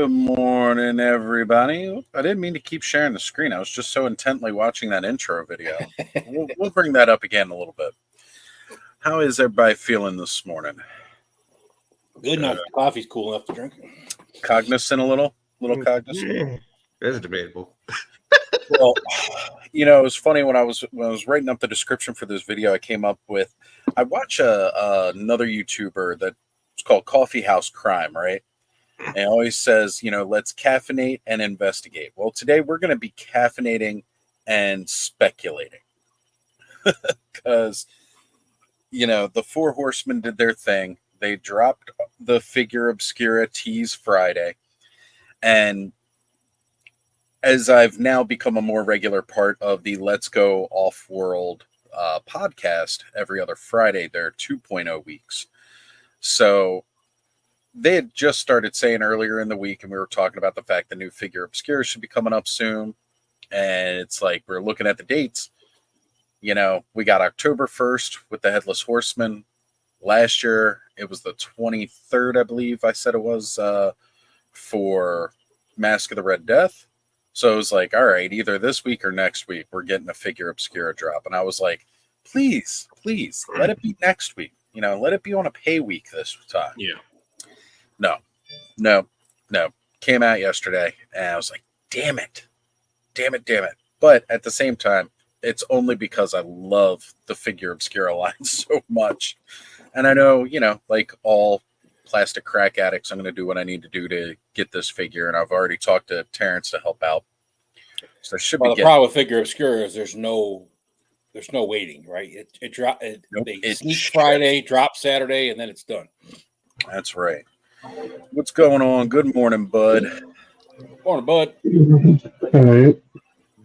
Good morning, everybody. I didn't mean to keep sharing the screen. I was just so intently watching that intro video. We'll bring that up again in a little bit. How is everybody feeling this morning? Good enough. Coffee's cool enough to drink. Cognizant a little cognizant. Yeah, that's debatable. Well, it was funny when I was writing up the description for this video. I came up with I watch another YouTuber that's called Coffee House Crime, right? And it always says, let's caffeinate and investigate. Well, today we're going to be caffeinating and speculating. Because, the Four Horsemen did their thing. They dropped the Figura Obscura tease Friday. And as I've now become a more regular part of the Let's Go Off-World podcast every other Friday, they're 2.0 weeks. So they had just started saying earlier in the week, and we were talking about the fact the new Figura Obscura should be coming up soon. And it's like, we're looking at the dates. We got October 1st with the Headless Horseman. Last year, it was the 23rd, I believe I said it was, for Mask of the Red Death. So it was like, all right, either this week or next week, we're getting a Figura Obscura drop. And I was like, please, let it be next week. Let it be on a pay week this time. Yeah. No. Came out yesterday, and I was like, damn it. But at the same time, it's only because I love the Figura Obscura line so much. And I know, like all plastic crack addicts, I'm going to do what I need to do to get this figure. And I've already talked to Terrence to help out. So I should be the problem with Figura Obscura is there's no waiting, right? They sneak Friday, drop Saturday, and then it's done. That's right. What's going on? Good morning, bud. Morning, bud. All right.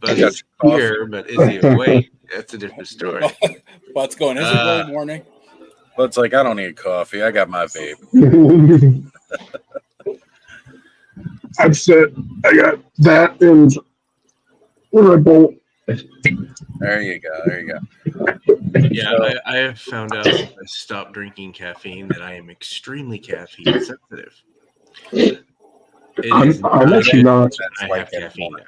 Bud's here, but is he awake? That's a different story. Bud's going, is it really morning? Bud's like, I don't need coffee. I got my vape. That's it. I got that and Red Bull. There you go. Yeah, I have found out since I stopped drinking caffeine that I am extremely caffeine sensitive. I'm actually not. I have caffeine now.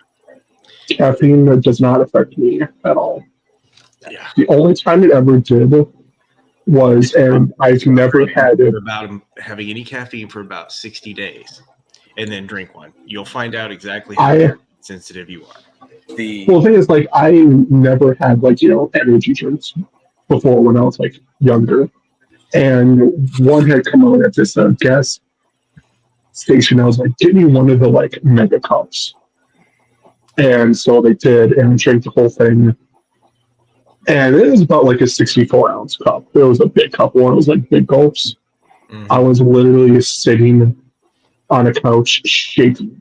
Caffeine does not affect me at all. Yeah. The only time it ever did was, and I've never had it. About having any caffeine for about 60 days, and then drink one. You'll find out exactly how sensitive you are. The thing is, I never had energy drinks before when I was younger, and one had come out at this gas station. I was like, "Give me one of the mega cups," and so they did, and I drank the whole thing. And it was about a 64-ounce cup. It was a big cup. One was big gulps. Mm-hmm. I was literally sitting on a couch shaking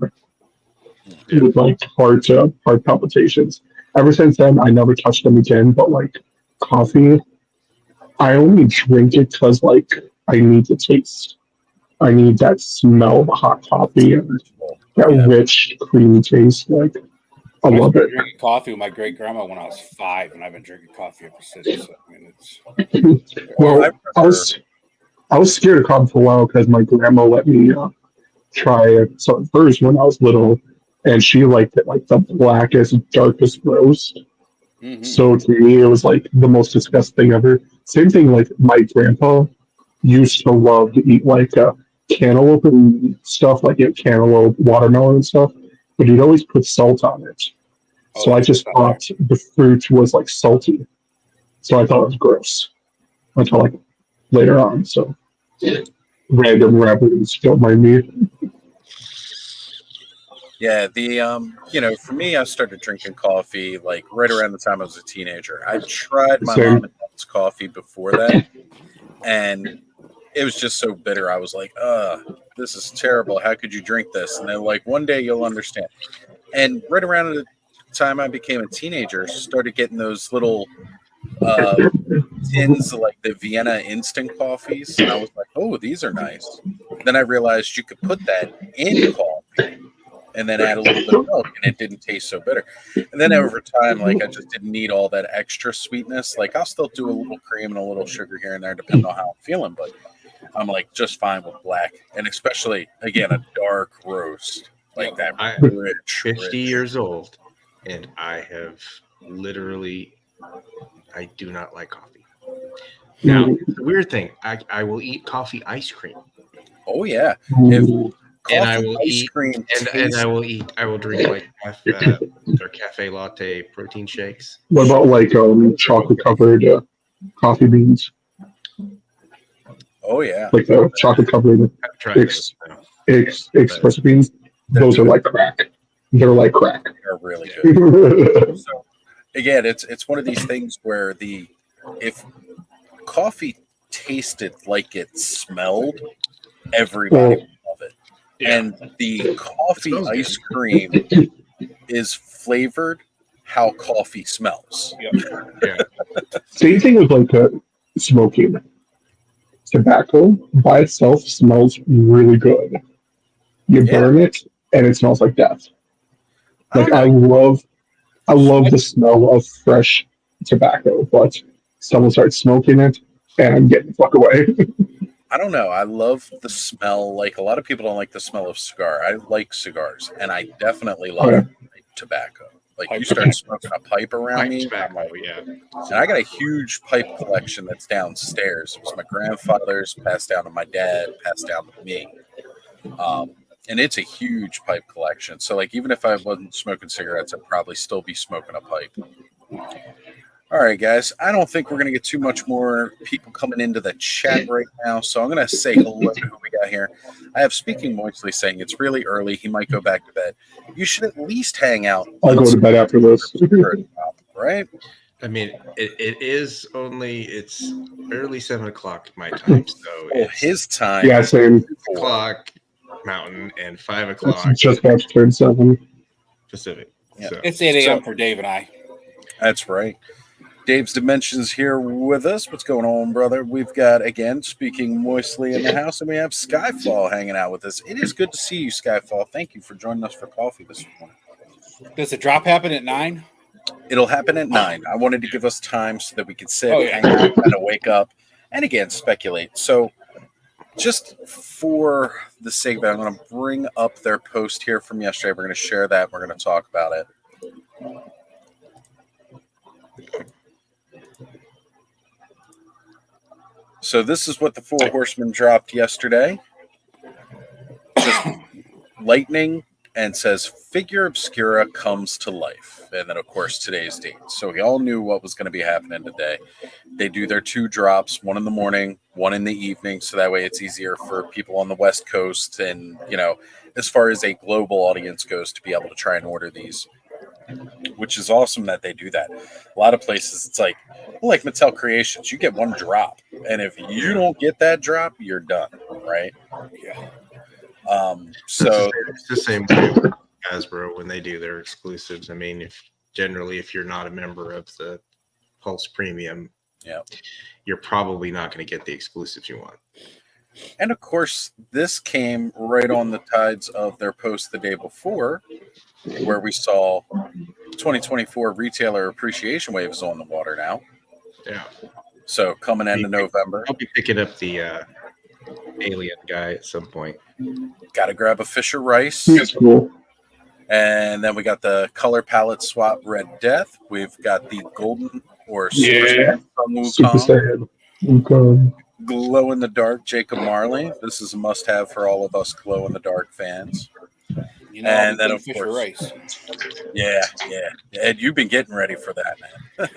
with heart palpitations. Ever since then, I never touched them again. But coffee, I only drink it because I need the taste. I need that smell of hot coffee and that rich, creamy taste. I love it. Drinking coffee with my great grandma when I was 5, and I've been drinking coffee ever since. So, well, I was scared of coffee for a while because my grandma let me try some first when I was little, and she liked it the blackest, darkest roast. Mm-hmm. So to me, it was the most disgusting thing ever. Same thing, my grandpa used to love to eat cantaloupe and stuff, cantaloupe, watermelon and stuff, but he'd always put salt on it. So I just thought the fruit was salty. So I thought it was gross until later on. So random reference, don't mind me. Yeah, for me, I started drinking coffee right around the time I was a teenager. I tried my mom and dad's coffee before that, and it was just so bitter. I was like, this is terrible. How could you drink this? And they're like, one day you'll understand. And right around the time I became a teenager, started getting those little tins of the Vienna instant coffees. And I was like, oh, these are nice. Then I realized you could put that in coffee and then add a little bit of milk, and it didn't taste so bitter. And then over time, I just didn't need all that extra sweetness. I'll still do a little cream and a little sugar here and there, depending on how I'm feeling. But I'm like just fine with black, and especially again a dark roast like that. Rich, 50 years old, and I have literally, I do not like coffee. Now, the weird thing, I will eat coffee ice cream. Oh yeah, Ooh. And I will ice eat, cream and I will drink like their cafe latte protein shakes. What about like chocolate covered coffee beans? Oh yeah, Like the chocolate covered I've tried those. espresso beans. Those are like crack. They're like crack. they're really good. So again, it's one of these things where if coffee tasted like it smelled, everybody would love it. Yeah. And the coffee smells good. ice cream is flavored how coffee smells. Yeah. Same thing with like smoking. Tobacco by itself smells really good. You burn it and it smells like death. Like I love the smell of fresh tobacco, but someone starts smoking it and I'm getting the fuck away. I don't know. I love the smell. Like a lot of people don't like the smell of cigar. I like cigars, and I definitely love tobacco. Like you start smoking a pipe around me, tobacco, and I got a huge pipe collection that's downstairs. It was my grandfather's, passed down to my dad, passed down to me. And it's a huge pipe collection. So like even if I wasn't smoking cigarettes, I'd probably still be smoking a pipe. All right, guys. I don't think we're going to get too much more people coming into the chat right now. So I'm going to say hello to who we got here. I have Speaking Moistly saying it's really early. He might go back to bed. You should at least hang out. I'll go to bed after this. Right? I mean, it's early 7 o'clock my time. So it's his time. Yeah, same. 6 o'clock Mountain and 5 o'clock Just about to turn 7. Pacific. Yeah. So. It's 8 a.m. for Dave and I. That's right. Dave's Dimensions here with us. What's going on, brother? We've got, again, Speaking Moistly in the house, and we have Skyfall hanging out with us. It is good to see you, Skyfall. Thank you for joining us for coffee this morning. Does the drop happen at 9? It'll happen at 9. I wanted to give us time so that we could sit, hang out, kind of wake up, and again, speculate. So just for the sake of it, I'm going to bring up their post here from yesterday. We're going to share that. We're going to talk about it. So this is what the Four Horsemen dropped yesterday. Just lightning, and says Figura Obscura comes to life. And then, of course, today's date. So we all knew what was going to be happening today. They do their 2 drops, one in the morning, one in the evening. So that way it's easier for people on the West Coast and, as far as a global audience goes, to be able to try and order these. Which is awesome that they do that. A lot of places, it's like Mattel Creations, you get 1 drop, and if you don't get that drop, you're done, right? Yeah. So it's the same way with Hasbro when they do their exclusives. I mean, if you're not a member of the Pulse Premium, you're probably not going to get the exclusives you want. And of course, this came right on the tides of their post the day before, where we saw 2024 Retailer Appreciation Wave is on the water now. Yeah. So coming into November. I'll be picking up the Alien guy at some point. Got to grab a Fisher Rice. That's cool. And then we got the color palette swap Red Death. We've got the golden or Super Saiyan Wukong. Glow in the Dark Jacob Marley. This is a must-have for all of us Glow in the Dark fans. And then, of course, Rice. Yeah. Ed, you've been getting ready for that, man.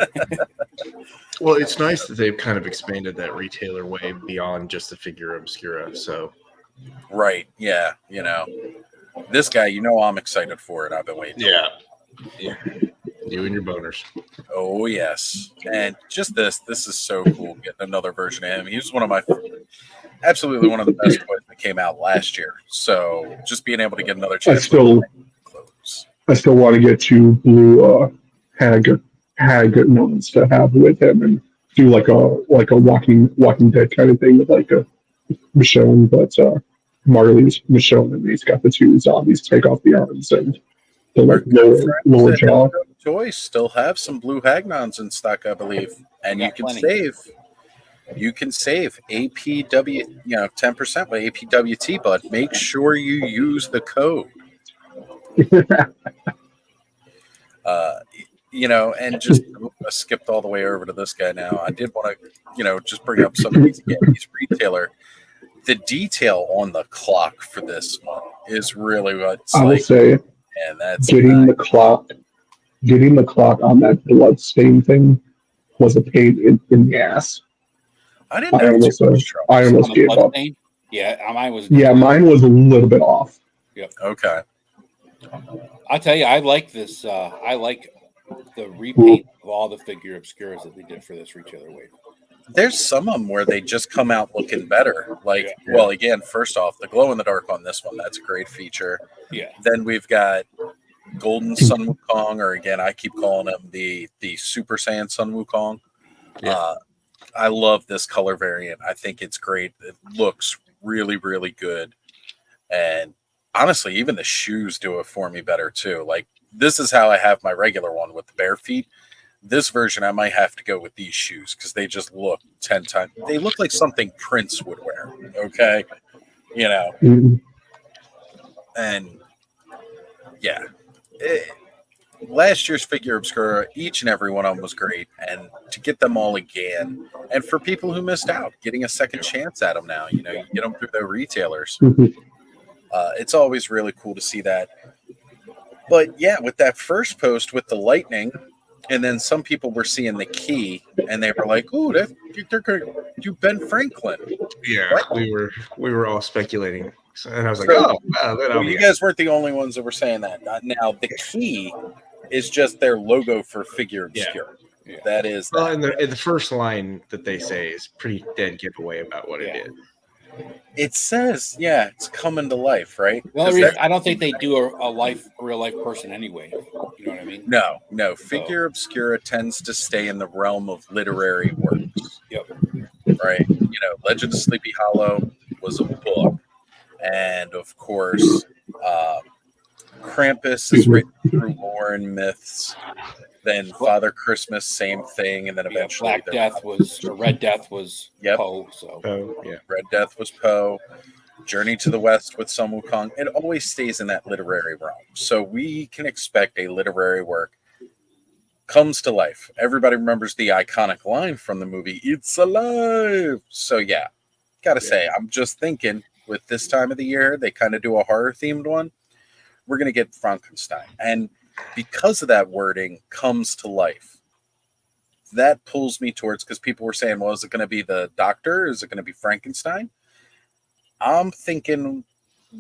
Well, it's nice that they've kind of expanded that retailer way beyond just the Figura Obscura. So, right, yeah, this guy, I'm excited for it. I've been waiting. Yeah, you and your boners. Oh yes, and just this is so cool. Getting another version of him. He was absolutely one of the best toys that came out last year. So just being able to get another chance. I still want to get 2 blue hag ones to have with him and do like a Walking Dead kind of thing with like a Michonne, but Marley's Michonne, and he's got the 2 zombies take off the arms and the like lower jaw. Toys still have some blue Hagnons in stock, I believe, and you can save you can save APW, 10% with APWT, but make sure you use the code. And just I skipped all the way over to this guy now. I did want to, just bring up some of these retailer. The detail on the clock for this one is really what's I will say, and that's getting the clock on that blood stain thing was a pain in the ass. I didn't have too much trouble. I almost gave up. Yeah, mine was. Yeah, mine was a little bit off. Yep. Okay. I'll tell you, I like this. I like the repaint of all the Figura Obscuras that they did for this retailer wave. There's some of them where they just come out looking better. Well, again, first off, the glow in the dark on this one, that's a great feature. Yeah. Then we've got Golden Sun Wukong, or again, I keep calling him the Super Saiyan Sun Wukong. Yeah. I love this color variant. I think it's great. It looks really, really good. And honestly, even the shoes do it for me better too. Like, this is how I have my regular one with the bare feet. This version, I might have to go with these shoes because they just look 10 times. They look like something Prince would wear. Okay. And yeah, last year's Figura Obscura, each and every one of them was great. And to get them all again, and for people who missed out, getting a second chance at them now, you get them through their retailers. It's always really cool to see that. But yeah, with that first post with the lightning, and then some people were seeing the key, and they were like, "Ooh, they're going to do Ben Franklin." Yeah, what? we were all speculating, and I was like, "Oh, you guys weren't the only ones that were saying that." Now the key is just their logo for Figura Obscura. Yeah. That is. Well, and the first line that they say is pretty dead giveaway about what it is. It says, it's coming to life, right? Well, I don't think they do a real life person anyway. You know what I mean? No. Figura Obscura tends to stay in the realm of literary works. Yep. Right. Legend of Sleepy Hollow was a book, and of course, Krampus is written through lore and myths. Then Father Christmas, same thing, and then eventually Red Death was Poe. So Red Death was Poe. Journey to the West with Sun Wukong. It always stays in that literary realm, so we can expect a literary work comes to life. Everybody remembers the iconic line from the movie "It's alive." So gotta say, I'm just thinking with this time of the year, they kind of do a horror themed one. We're gonna get Frankenstein, and because of that wording, comes to life. That pulls me towards, because people were saying, well, is it going to be the Doctor? Is it going to be Frankenstein? I'm thinking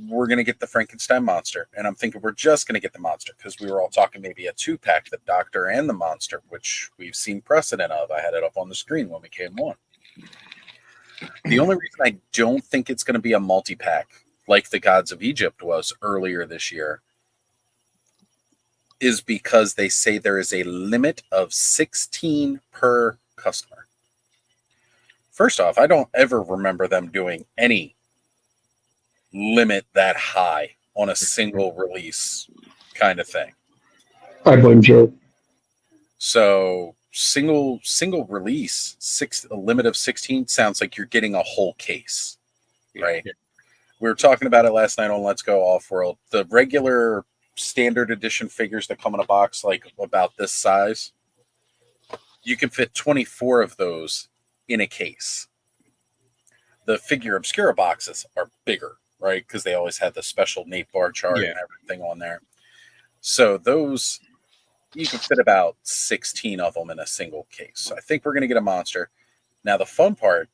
we're going to get the Frankenstein monster. And I'm thinking we're just going to get the monster, because we were all talking maybe a 2-pack, the Doctor and the monster, which we've seen precedent of. I had it up on the screen when we came on. The only reason I don't think it's going to be a multi-pack like the Gods of Egypt was earlier this year is because they say there is a limit of 16 per customer. First off, I don't ever remember them doing any limit that high on a single release kind of thing. I blame Joe. So single release, a limit of 16 sounds like you're getting a whole case, right? Yeah. We were talking about it last night on Let's Go Off-World. The regular standard edition figures that come in a box like about this size, you can fit 24 of those in a case. The Figura Obscura boxes are bigger, right? Because they always had the special Nate bar chart and everything on there. So those, you can fit about 16 of them in a single case. So I think we're going to get a monster. Now the fun part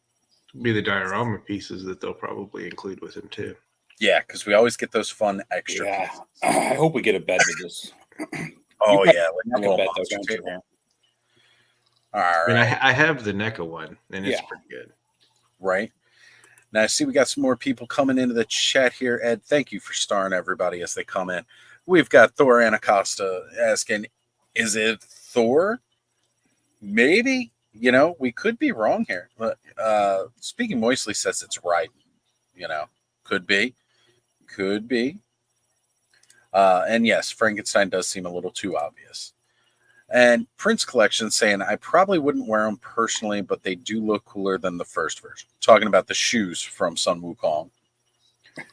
be the diorama pieces that they'll probably include with them too. Yeah, because we always get those fun extra pieces. I hope we get a bed with this. Oh, like a little monster table. All right. I mean, I have the NECA one, and it's pretty good. Right. Now, I see we got some more people coming into the chat here. Ed, thank you for starring everybody as they come in. We've got Thor Anacosta asking, is it Thor? Maybe. We could be wrong here. But Speaking Moistly says it's right. Could be. Could be. And yes, Frankenstein does seem a little too obvious. And Prince Collection saying, I probably wouldn't wear them personally, but they do look cooler than the first version. Talking about the shoes from Sun Wukong.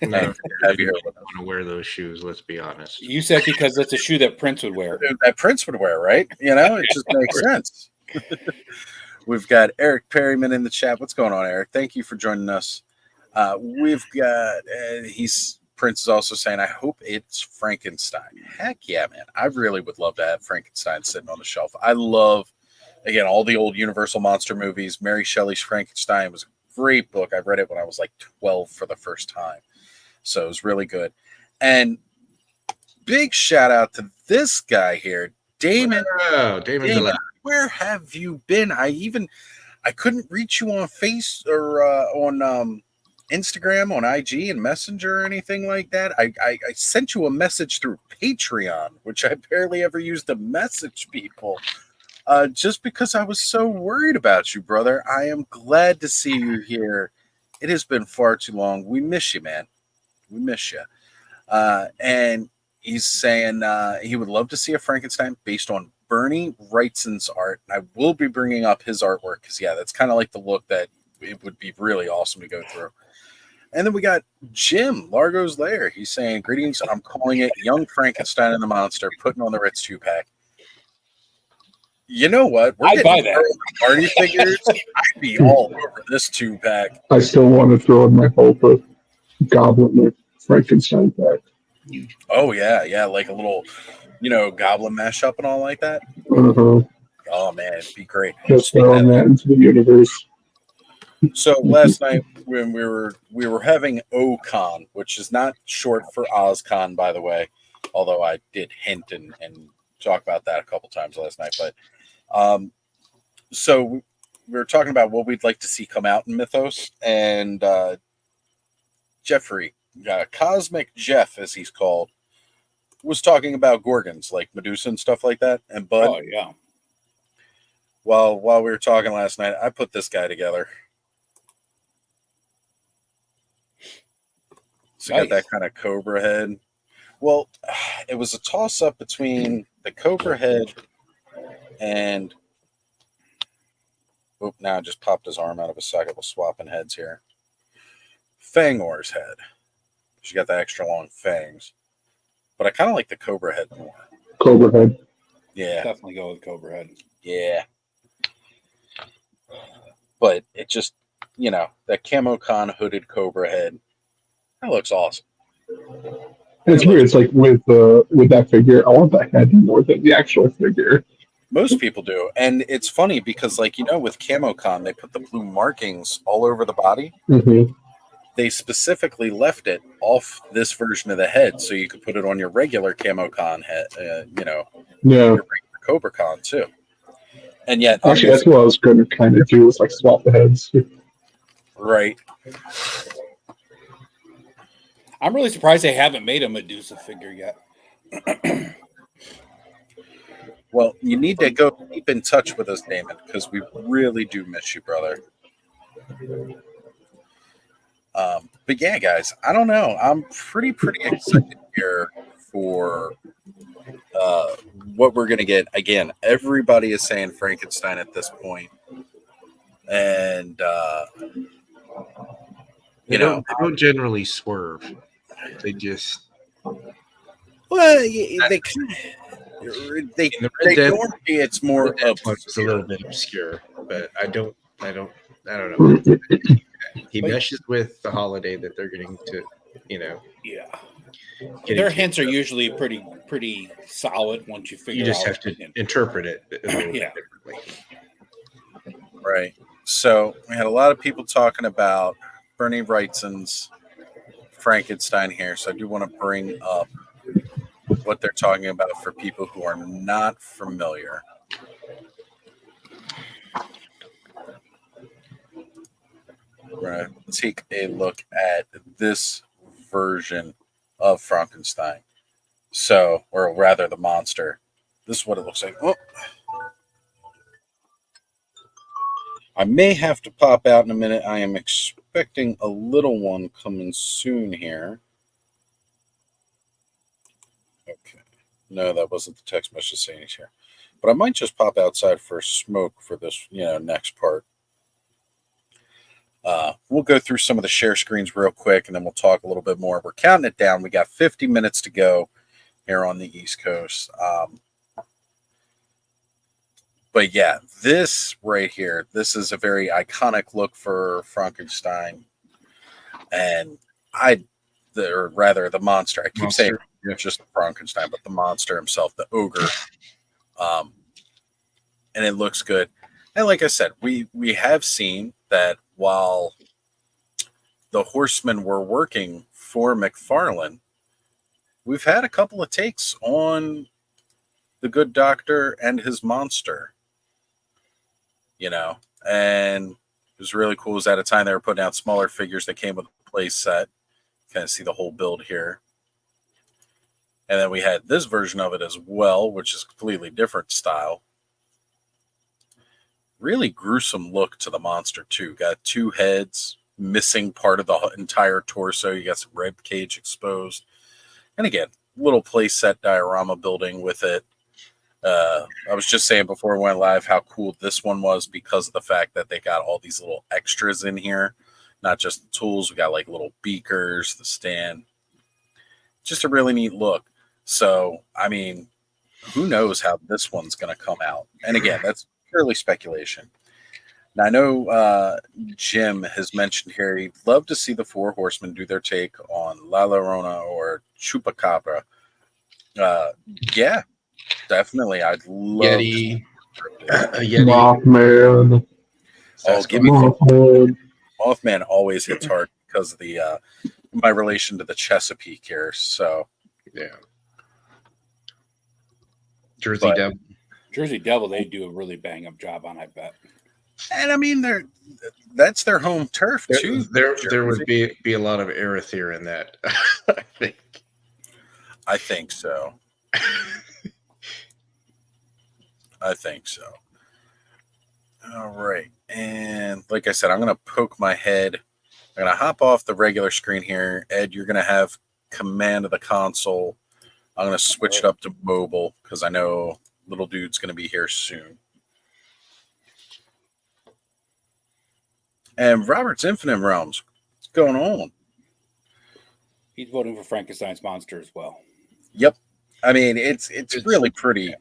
No, I don't want to wear those shoes, let's be honest. You said because it's a shoe that Prince would wear. That Prince would wear, right? You know, it just makes sense. We've got Eric Perryman in the chat. What's going on, Eric? Thank you for joining us. We've got, Prince is also saying, I hope it's Frankenstein. Heck yeah, man. I really would love to have Frankenstein sitting on the shelf. I love, again, all the old Universal monster movies. Mary Shelley's Frankenstein was a great book. I read it when I was like 12 for the first time. So it was really good. And big shout out to this guy here, Damon. Oh, Damon, where have you been? I couldn't reach you on Face or on Instagram, on IG and Messenger or anything like that. I sent you a message through Patreon, which I barely ever used to message people, just because I was so worried about you, brother. I am glad to see you here. It has been far too long. We miss you, man. We miss you. And he's saying he would love to see a Frankenstein based on Bernie Wrightson's art. And I will be bringing up his artwork because, yeah, that's kind of like the look that it would be really awesome to go through. And then we got Jim, Largo's Lair. He's saying, greetings. I'm calling it Young Frankenstein and the Monster, putting on the Ritz 2-pack. You know what? I'd buy that. Party figures. I'd be all over this 2-pack. I still want to throw in my hope of Goblin with Frankenstein pack. Oh, yeah. Like a little, goblin mashup and all like that. Uh-huh. Oh, man, it'd be great. Just throwing that into the universe. So last night when we were having OCon, which is not short for OzCon, by the way, although I did hint and talk about that a couple times last night. But so we were talking about what we'd like to see come out in Mythos, and Jeffrey, Cosmic Jeff, as he's called, was talking about Gorgons, like Medusa and stuff like that. And Bud, oh yeah. While we were talking last night, I put this guy together. So nice. Got that kind of cobra head. Well, it was a toss-up between the cobra head and... Oop, now I just popped his arm out of his socket. We're swapping heads here. Fangor's head. She got the extra long fangs. But I kind of like the cobra head more. Cobra head. Yeah. Definitely go with cobra head. Yeah. But it just, that CamoCon hooded cobra head, that looks awesome. It's weird. It's like with that figure, I want the head more than the actual figure. Most people do. And it's funny because, with CamoCon, they put the blue markings all over the body. Mm-hmm. They specifically left it off this version of the head so you could put it on your regular CamoCon head, your regular CobraCon too. And yet, actually, that's what I was going to kind of do, is swap the heads. Right. I'm really surprised they haven't made a Medusa figure yet. Well, you need to go keep in touch with us, Damon, because we really do miss you, brother. But yeah, guys, I don't know. I'm pretty excited here for what we're going to get. Again, everybody is saying Frankenstein at this point. And, they don't generally swerve. They just... Well, they normally it's more of it's a little bit obscure, but I don't know. He meshes with the holiday that they're getting to, Yeah. Their hints are usually pretty solid once you figure out. You just have to interpret it a little bit differently. Right. So we had a lot of people talking about Bernie Wrightson's Frankenstein here. So I do want to bring up what they're talking about for people who are not familiar. We're going to take a look at this version of Frankenstein. So, or rather the monster. This is what it looks like. Oh. I may have to pop out in a minute. I am expecting a little one coming soon here. Okay. No, that wasn't the text message saying he's here. But I might just pop outside for a smoke for this, next part. We'll go through some of the share screens real quick, and then we'll talk a little bit more. We're counting it down. We got 50 minutes to go here on the East Coast. But yeah, this right here, this is a very iconic look for Frankenstein. And or rather the monster. I keep saying just Frankenstein, but the monster himself, the ogre. And it looks good. And like I said, we have seen that while the Horsemen were working for McFarlane, we've had a couple of takes on the Good Doctor and his monster. And it was really cool. It was at a time they were putting out smaller figures that came with a play set. Kind of see the whole build here. And then we had this version of it as well, which is a completely different style. Really gruesome look to the monster, too. Got two heads, missing part of the entire torso. You got some rib cage exposed. And again, little play set diorama building with it. I was just saying before we went live how cool this one was because of the fact that they got all these little extras in here. Not just the tools. We got like little beakers, the stand. Just a really neat look. So, I mean, who knows how this one's going to come out. And again, that's purely speculation. Now, I know Jim has mentioned here he'd love to see the Four Horsemen do their take on La Llorona or Chupacabra. Yeah, definitely. I'd love Yeti. Yeti. Mothman. Oh, give me Mothman. Mothman always hits hard because of the my relation to the Chesapeake here. So yeah, Jersey Devil, they do a really bang up job on, I bet. And I mean, that's their home turf too. There would be a lot of Arethyr in that. I think so. I think so. All right. And like I said, I'm going to poke my head. I'm going to hop off the regular screen here. Ed, you're going to have command of the console. I'm going to switch it up to mobile because I know little dude's going to be here soon. And Robert's Infinite Realms. What's going on? He's voting for Frankenstein's monster as well. Yep. I mean, it's really pretty.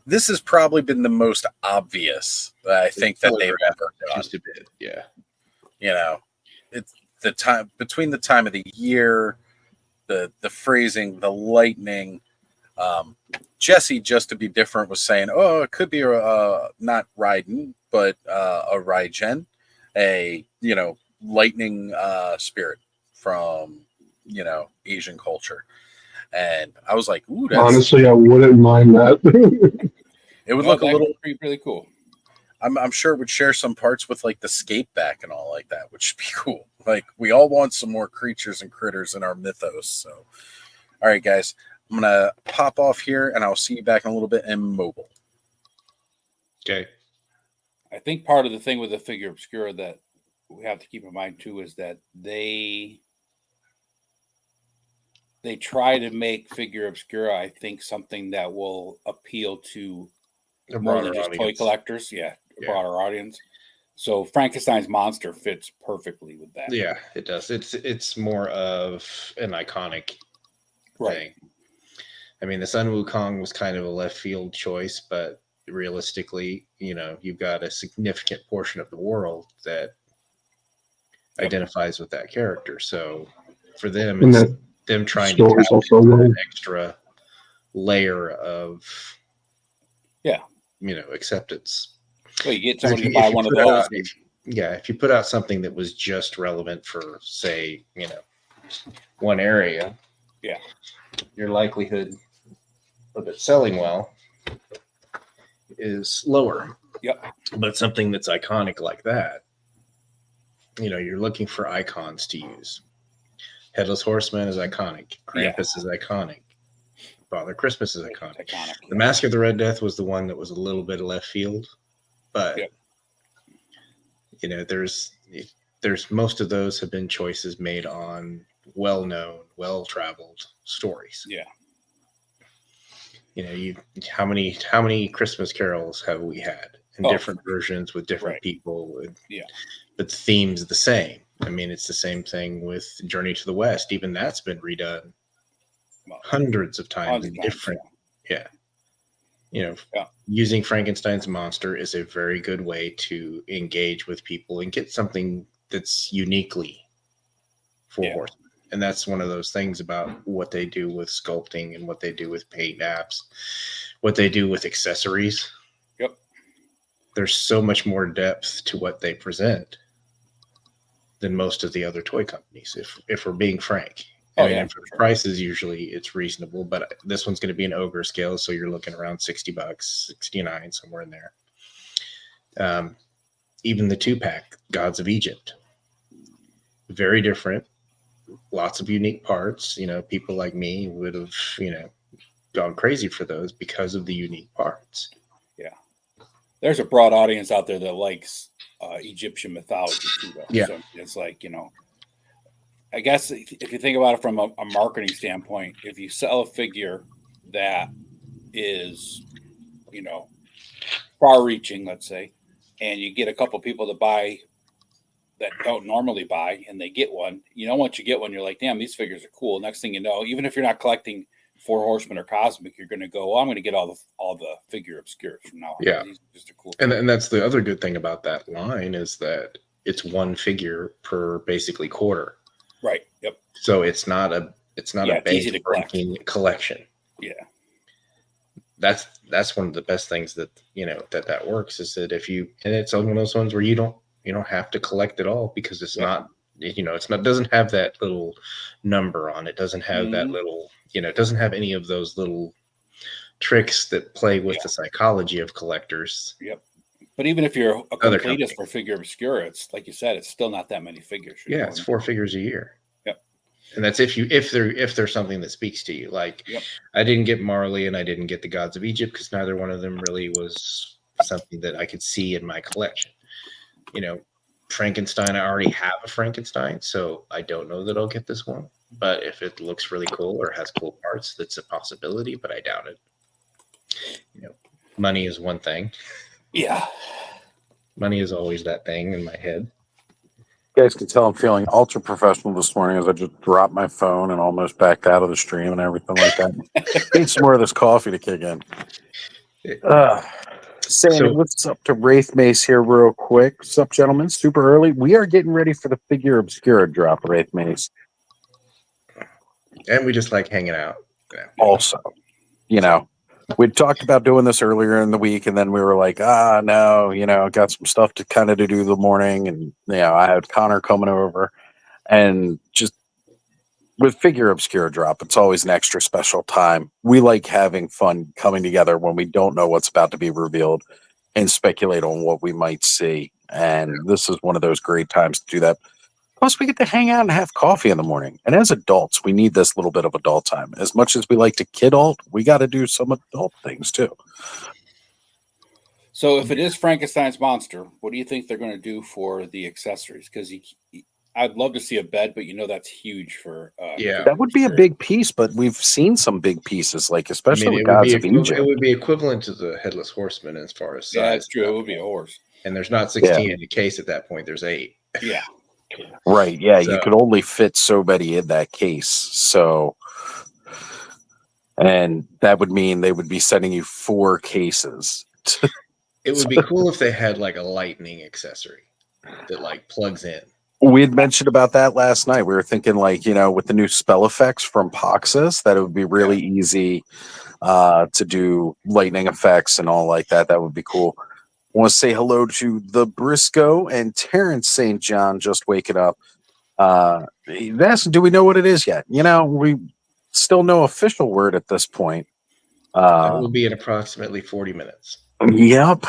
This has probably been the most obvious I think that they've ever done. Just a bit, yeah. It's the time between the time of the year, the phrasing, the lightning. Jesse, just to be different, was saying, "Oh, it could be not Raiden, but a Raijin, a lightning spirit from Asian culture." And I was like, "Ooh, honestly, I wouldn't mind that." It would look a little really cool. I'm sure it would share some parts with like the skate back and all like that, which would be cool. Like we all want some more creatures and critters in our mythos. So, all right, guys, I'm gonna pop off here, and I'll see you back in a little bit in mobile. Okay. I think part of the thing with the Figure Obscura that we have to keep in mind too is that they try to make Figure Obscura, I think, something that will appeal to more than just toy collectors. Yeah, a broader audience. So Frankenstein's monster fits perfectly with that. Yeah, it does. It's more of an iconic thing. I mean, the Sun Wukong was kind of a left field choice, but realistically, you've got a significant portion of the world that identifies with that character. So for them, it's them trying to tap into an extra layer of acceptance. Well, you get somebody to buy one of those. If you put out something that was just relevant for, say, one area, your likelihood of it selling well is lower. Yep. But something that's iconic like that, you're looking for icons to use. Headless Horseman is iconic. Krampus is iconic. Father Christmas is iconic. The Mask of the Red Death was the one that was a little bit left field, but there's most of those have been choices made on well-known, well-traveled stories. Yeah. how many Christmas carols have we had in different versions with different people? But the theme's the same. I mean, it's the same thing with Journey to the West. Even that's been redone hundreds of times in different. Using Frankenstein's monster is a very good way to engage with people and get something that's uniquely Four Horsemen. And that's one of those things about what they do with sculpting and what they do with paint apps, what they do with accessories. Yep. There's so much more depth to what they present than most of the other toy companies, if we're being frank. For the prices, usually it's reasonable, but this one's going to be an ogre scale, so you're looking around $60, $69, somewhere in there. Even the 2-pack, Gods of Egypt, very different, lots of unique parts. People like me would have, gone crazy for those because of the unique parts. Yeah, there's a broad audience out there that likes Egyptian mythology too, though. Yeah, so it's like I guess if you think about it from a marketing standpoint, if you sell a figure that is, far-reaching, let's say, and you get a couple people to buy that don't normally buy, and they get one, once you get one, you're like, damn, these figures are cool. Next thing you know, even if you're not collecting Four Horsemen or Cosmic, you're going to go, I'm going to get all the Figure Obscuras from now on. Yeah, these are just a cool. And that's the other good thing about that line is that it's one figure per basically quarter. Right. Yep. So it's not a base breaking collection. Yeah. That's one of the best things that that works is that and it's one of those ones where you don't have to collect it all because it's not doesn't have that little number on it, doesn't have that little it doesn't have any of those little tricks that play with the psychology of collectors. Yep. But even if you're a completist for Figure Obscura, it's like you said, it's still not that many figures. Yeah, it's 4 figures a year. Yep. And that's if there's something that speaks to you. Like I didn't get Marley and I didn't get the Gods of Egypt because neither one of them really was something that I could see in my collection. Frankenstein, I already have a Frankenstein, so I don't know that I'll get this one. But if it looks really cool or has cool parts, that's a possibility, but I doubt it. Money is one thing. Yeah. Money is always that thing in my head. You guys can tell I'm feeling ultra professional this morning as I just dropped my phone and almost backed out of the stream and everything like that. Need some more of this coffee to kick in. Saying what's up to Wraith Mace here real quick. What's up, gentlemen? Super early. We are getting ready for the Figure Obscura drop, Wraith Mace. And we just like hanging out. Also, we talked about doing this earlier in the week, and then we were like, no, got some stuff to kind of do the morning, and I had Connor coming over, and just with Figure Obscura Drop, it's always an extra special time. We like having fun coming together when we don't know what's about to be revealed and speculate on what we might see, and this is one of those great times to do that. Plus, we get to hang out and have coffee in the morning. And as adults, we need this little bit of adult time. As much as we like to kid-alt, we got to do some adult things, too. So if it is Frankenstein's monster, what do you think they're going to do for the accessories? Because I'd love to see a bed, but that's huge for... That would be a big piece, but we've seen some big pieces, like especially with Gods of Egypt. It would be equivalent to the Headless Horseman as far as size. Yeah, that's true. It would be a horse. And there's not 16 in the case at that point. There's 8. Yeah. Right, yeah, you could only fit so many in that case. So, and that would mean they would be sending you 4 cases. It would be cool if they had like a lightning accessory that like plugs in. We had mentioned about that last night. We were thinking with the new spell effects from Poxus, that it would be really easy to do lightning effects and all like that. That would be cool. I want to say hello to the Briscoe and Terrence St. John just waking up. Do we know what it is yet? We still no official word at this point. It will be in approximately 40 minutes. Yep.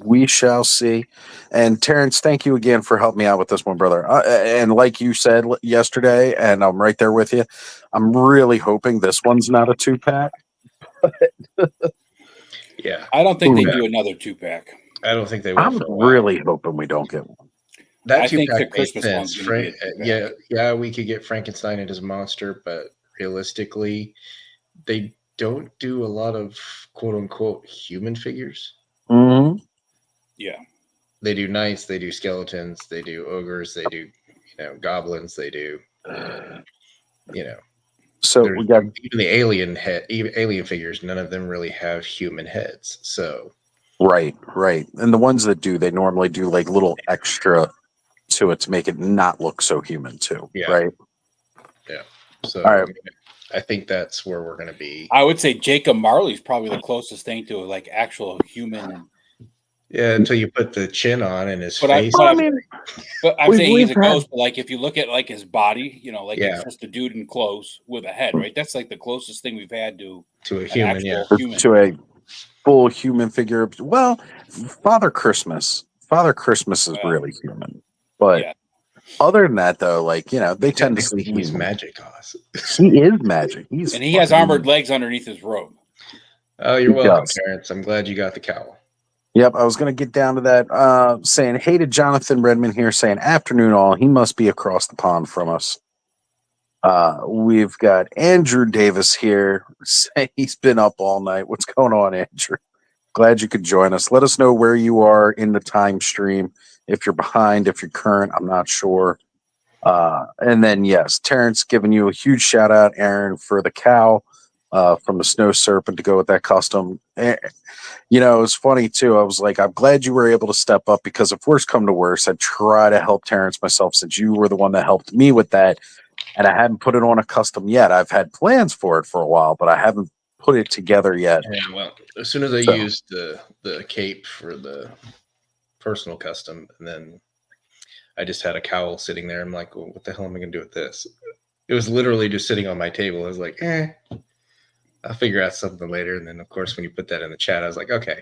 We shall see. And Terrence, thank you again for helping me out with this one, brother. And like you said yesterday, and I'm right there with you, I'm really hoping this one's not a 2-pack. Yeah, I don't think they do another 2-pack. I don't think they will. I'm really hoping we don't get one. That 2-pack makes sense. We could get Frankenstein and his monster, but realistically, they don't do a lot of quote unquote human figures. Mm-hmm. Yeah. They do knights, they do skeletons, they do ogres, they do, goblins, they do, So we got even the alien figures. None of them really have human heads. So right, and the ones that do, they normally do like little extra to it to make it not look so human too. Yeah. Right. Yeah. So all right. I think that's where we're going to be. I would say Jacob Marley's probably the closest thing to like actual human. Yeah, until you put the chin on and his face. But I'm saying he's a ghost. But like if you look at like his body, it's just a dude in clothes with a head, right? That's like the closest thing we've had to a human, to a full human figure. Well, Father Christmas is really human, but other than that, though, like they tend to see he's magic. He is magic. And he has armored legs underneath his robe. Oh, you're welcome, Terrence. I'm glad you got the cowl. Yep, I was going to get down to that. Saying, hey to Jonathan Redmond here, saying, afternoon all. He must be across the pond from us. We've got Andrew Davis here. Saying he's been up all night. What's going on, Andrew? Glad you could join us. Let us know where you are in the time stream. If you're behind, if you're current, I'm not sure. And then, yes, Terrence giving you a huge shout out, Aaron, for the cow from the Snow Serpent to go with that custom. It's funny too. I was like, I'm glad you were able to step up because if worse come to worse, I'd try to help Terrence myself since you were the one that helped me with that. And I hadn't put it on a custom yet. I've had plans for it for a while, but I haven't put it together yet. Yeah, well, as soon as I used the cape for the personal custom, and then I just had a cowl sitting there. I'm like, well, what the hell am I going to do with this? It was literally just sitting on my table. I was like, I'll figure out something later. And then, of course, when you put that in the chat, I was like, okay.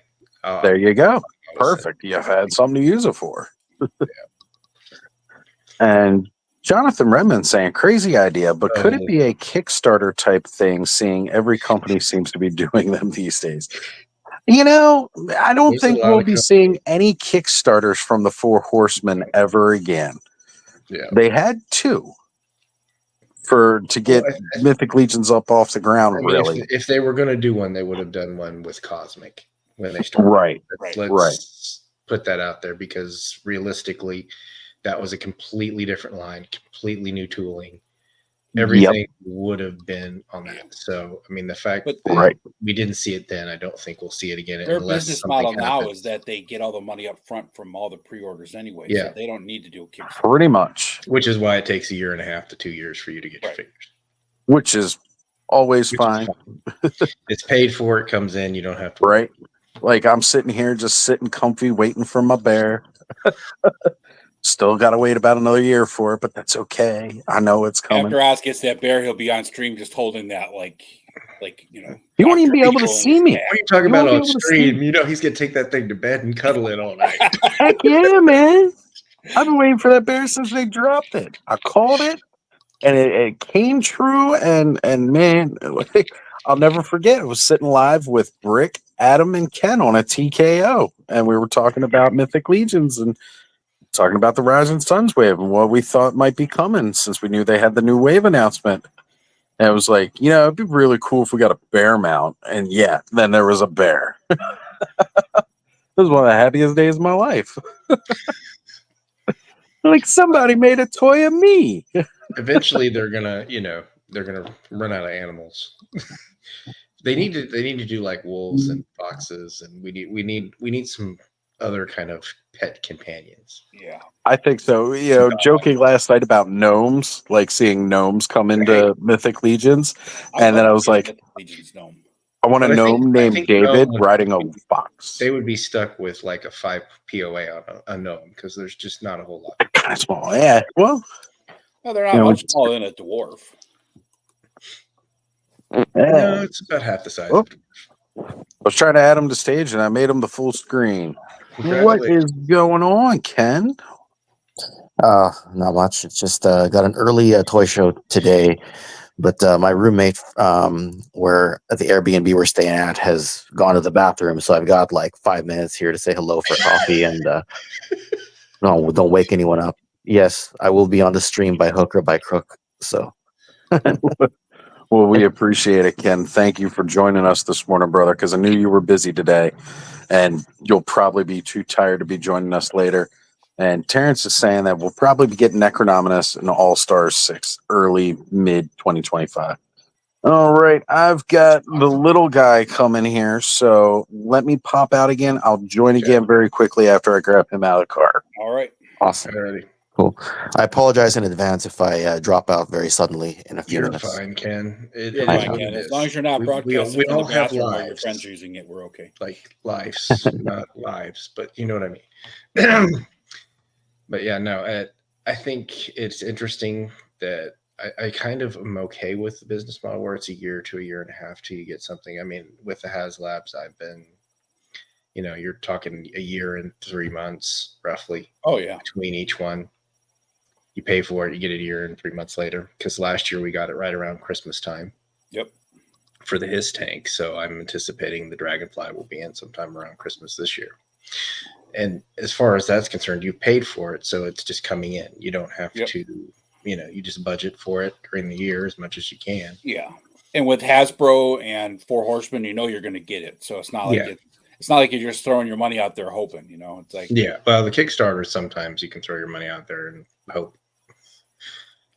There you go. Perfect. You've had something to use it for. And Jonathan Redmond saying, crazy idea, but could it be a Kickstarter type thing, seeing every company seems to be doing them these days? I don't think we'll be seeing any Kickstarters from the Four Horsemen ever again. Yeah. They had 2 to get Mythic Legions up off the ground, really. If they were going to do one, they would have done one with Cosmic when they started. Right. Let's put that out there because realistically, that was a completely different line, completely new tooling. Everything would have been on that. So, I mean, the fact that we didn't see it then, I don't think we'll see it again. Their business model now is that they get all the money up front from all the pre-orders anyway. Yeah. So they don't need to do a Kickstarter. Pretty much. Which is why it takes 1.5 to 2 years for you to get your figures. Which is always fine. It's paid for. It comes in. You don't have to. Right. Like I'm sitting here just sitting comfy waiting for my bear. Still got to wait about another year for it, but that's okay. I know it's coming. After Oz gets that bear, he'll be on stream just holding that, He won't even be able to see me. What are you talking about on stream? He's going to take that thing to bed and cuddle it all night. Heck yeah, man. I've been waiting for that bear since they dropped it. I called it, and it came true, and man, I'll never forget. I was sitting live with Brick, Adam, and Ken on a TKO, and we were talking about Mythic Legions and talking about the Rising Suns wave and what we thought might be coming since we knew they had the new wave announcement. And it was like, it'd be really cool if we got a bear mount. And then there was a bear. It was one of the happiest days of my life. Like somebody made a toy of me. Eventually they're gonna run out of animals. They need to do like wolves and foxes, and we need some other kind of pet companions. Yeah, I think so. Joking last night about gnomes, like seeing gnomes come into Mythic Legions, and then I was like, I want a gnome named David riding a fox. They would be stuck with like a 5 POA on a gnome because there's just not a whole lot. Kind of small, yeah. Well, they're not much smaller than a dwarf. No, it's about half the size. I was trying to add him to stage, and I made him the full screen. What is going on, Ken? Not much. It's just got an early toy show today, but my roommate, where at the Airbnb we're staying at, has gone to the bathroom, so I've got like 5 minutes here to say hello for coffee and no, don't wake anyone up. Yes, I will be on the stream by hook or by crook. So, Well, we appreciate it, Ken. Thank you for joining us this morning, brother, because I knew you were busy today, and you'll probably be too tired to be joining us later. And Terrence is saying that we'll probably be getting Necronominus and All-Stars 6 early, mid-2025. All right, I've got the little guy coming here, so let me pop out again. I'll join again very quickly after I grab him out of the car. All right. Awesome. Alrighty. Cool. I apologize in advance if I drop out very suddenly in a few You're minutes. fine, Ken. You're fine, Ken. As long as you're not broadcasting we from the all have bathroom while your lives. friends are using it, we're okay. Like lives, not lives, but you know what I mean. But yeah, no, I think it's interesting that I kind of am okay with the business model where it's a year to a year and a half till you get something. I mean, with the Has Labs, I've been, you're talking a year and 3 months roughly. Oh yeah. Between each one. You pay for it, you get it a year and 3 months later. Because last year we got it right around Christmas time. Yep. For the His tank. So I'm anticipating the Dragonfly will be in sometime around Christmas this year. And as far as that's concerned, you paid for it, so it's just coming in. You don't have to, you just budget for it during the year as much as you can. Yeah. And with Hasbro and Four Horsemen, you're going to get it. So it's not like it's not like you're just throwing your money out there hoping, It's like well, the Kickstarter sometimes you can throw your money out there and hope.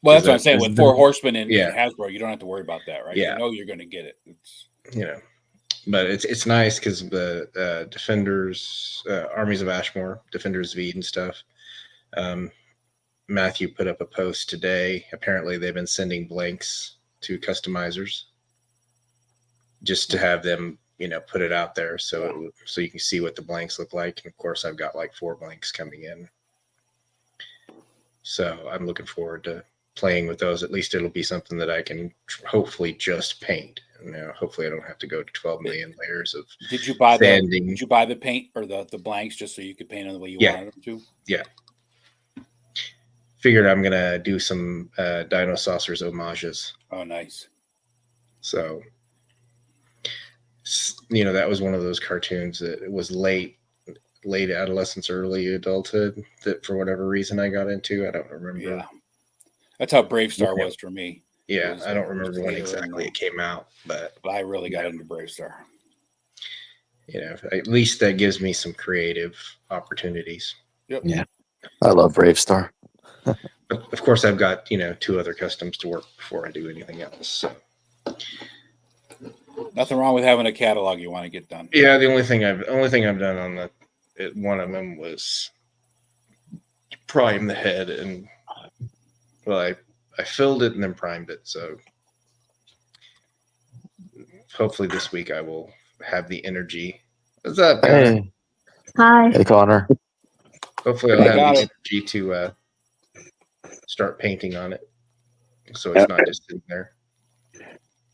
Well, that's what I'm saying. With Four Horsemen and Hasbro, you don't have to worry about that, right? Yeah. You're going to get it. But it's nice because the Defenders, Armies of Ashmore, Defenders V and stuff. Matthew put up a post today. Apparently, they've been sending blanks to customizers just to have them, put it out there so you can see what the blanks look like. And of course, I've got like 4 blanks coming in. So I'm looking forward to playing with those. At least it'll be something that I can hopefully just paint. Hopefully I don't have to go to 12 million layers of Did you buy sanding. Did you buy the paint or the blanks just so you could paint them the way you wanted them to? Yeah. Figured I'm gonna do some Dino Saucers homages. Oh, nice. So, that was one of those cartoons that it was late adolescence, early adulthood that for whatever reason I got into. I don't remember. Yeah. That's how Brave Star was for me. Yeah, I don't remember when exactly it came out, but I really got into Brave Star. At least that gives me some creative opportunities. Yep. Yeah, I love Brave Star. But of course, I've got 2 other customs to work before I do anything else. So nothing wrong with having a catalog you want to get done. Yeah, the only thing I've done on one of them was prime the head, and I filled it and then primed it. So hopefully this week I will have the energy. What's up, guys? Hey. Hi. Hey, Connor. Hopefully I'll have the energy to start painting on it, so it's not just sitting there.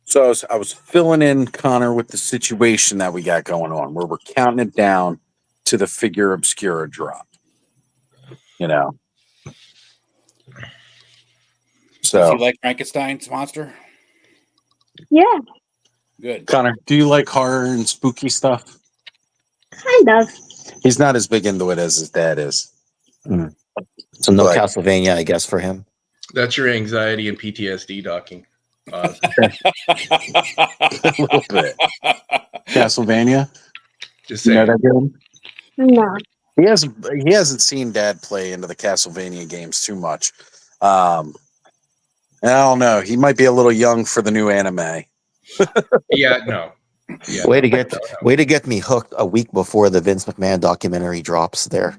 So I was filling in, Connor, with the situation that we got going on, where we're counting it down to the Figura Obscura drop. So, do you like Frankenstein's monster? Yeah, Good. Connor, do you like horror and spooky stuff? kind of. He's not as big into it as his dad is. So no Castlevania, I guess, for him. That's your anxiety and PTSD talking. A little bit. Castlevania? Just saying. That good? No. He hasn't seen Dad play into the Castlevania games too much. I don't know. He might be a little young for the new anime. Yeah, no. Yeah, way to get me hooked a week before the Vince McMahon documentary drops there.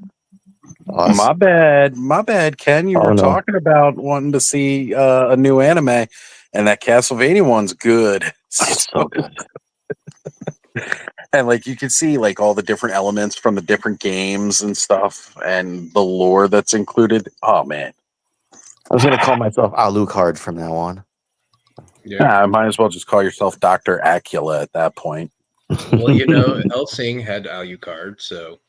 Awesome. My bad, Ken. You were talking about wanting to see a new anime, and that Castlevania one's good. So good. And you can see all the different elements from the different games and stuff, and the lore that's included. Oh man, I was gonna call myself Alucard from now on. Yeah, I might as well just call yourself Dr. Acula at that point. Well, Helsing had Alucard, so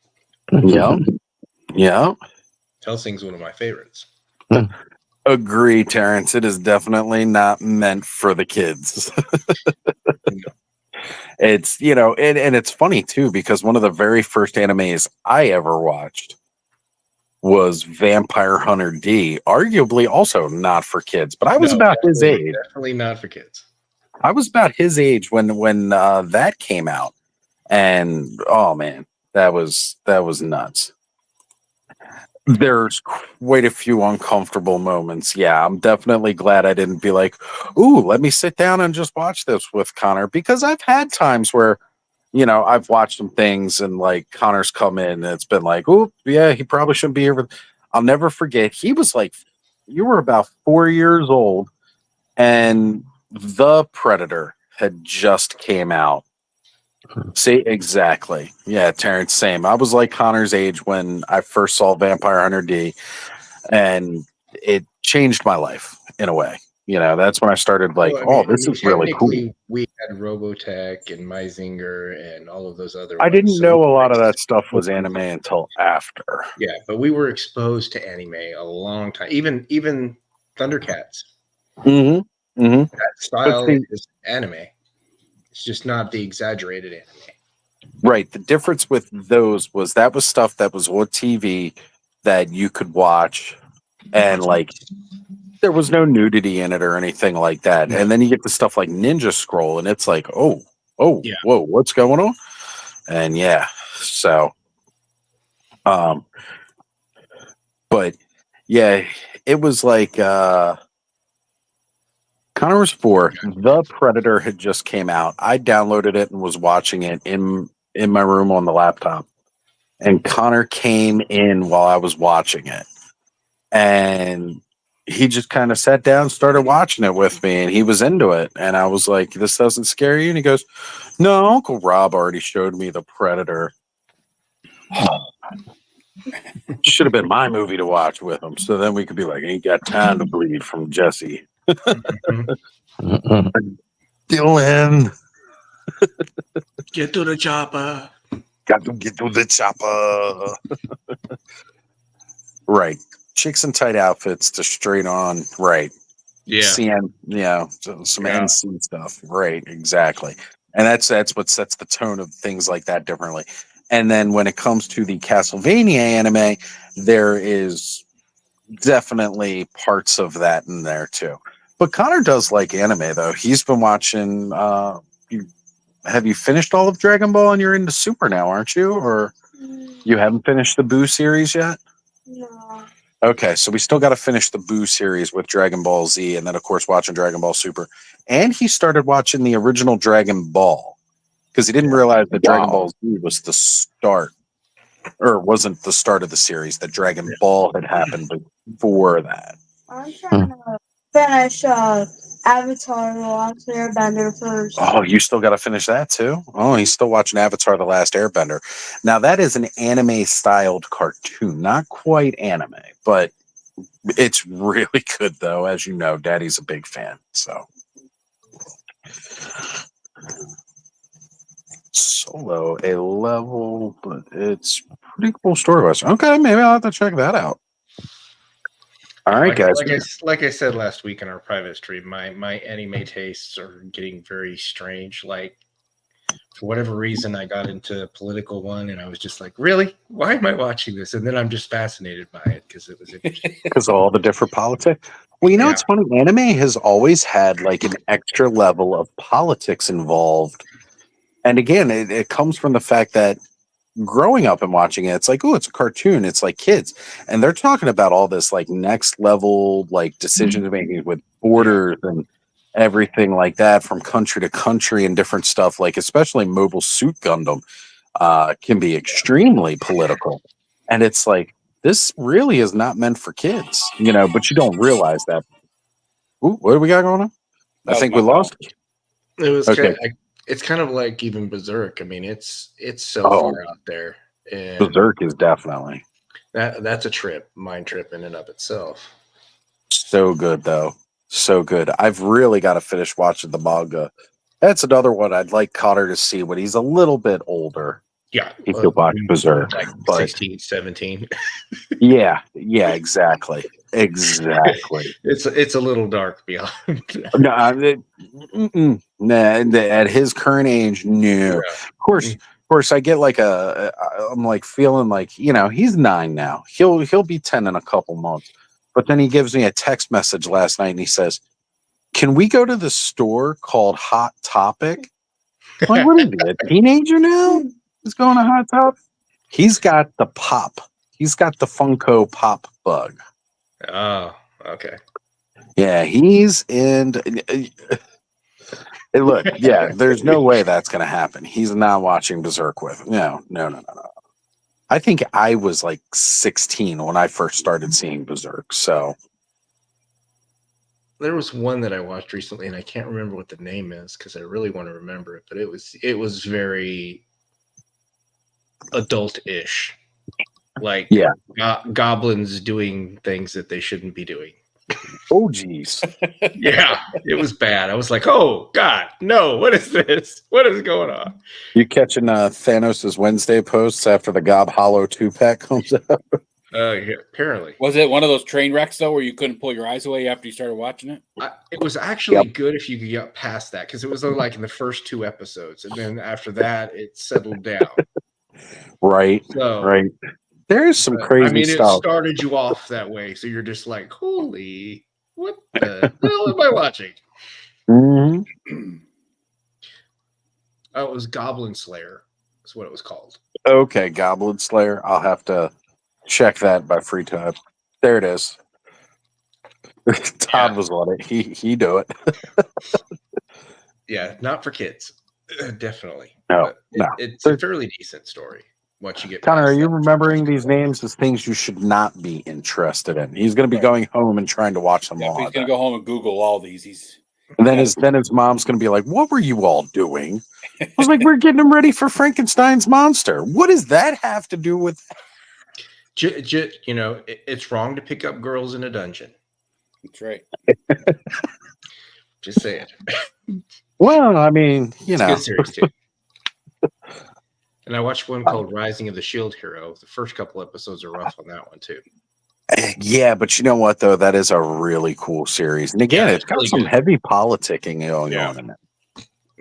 yeah. Helsing's one of my favorites. Agree, Terrence. It is definitely not meant for the kids. It's and it's funny too, because one of the very first animes I ever watched was Vampire Hunter D, arguably also not for kids, but I was about his age. Definitely not for kids. I was about his age when that came out, and oh man, that was nuts. There's quite a few uncomfortable moments. Yeah, I'm definitely glad I didn't be like, "Ooh, let me sit down and just watch this with Connor," because I've had times where, I've watched some things and like Connor's come in and it's been like, "Ooh, yeah, he probably shouldn't be here." But I'll never forget. He was like, you were about 4 years old, and The Predator had just came out. See, exactly. Yeah, Terrence, same. I was like Connor's age when I first saw Vampire Hunter D, and it changed my life in a way. That's when I started like, this is really cool. We had Robotech and Meisinger and all of those other I ones. didn't know a lot of that stuff was anime until after. Yeah, but we were exposed to anime a long time. Even Thundercats. Mm-hmm. Mm-hmm. That style is anime. It's just not the exaggerated anime. Right. The difference with those was that was stuff that was on TV that you could watch, and like there was no nudity in it or anything like that. No. And then you get the stuff like Ninja Scroll, and it's like, yeah. Whoa, what's going on? And yeah, so, but yeah, it was like Connor was 4. The Predator had just came out. I downloaded it and was watching it in my room on the laptop. And Connor came in while I was watching it. And he just kind of sat down, started watching it with me, and he was into it. And I was like, "This doesn't scare you?" And he goes, "No, Uncle Rob already showed me The Predator." Should have been my movie to watch with him. So then we could be like, "Ain't got time to bleed" from Jesse. Dylan. Get to the chopper. Got to get to the chopper. Right. Chicks in tight outfits to straight on. Right. Yeah. Some NC stuff. Right. Exactly. And that's what sets the tone of things like that differently. And then when it comes to the Castlevania anime, there is definitely parts of that in there too. But Connor does like anime though. He's been watching have you finished all of Dragon Ball and you're into Super now, aren't you? Or you haven't finished the Boo series yet? No. Okay, so we still got to finish the Boo series with Dragon Ball Z, and then of course watching Dragon Ball Super. And he started watching the original Dragon Ball because he didn't realize that Dragon Ball Z was the start, or wasn't the start of the series. That Dragon Ball had happened before that. I'm trying to finish Avatar: The Last Airbender first. Oh, you still got to finish that too? Oh, he's still watching Avatar: The Last Airbender. Now, that is an anime-styled cartoon. Not quite anime, but it's really good, though. As you know, Daddy's a big fan, so. Solo, a level, but it's pretty cool story-wise. Okay, maybe I'll have to check that out. All right, guys. Like I said last week in our private stream, my anime tastes are getting very strange. Like, for whatever reason, I got into a political one, and I was just like, really? Why am I watching this? And then I'm just fascinated by it because it was interesting. Because of all the different politics. Well, it's funny. Anime has always had like an extra level of politics involved. And again, it comes from the fact that growing up and watching it, it's like, oh, it's a cartoon. It's like kids. And they're talking about all this like next level, like decision making with borders and everything like that from country to country and different stuff. Like especially Mobile Suit Gundam can be extremely political. And it's like, this really is not meant for kids, but you don't realize that. Ooh, what do we got going on? I think we lost. It was okay. It's kind of like even Berserk. I mean, it's so far out there. And Berserk is definitely that's a mind trip in and of itself. So good though, so good. I've really got to finish watching the manga. That's another one I'd like Connor to see when he's a little bit older. Yeah, he could watch Berserk, like 16, 17. yeah, exactly. It's a little dark beyond. At his current age, no. Yeah. Of course, I get like I'm like feeling like he's 9 now. He'll be 10 in a couple months. But then he gives me a text message last night and he says, can we go to the store called Hot Topic? Like, what is he, a teenager now? He's going to Hot Topic? He's got the pop. He's got the Funko Pop bug. Oh, okay. Yeah, he's in. Hey, look, yeah, there's no way that's going to happen. He's not watching Berserk with. No. I think I was like 16 when I first started seeing Berserk. So there was one that I watched recently, and I can't remember what the name is because I really want to remember it. But it was very adult-ish, like goblins doing things that they shouldn't be doing. Oh, geez. Yeah, it was bad. I was like, oh, God, no, what is this? What is going on? You catching Thanos' Wednesday posts after the Gob Hollow 2-pack comes out? Yeah, apparently. Was it one of those train wrecks, though, where you couldn't pull your eyes away after you started watching it? It was actually good if you could get past that, because it was like in the first 2 episodes, and then after that, it settled down. Right, so, right. There's some crazy stuff. It started you off that way, so you're just like, holy, what the hell am I watching? Mm-hmm. Oh, it was Goblin Slayer. That's what it was called. Okay, Goblin Slayer. I'll have to check that by free time. There it is. Todd was on it. He do it. Yeah, not for kids. Definitely. No. It's a fairly decent story. Once you get Connor, are you remembering these names as things you should not be interested in? He's going to be going home and trying to watch them all. He's going to go home and Google all these. And then his mom's going to be like, "What were you all doing?" I was like, "We're getting him ready for Frankenstein's monster." What does that have to do with? You know, it's wrong to pick up girls in a dungeon. That's right. Just saying. Well, I mean, you know, it's good series too. And I watched one called Rising of the Shield Hero. The first couple episodes are rough on that one too. Yeah, but you know what though? That is a really cool series. And again, it's got really some heavy politicking going on in it.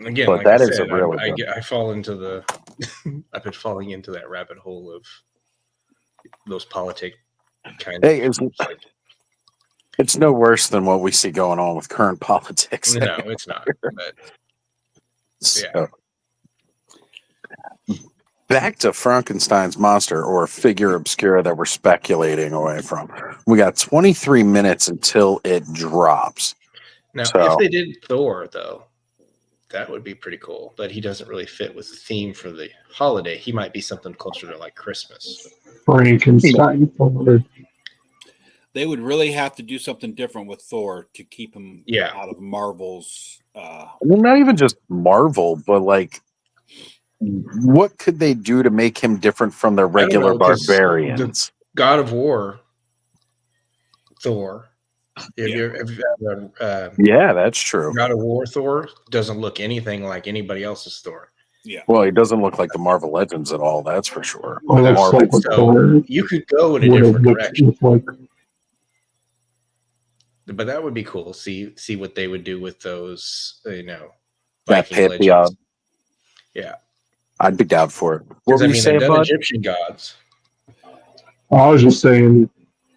Again, but like that I is said, a really I fall into the I've been falling into that rabbit hole of those politic kind of it's no worse than what we see going on with current politics. No, it's not. But so, back to Frankenstein's monster or Figura Obscura that we're speculating away from. We got 23 minutes until it drops. Now, if they did Thor, though, that would be pretty cool. But he doesn't really fit with the theme for the holiday. He might be something closer to like Christmas. Frankenstein. They would really have to do something different with Thor to keep him out of Marvel's. Well, not even just Marvel, but like, what could they do to make him different from their regular barbarians? God of War, Thor. Yeah, that's true. God of War Thor doesn't look anything like anybody else's Thor. Yeah. Well, he doesn't look like the Marvel Legends at all. That's for sure. So you could go in a different direction. But that would be cool. See what they would do with those, Viking legends. Yeah. I'd be down for it. What were you saying about Egyptian gods? I was just saying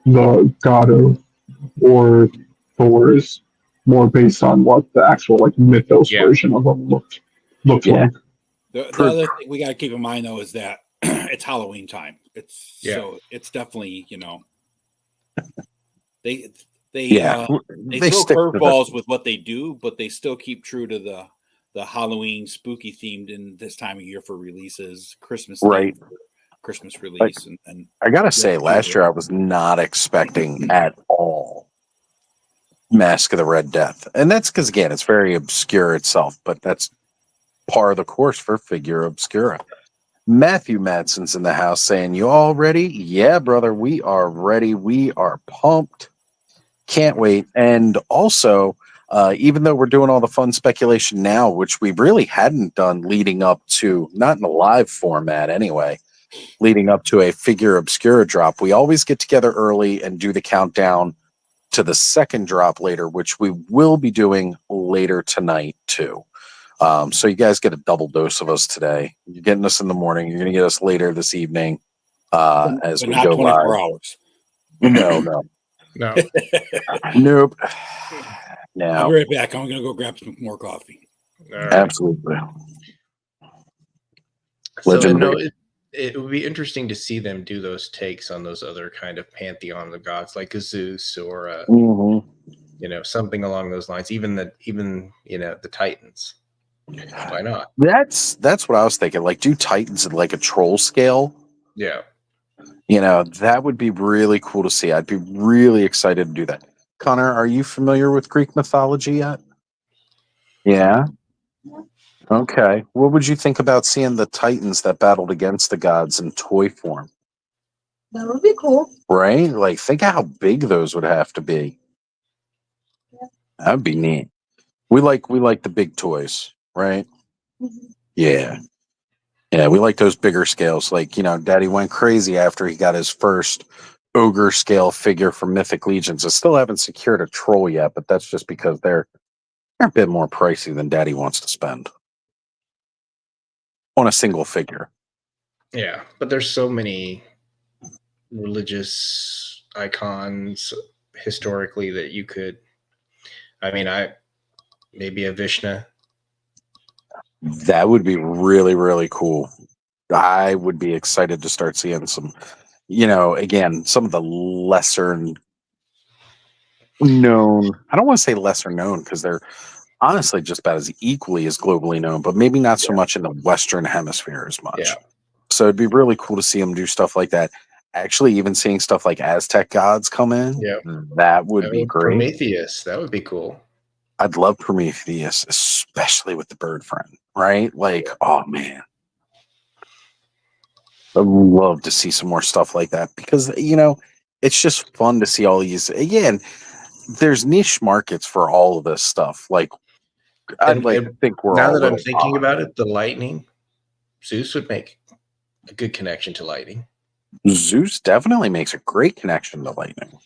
the God of War Thor is more based on what the actual mythos version of them looked like. The other thing we got to keep in mind though is that it's Halloween time. So it's definitely they throw curveballs with what they do, but they still keep true to the Halloween spooky themed in this time of year for releases, Christmas release. And I gotta say, last year I was not expecting at all Mask of the Red Death, and that's because again it's very obscure itself, but that's par of the course for Figura Obscura. Matthew Madsen's in the house saying, "You all ready?" Yeah, brother, we are ready. We are pumped. Can't wait. And also, even though we're doing all the fun speculation now, which we really hadn't done leading up to, not in a live format anyway, leading up to a Figura Obscura drop, we always get together early and do the countdown to the second drop later, which we will be doing later tonight too. So you guys get a double dose of us today. You're getting us in the morning. You're going to get us later this evening as we go 24 live. hours. No. No. Nope. Yeah, I'll be right back. I'm going to go grab some more coffee. Right. Absolutely. So Legendary. it would be interesting to see them do those takes on those other kind of pantheon of gods, like a Zeus or something along those lines. Even the Titans. Why not? That's what I was thinking. Like, do Titans at like a troll scale? Yeah. That would be really cool to see. I'd be really excited to do that. Connor, are you familiar with Greek mythology yet? Yeah. Okay. What would you think about seeing the Titans that battled against the gods in toy form? That would be cool. Right? Like, think of how big those would have to be. Yeah. That'd be neat. We like the big toys, right? Mm-hmm. Yeah. Yeah, we like those bigger scales. Like, Daddy went crazy after he got his first ogre scale figure from Mythic Legions. I still haven't secured a troll yet, but that's just because they're a bit more pricey than Daddy wants to spend on a single figure. Yeah, but there's so many religious icons historically that you could. I mean, maybe a Vishnu. That would be really, really cool. I would be excited to start seeing some, again, some of the lesser known. I don't want to say lesser known because they're honestly just about as equally as globally known, but maybe not so much in the Western Hemisphere as much. Yeah. So it'd be really cool to see them do stuff like that. Actually, even seeing stuff like Aztec gods come in, that would be great. Prometheus, that would be cool. I'd love Prometheus, especially with the bird friend, right? Like, oh man. I'd love to see some more stuff like that because, it's just fun to see all these. Again, there's niche markets for all of this stuff. Like, I think we're now all that I'm thinking about it, the lightning, Zeus would make a good connection to lightning. Zeus definitely makes a great connection to lightning.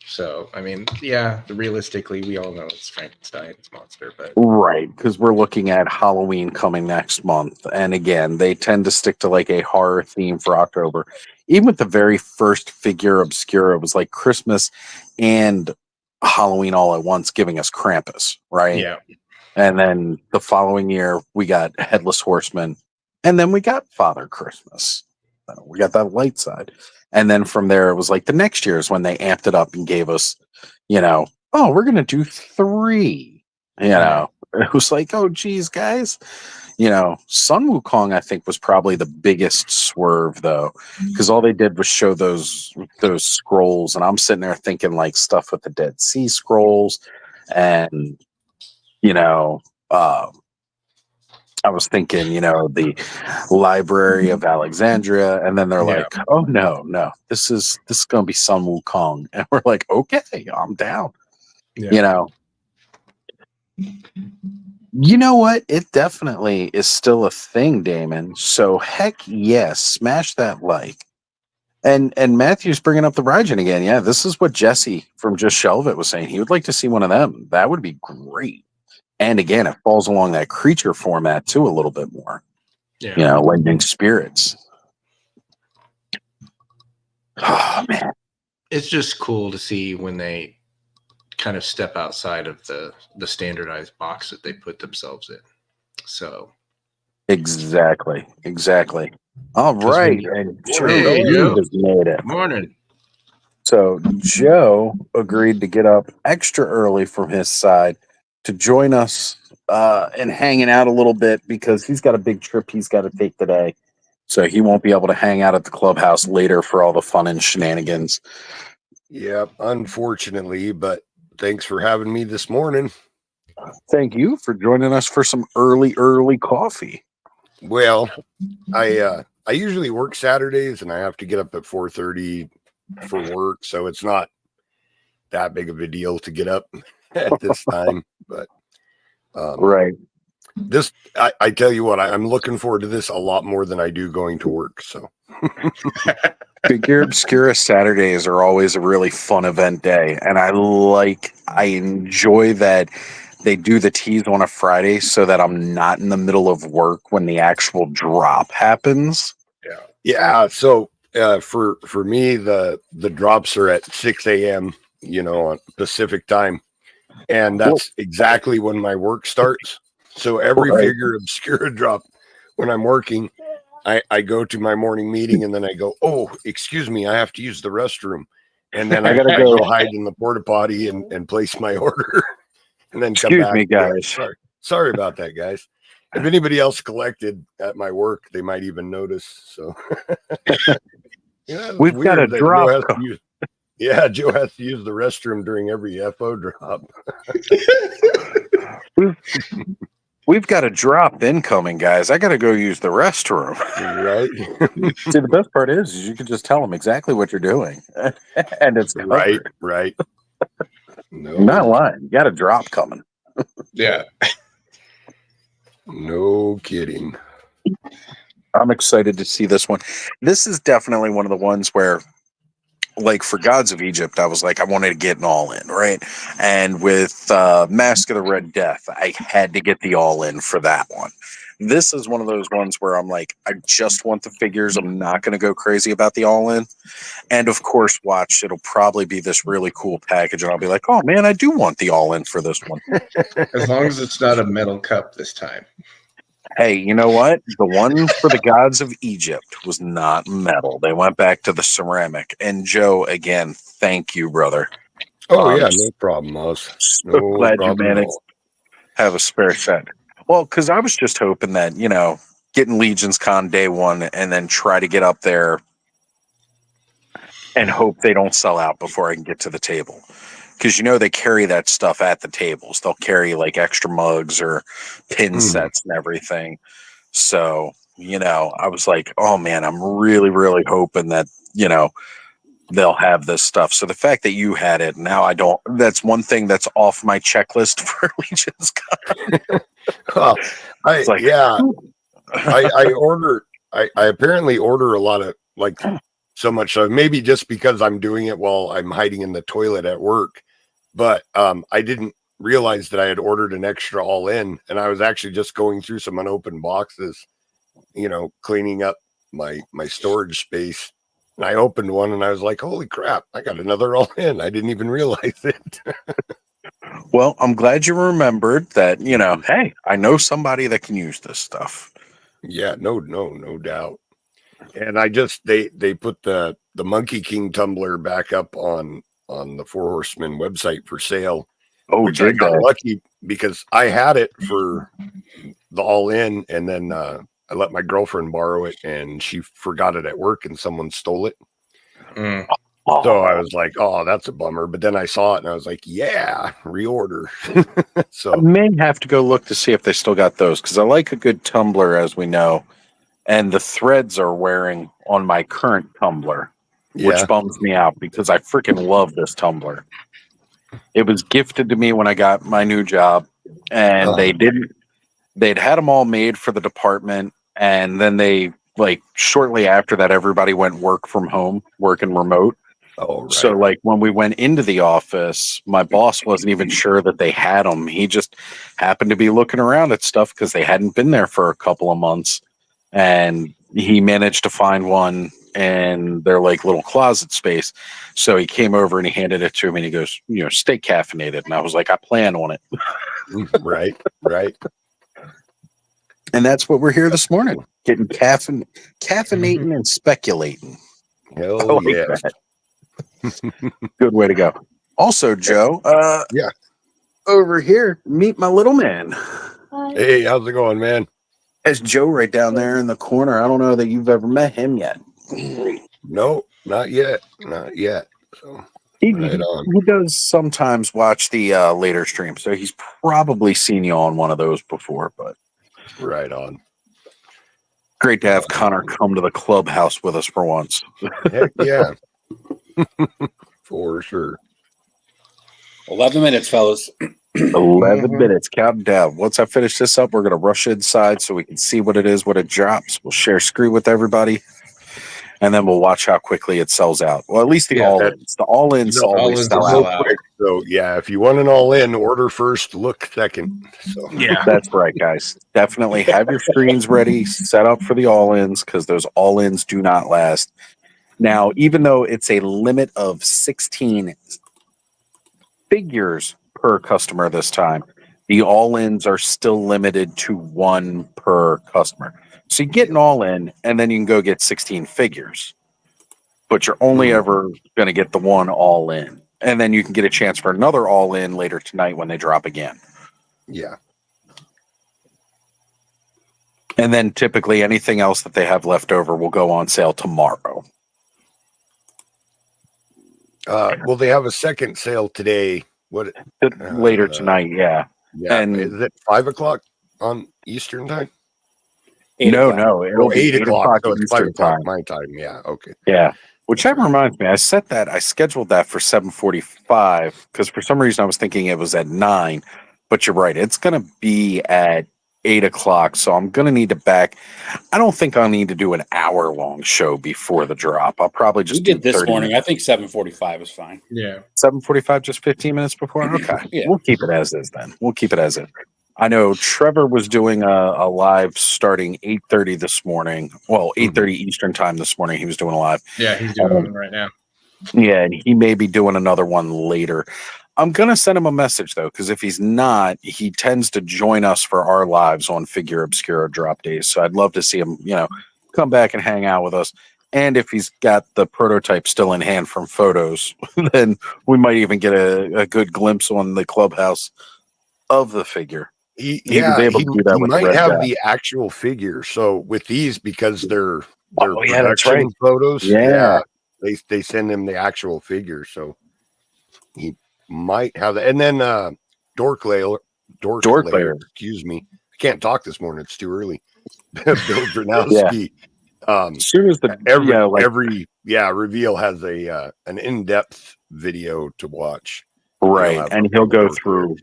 So, I mean, yeah, realistically, we all know it's Frankenstein's monster, but right, because we're looking at Halloween coming next month, and again, they tend to stick to like a horror theme for October. Even with the very first Figura Obscura, it was like Christmas and Halloween all at once, giving us Krampus, right? Yeah. And then the following year, we got Headless Horseman, and then we got Father Christmas. We got that light side. And then from there, it was like the next year is when they amped it up and gave us, we're going to do 3. It was like, oh, geez, guys. Sun Wukong, I think, was probably the biggest swerve, though, because all they did was show those scrolls. And I'm sitting there thinking like stuff with the Dead Sea Scrolls and, I was thinking, the Library of Alexandria, and then they're like, "Oh no, this is going to be Sun Wukong," and we're like, "Okay, I'm down." Yeah. You know what? It definitely is still a thing, Damon. So heck yes, smash that like. And Matthew's bringing up the Raijin again. Yeah, this is what Jesse from Just Shelve It was saying. He would like to see one of them. That would be great. And again, it falls along that creature format too a little bit more. Yeah. Lightning spirits. Oh man. It's just cool to see when they kind of step outside of the standardized box that they put themselves in. So Exactly. All right. And Joe has made it. Morning. So Joe agreed to get up extra early from his side to join us and hanging out a little bit because he's got a big trip he's got to take today. So he won't be able to hang out at the clubhouse later for all the fun and shenanigans. Yep, unfortunately, but thanks for having me this morning. Thank you for joining us for some early coffee. Well, I usually work Saturdays and I have to get up at 4:30 for work, so it's not that big of a deal to get up at this time. But right. This, I tell you what, I'm looking forward to this a lot more than I do going to work. So Figura Obscura Saturdays are always a really fun event day. And I enjoy that they do the teas on a Friday so that I'm not in the middle of work when the actual drop happens. Yeah. So for me, the drops are at 6 a.m., on Pacific time. And that's exactly when my work starts. So every Figura Obscura drop when I'm working, I go to my morning meeting and then I go, oh, excuse me, I have to use the restroom. And then I gotta go hide in the porta potty and place my order and then come back. Excuse me, guys. Sorry about that, guys. If anybody else collected at my work, they might even notice. So we've got a drop. Joe has to use the restroom during every FO drop. We've got a drop incoming, guys. I got to go use the restroom. Right. See, the best part is you can just tell them exactly what you're doing, and it's covered. Right. No, I'm not lying. You got a drop coming. Yeah. No kidding. I'm excited to see this one. This is definitely one of the ones where, like for Gods of Egypt, I was like, I wanted to get an all-in, right? And with Mask of the Red Death, I had to get the all-in for that one. This is one of those ones where I'm like, I just want the figures. I'm not going to go crazy about the all-in. And of course, watch, it'll probably be this really cool package, and I'll be like, oh man, I do want the all-in for this one. As long as it's not a metal cup this time. Hey, you know what? The one for the Gods of Egypt was not metal. They went back to the ceramic. And Joe, again, thank you, brother. Oh, yeah, no problem, Oz. So glad you managed to have a spare set. Well, because I was just hoping that, getting Legion's Con day one and then try to get up there and hope they don't sell out before I can get to the table. Because, they carry that stuff at the tables. They'll carry like extra mugs or pin sets and everything. So, I was like, oh man, I'm really, really hoping that, they'll have this stuff. So the fact that you had it, now I don't, that's one thing that's off my checklist for Legion's Con. Well, I apparently order a lot of so much. So maybe just because I'm doing it while I'm hiding in the toilet at work, but I didn't realize that I had ordered an extra all in, and I was actually just going through some unopened boxes, cleaning up my storage space. And I opened one and I was like, holy crap, I got another all in. I didn't even realize it. Well, I'm glad you remembered that, hey, I know somebody that can use this stuff. Yeah, no doubt. And they put the Monkey King tumbler back up on the Four Horsemen website for sale. Oh, I got lucky because I had it for the all in, and then I let my girlfriend borrow it, and she forgot it at work, and someone stole it. So I was like, oh, that's a bummer. But then I saw it, and I was like, yeah, reorder. So I may have to go look to see if they still got those, because I like a good tumbler, as we know. And the threads are wearing on my current tumbler, which bums me out because I freaking love this tumbler. It was gifted to me when I got my new job, and they'd had them all made for the department. And then they, shortly after that, everybody went work from home, working remote. Oh, right. So when we went into the office, my boss wasn't even sure that they had them. He just happened to be looking around at stuff because they hadn't been there for a couple of months. And he managed to find one in their little closet space. So he came over and he handed it to me and he goes, stay caffeinated. And I was like, I plan on it. Right. And that's what we're here this morning, getting caffeinating and speculating. Hell yeah. Good way to go. Also, Joe, over here, meet my little man. Hi. Hey, how's it going, man? That's Joe right down there in the corner. I don't know that you've ever met him yet. No, not yet. So He does sometimes watch the later stream, so he's probably seen you on one of those before. But right on. Great to have Connor come to the clubhouse with us for once. Heck yeah. For sure. 11 minutes, fellas. 11 minutes, counting down. Once I finish this up, we're going to rush inside so we can see what it is, what it drops. We'll share screen with everybody, and then we'll watch how quickly it sells out. Well, at least the all-ins. The all-ins always sell out. So, yeah, if you want an all-in, order first, look second. So. Yeah, that's right, guys. Definitely have your screens ready, set up for the all-ins, because those all-ins do not last. Now, even though it's a limit of 16 figures per customer this time. The all-ins are still limited to 1 per customer. So you get an all-in, and then you can go get 16 figures. But you're only ever going to get the 1 all-in. And then you can get a chance for another all-in later tonight when they drop again. Yeah. And then typically anything else that they have left over will go on sale tomorrow. Well, they have a second sale today. What later tonight? Yeah. Yeah. And is it 5:00 on Eastern time? No, it'll be 8 o'clock. So it's 5 Eastern o'clock time. my time. Yeah. Okay. Yeah. Which reminds me, I scheduled that for 7:45 because for some reason I was thinking it was at 9. But you're right, it's going to be at 8 o'clock. So I'm going to need to back. I don't think I'll need to do an hour-long show before the drop. I'll probably just do this morning. Minutes. I think 7:45 is fine. Yeah. 7:45, just 15 minutes before? Okay. Yeah. We'll keep it as is then. We'll keep it as is. I know Trevor was doing a live starting 8:30 this morning. Well, 8:30 Eastern time this morning. He was doing a live. Yeah, he's doing one right now. Yeah, and he may be doing another one later. I'm going to send him a message, though, because if he's not, he tends to join us for our lives on Figure Obscura Drop Days. So I'd love to see him, come back and hang out with us. And if he's got the prototype still in hand from photos, then we might even get a good glimpse on the clubhouse of the figure. He might have the actual figure. So with these, because they're production photos, they send him the actual figure. So he might have that. And then Dork Layer, excuse me, I can't talk this morning. It's too early. Bill Brunowski. As soon as every reveal has an in-depth video to watch. Right, and he'll go through.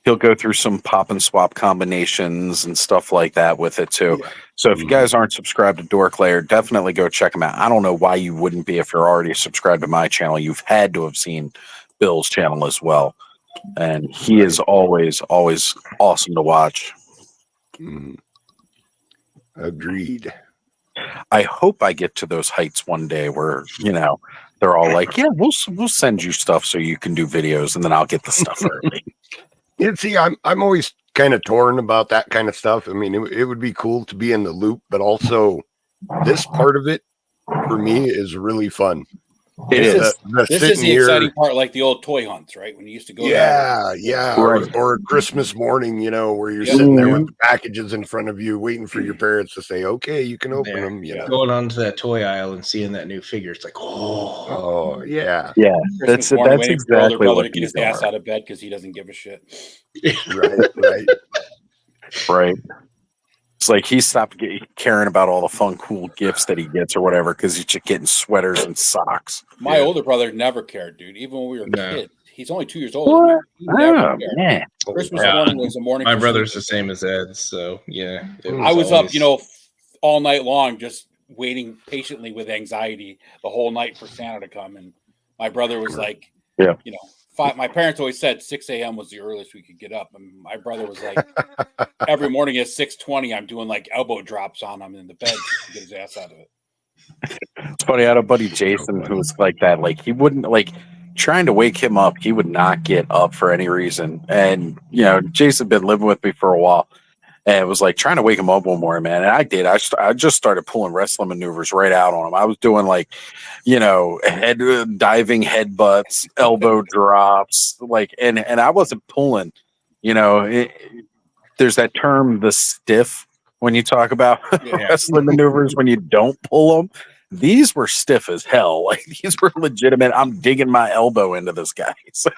He'll go through some pop and swap combinations and stuff like that with it too. Yeah. So if you guys aren't subscribed to Dork Layer, definitely go check him out. I don't know why you wouldn't be if you're already subscribed to my channel. You've had to have seen Bill's channel as well. And he is always awesome to watch. Agreed. I hope I get to those heights one day where, they're all like, yeah, we'll send you stuff so you can do videos, and then I'll get the stuff early. See, I'm always kind of torn about that kind of stuff. I mean, it would be cool to be in the loop, but also this part of it for me is really fun. This is the exciting part, like the old toy hunts, right? When you used to go. Right. Or Christmas morning, where you're sitting there with the packages in front of you, waiting for your parents to say, "Okay, you can open them." Going onto that toy aisle and seeing that new figure, it's like, yeah. That's exactly what brother to get his ass out of bed because he doesn't give a shit. Right. It's like he stopped caring about all the fun, cool gifts that he gets or whatever because he's just getting sweaters and socks. My older brother never cared, dude. Even when we were kids, he's only 2 years old. Man. Christmas morning was a morning. My brother's the same as Ed, so yeah. I was up, all night long, just waiting patiently with anxiety the whole night for Santa to come, and my brother was like, my parents always said 6 a.m. was the earliest we could get up. And my brother was like, every morning at 6:20, I'm doing like elbow drops on him in the bed to get his ass out of it. It's funny. I had a buddy, Jason, who was like that. Like, he wouldn't, trying to wake him up, he would not get up for any reason. And, Jason had been living with me for a while. And it was like trying to wake him up one morning, man. And I did. I just started pulling wrestling maneuvers right out on him. I was doing head diving headbutts, elbow drops, and I wasn't pulling. There's that term, the stiff, when you talk about wrestling maneuvers when you don't pull them. These were stiff as hell. Like, these were legitimate. I'm digging my elbow into this guy. So,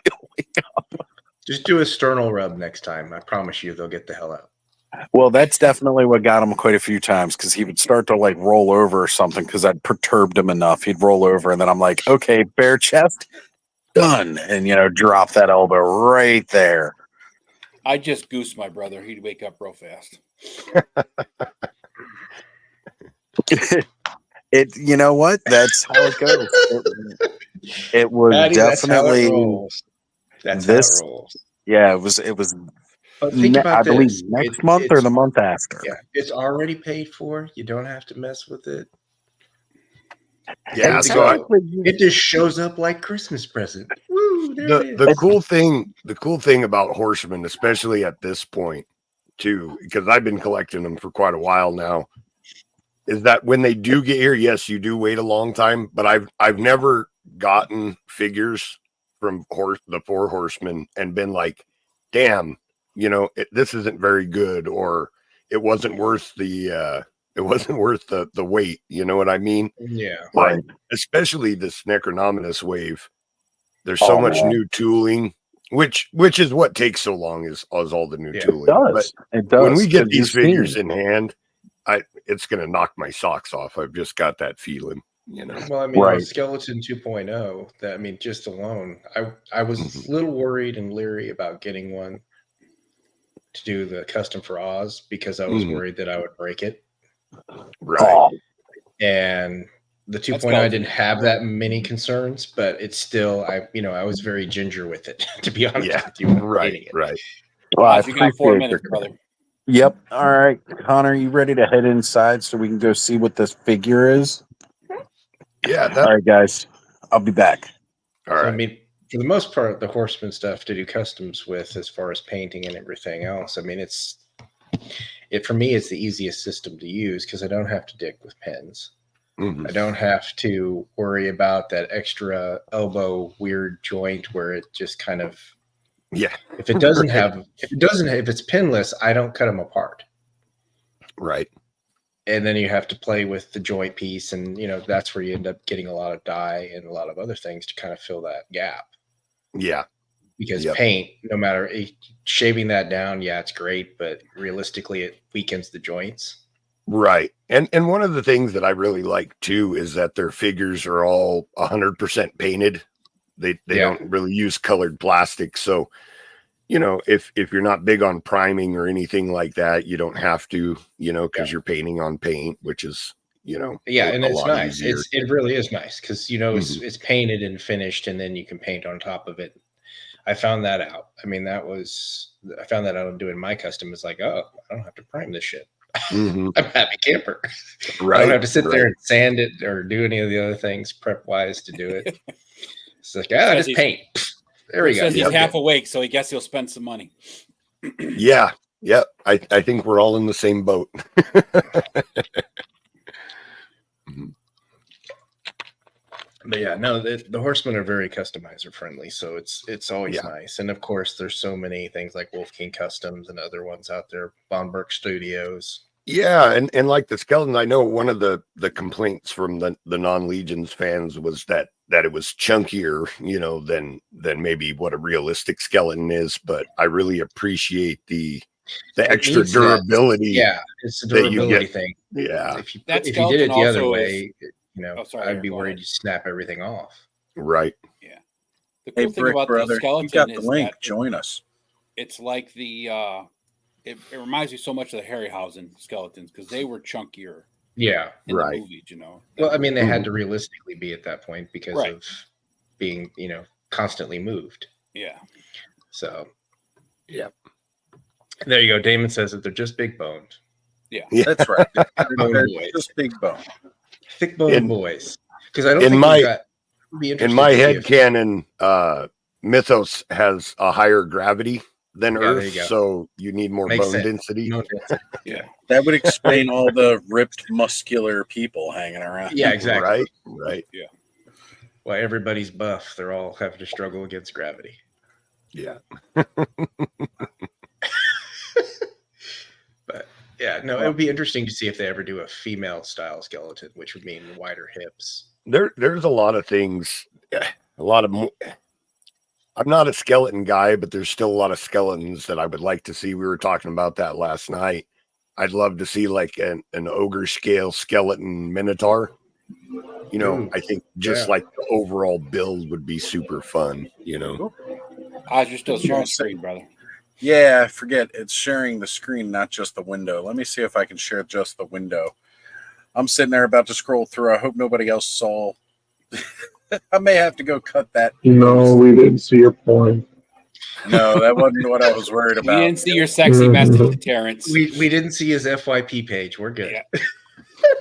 just do a sternal rub next time. I promise you, they'll get the hell out. Well, that's definitely what got him quite a few times because he would start to roll over or something because I'd perturbed him enough. He'd roll over and then I'm like, okay, bare chest, done. And, drop that elbow right there. I just goosed my brother. He'd wake up real fast. You know what? That's how it goes. It was Patty, definitely that's how it rolls. Yeah, it was. But think about I believe next month or the month after. Yeah, it's already paid for. You don't have to mess with it. Yeah, so it just shows up like Christmas present. Woo, the cool thing about Horsemen, especially at this point, too, because I've been collecting them for quite a while now, is that when they do get here, yes, you do wait a long time, but I've never gotten figures from the Four Horsemen and been like, damn, this isn't very good, or it wasn't worth the wait. You know what I mean? Yeah. Like, especially this Necronominus wave. There's so much new tooling, which is what takes so long is all the new tooling. It does. When we get these figures in hand, it's going to knock my socks off. I've just got that feeling. Well, I mean, Skeleton 2.0, just alone, I was a little worried and leery about getting one to do the custom for Oz because I was worried that I would break it. Right. And the 2.0 didn't have that many concerns, but it's still, I was very ginger with it, to be honest with you. Right. Well, you got 4 minutes, brother. Yep. All right, Connor, you ready to head inside so we can go see what this figure is? Yeah. All right, guys. I'll be back. All right. I mean, for the most part, the Horseman stuff to do customs with, as far as painting and everything else, for me, it's the easiest system to use because I don't have to dig with pens. Mm-hmm. I don't have to worry about that extra elbow weird joint where it just kind of, if it's pinless, I don't cut them apart. Right. And then you have to play with the joint piece, and that's where you end up getting a lot of dye and a lot of other things to kind of fill that gap. Yeah. Because paint, no matter shaving that down, it's great, but realistically, it weakens the joints. Right. And one of the things that I really like too is that their figures are all 100% painted. They don't really use colored plastic. So, if you're not big on priming or anything like that, you don't have to, because you're painting on paint, which is, and it's nice. It really is nice because, it's painted and finished, and then you can paint on top of it. I found that out. I found that out on doing my custom. It's like, oh, I don't have to prime this shit. I'm a happy camper. Right. I don't have to sit there and sand it or do any of the other things prep wise to do it. It's like, just paint. There we go. Says he's half awake, so he guess he'll spend some money. Yeah. I think we're all in the same boat. But the Horsemen are very customizer friendly, so it's always nice. And of course, there's so many things like Wolf King Customs and other ones out there, Bonberg Studios. Yeah, and like the skeleton, I know one of the complaints from the non-Legions fans was that it was chunkier, than maybe what a realistic skeleton is. But I really appreciate the extra durability. It's a durability thing. Yeah, if you did it the other way, I'd be worried to snap everything off. Right. Yeah. The cool thing about the skeleton you got the link. Join us. It's like the it reminds me so much of the Harryhausen skeletons because they were chunkier. Yeah. In the movies, Well, they had to realistically be at that point because of being, constantly moved. Yeah. So. Yeah. There you go. Damon says that they're just big boned. Yeah. That's right. They're just big bone. Thick bone boys. Because I don't think in my head canon, Mythos has a higher gravity than Earth, so you need more bone density. Yeah, that would explain all the ripped, muscular people hanging around. Yeah, exactly. Right. Yeah. Well, everybody's buff. They're all having to struggle against gravity. Yeah. But it would be interesting to see if they ever do a female style skeleton, which would mean wider hips. There's a lot of things. I'm not a skeleton guy, but there's still a lot of skeletons that I would like to see. We were talking about that last night. I'd love to see like an ogre scale skeleton minotaur. I think just like the overall build would be super fun, you're still sharing screen, brother. Yeah, I forget. It's sharing the screen, not just the window. Let me see if I can share just the window. I'm sitting there about to scroll through. I hope nobody else saw. I may have to go cut that. No, we didn't see your point. No, that wasn't what I was worried about. We didn't see your sexy message to Terrence. We didn't see his FYP page. We're good. Yeah.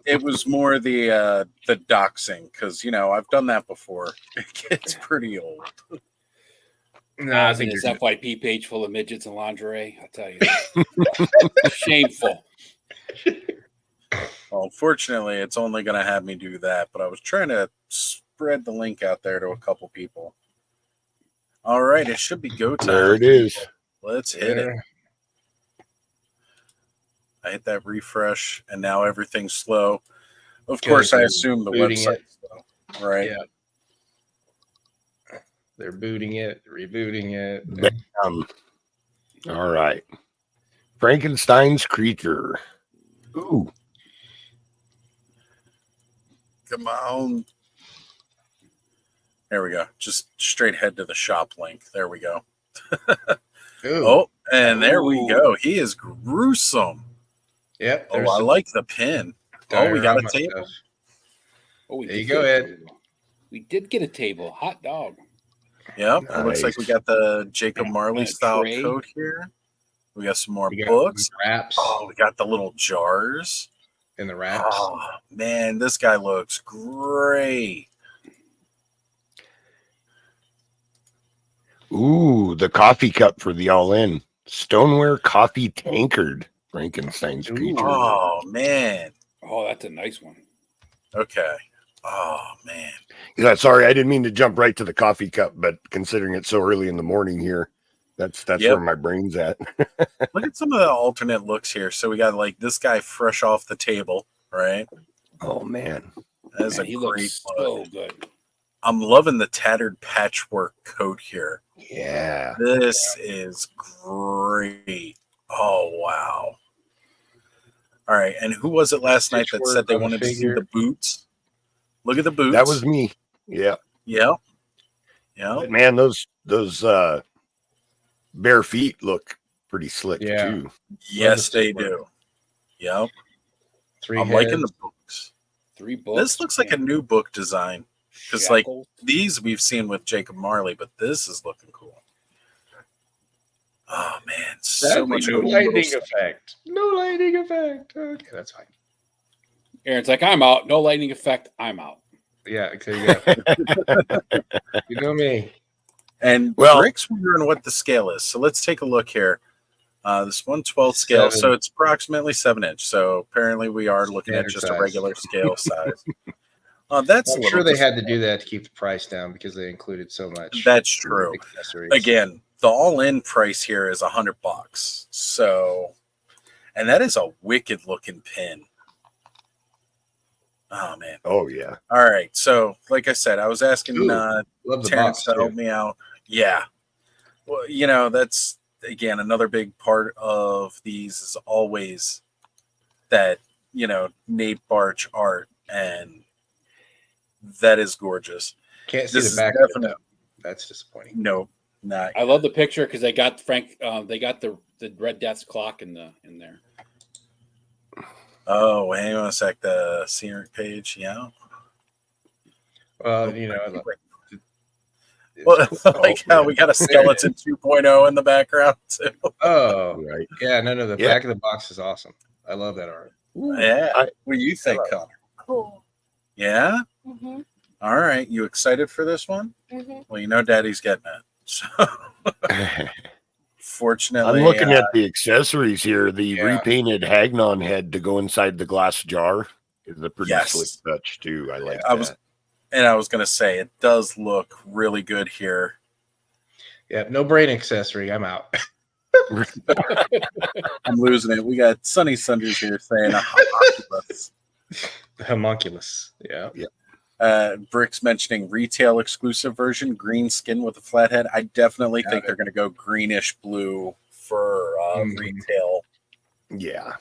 It was more the doxing, because I've done that before. It gets pretty old. No, I think his FYP page full of midgets and lingerie. I'll tell you, shameful. Well, unfortunately, it's only going to have me do that. But I was trying to spread the link out there to a couple people. All right, it should be go time. There it is. Let's hit it. I hit that refresh, and now everything's slow. Of course, I assume the website's slow, right? Yeah. They're booting it, rebooting it. All right. Frankenstein's creature. Ooh. Come on. There we go. Just straight head to the shop link. There we go. Oh, and there we go. He is gruesome. Yep. Oh, I like the pin. Oh, we got a table. Oh, there you go, Ed. We did get a table. Hot dog. Yep. Nice. It looks like we got the Jacob Marley style coat here. We got some more books. Wraps. Oh, we got the little jars. And the wraps. Oh, man, this guy looks great. Ooh, the coffee cup for the all-in. Stoneware coffee tankard. Frankenstein's creature. Oh, man. Oh, that's a nice one. Okay. Oh, man. Yeah, sorry, I didn't mean to jump right to the coffee cup, but considering it's so early in the morning here, that's where my brain's at. Look at some of the alternate looks here. So we got like this guy fresh off the table, right? Oh, man. That is a great so good. I'm loving the tattered patchwork coat here. Yeah. This is great. Oh, wow. All right. And who was it last night that said they wanted to see the boots? Look at the boots. That was me. Yeah. Yeah. Yeah. But man, those bare feet look pretty slick too. Yes, they do. Yep. I'm liking the books. 3 books. This looks like a new book design. Because like these we've seen with Jacob Marley, but this is looking cool. Oh man, so much no lightning effect. No lightning effect. Okay, that's fine. Aaron's like, I'm out. No lightning effect. I'm out. Yeah, there you go. You know me. And Rick's wondering what the scale is. So let's take a look here. This 1/12 scale, so it's approximately 7-inch. So apparently we are looking at just a regular scale size. That's I'm sure they had to do that to keep the price down because they included so much. That's true. Again, the all-in price here is $100. So, and that is a wicked looking pin. Oh man. Oh yeah. All right. So, like I said, I was asking Terrence to help me out. Yeah. Well, that's again another big part of these is always that Nate Barch art, and that is gorgeous. Can't see the back of it. That's disappointing. No, not. I love the picture because they got they got the Red Death's clock in there. Oh, hang on a sec. The scenery page, yeah. Well, like how we got a skeleton 2.0 in the background too. Oh, right. Yeah, no, the back of the box is awesome. I love that art. Ooh, yeah. What do you think, Connor? Cool. Yeah? Mm-hmm. All right. You excited for this one? Mm-hmm. Well, Daddy's getting it. So, fortunately. I'm looking at the accessories here. The repainted Hagnon head to go inside the glass jar is a pretty slick touch, too. I like that. I was going to say, it does look really good here. Yeah, no brain accessory. I'm out. I'm losing it. We got Sunny Sunders here saying homunculus. Yeah. Brick's mentioning retail exclusive version, green skin with a flat head. I definitely think they're going to go greenish blue for retail. Yeah.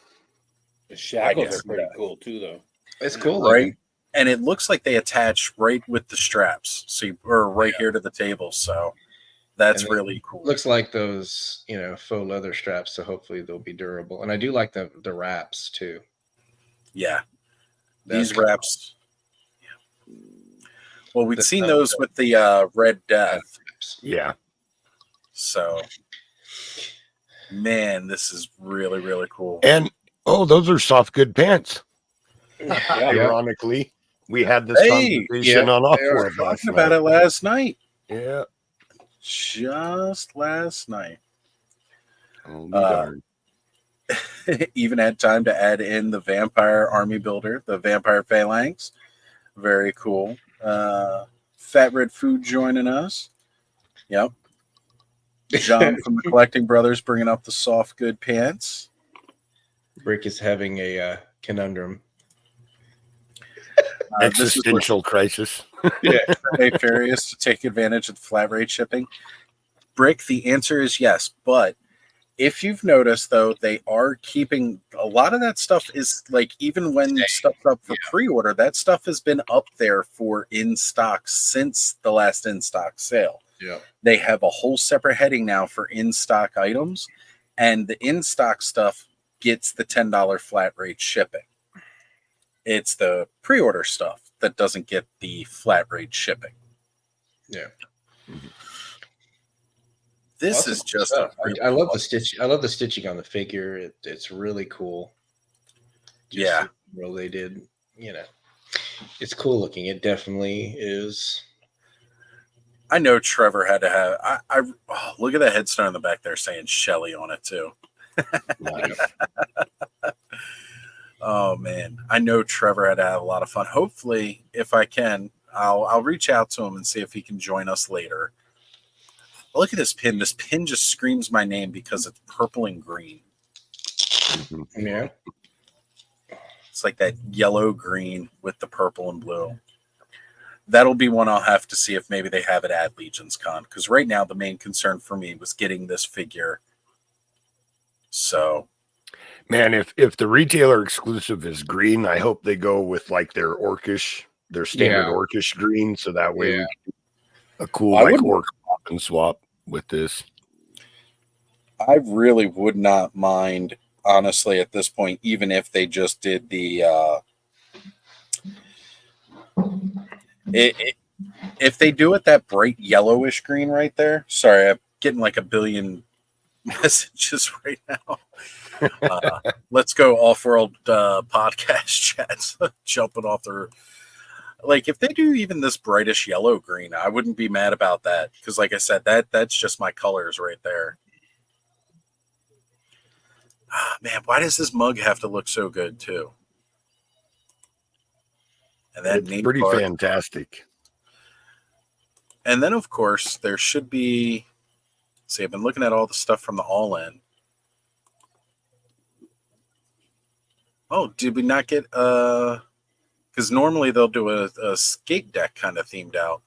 The shackles are pretty cool too, though. It's cool, right? looking. And it looks like they attach right with the straps, here to the table. So that's really cool. Looks like those, faux leather straps. So hopefully they'll be durable. And I do like the wraps too. Yeah, these wraps. Yeah. Well, we've seen those with the Red Death. Yeah. So, man, this is really, really cool. And those are soft good pants. Ironically, we had this conversation on off board last night. About it last night. Yeah, just last night. Oh, darn. Even had time to add in the vampire army builder, the vampire phalanx. Very cool. Fat Red Food joining us. Yep. John from the Collecting Brothers bringing up the soft good pants. Brick is having a conundrum. Existential crisis. Yeah. Hey, Farius to take advantage of the flat rate shipping. Brick, the answer is yes, but if you've noticed, though, they are keeping a lot of that stuff is like even when stuff's up for pre-order, that stuff has been up there for in stock since the last in stock sale. Yeah, they have a whole separate heading now for in stock items, and the in stock stuff gets the $10 flat rate shipping. It's the pre-order stuff that doesn't get the flat rate shipping. Yeah. This awesome is just stuff. I love the stitch. I love the stitching on the figure. It's really cool. Just well, they did. It's cool looking. It definitely is. I know Trevor had to have. Look at that headstone in the back there saying Shelly on it too. Nice. Oh man, I know Trevor had to have a lot of fun. Hopefully, if I can, I'll reach out to him and see if he can join us later. Look at this pin. This pin just screams my name because it's purple and green. Yeah. It's like that yellow green with the purple and blue. That'll be one I'll have to see if maybe they have it at Legion's Con. Because right now the main concern for me was getting this figure. So, man, if the retailer exclusive is green, I hope they go with like their standard orcish green, so that way we can do a cool orc and swap with this. I really would not mind, honestly, at this point, even if they just did the if they do it that bright yellowish green right there. Sorry, I'm getting like a billion messages right now. Let's go off-world podcast chats jumping off the. Like if they do even this brightish yellow green, I wouldn't be mad about that because, like I said, that's just my colors right there. Man, why does this mug have to look so good too? And that it's pretty fantastic. And then, of course, there should be. See, I've been looking at all the stuff from the All-In. Oh, did we not get because normally they'll do a skate deck kind of themed out.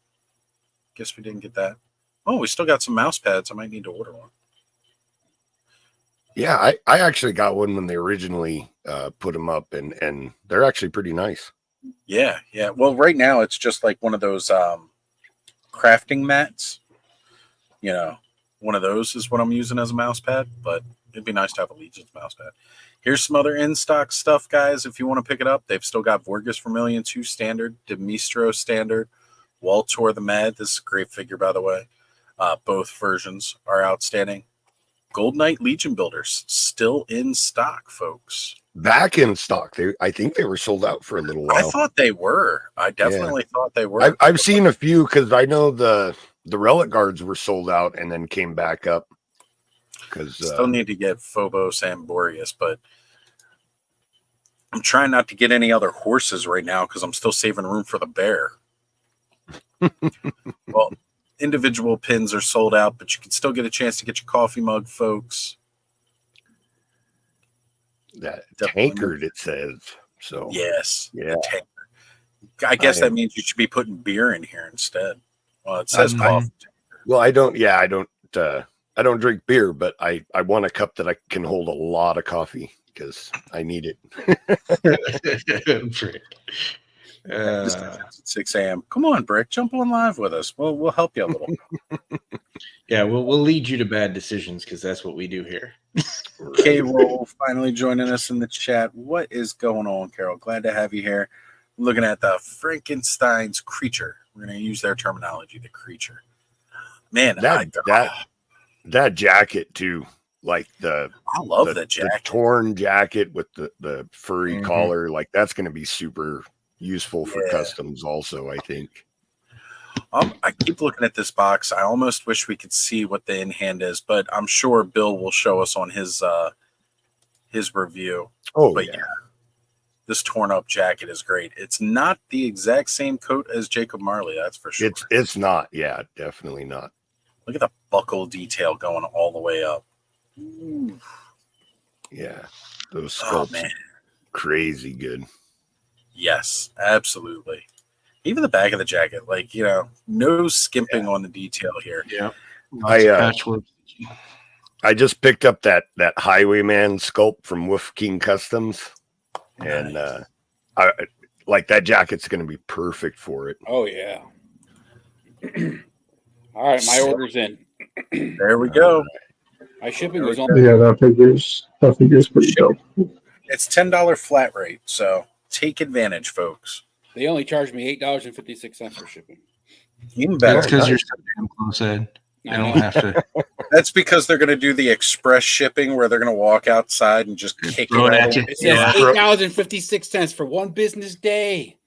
Guess we didn't get that. Oh, we still got some mouse pads. I might need to order one. Yeah, I actually got one when they originally put them up, and they're actually pretty nice. Yeah. Well, right now it's just like one of those crafting mats. One of those is what I'm using as a mouse pad, but it'd be nice to have a Legion's mouse pad. Here's some other in-stock stuff, guys, if you want to pick it up. They've still got Vorgus Vermilion 2 Standard, Demistro Standard, Waltor the Mad. This is a great figure, by the way. Both versions are outstanding. Gold Knight Legion Builders, still in stock, folks. Back in stock. I think they were sold out for a little while. I thought they were. I definitely thought they were. I've seen a few because I know the Relic Guards were sold out and then came back up. Still need to get Phobos and Boreas, but I'm trying not to get any other horses right now because I'm still saving room for the bear. Well, individual pins are sold out, but you can still get a chance to get your coffee mug, folks. That tankard, it says. So yes, yeah. I guess that means you should be putting beer in here instead. Well, it says coffee. Well, I don't drink beer, but I want a cup that I can hold a lot of coffee because I need it. It's 6 a.m. Come on, Brick, jump on live with us. We'll help you a little. Yeah, we'll lead you to bad decisions because that's what we do here. K-Roll finally joining us in the chat. What is going on, Carol? Glad to have you here. Looking at the Frankenstein's creature. We're going to use their terminology, the creature. Man, that jacket too. like I love the jacket. The torn jacket with the furry collar. Like that's going to be super useful for customs also, I think. I keep looking at this box. I almost wish we could see what the in hand is, but I'm sure Bill will show us on his review. Oh, but yeah, this torn up jacket is great. It's not the exact same coat as Jacob Marley, that's for sure. It's not. Yeah, definitely not. Look at the buckle detail going all the way up. Ooh. Yeah, those sculpts crazy good. Yes, absolutely. Even the back of the jacket, like, you know, no skimping on the detail here. Yeah. I just picked up that Highwayman sculpt from Wolf King Customs. And I like that jacket's going to be perfect for it. Oh yeah. All right, my order's in. There we go. My shipping was on. Yeah, that figures pretty dope. It's $10 flat rate, so take advantage, folks. They only charged me $8.56 for shipping. Even better. That's because you're so damn close, Ed. They don't have to. That's because they're going to do the express shipping where they're going to walk outside and just kick it at you. It says $8.56 for one business day.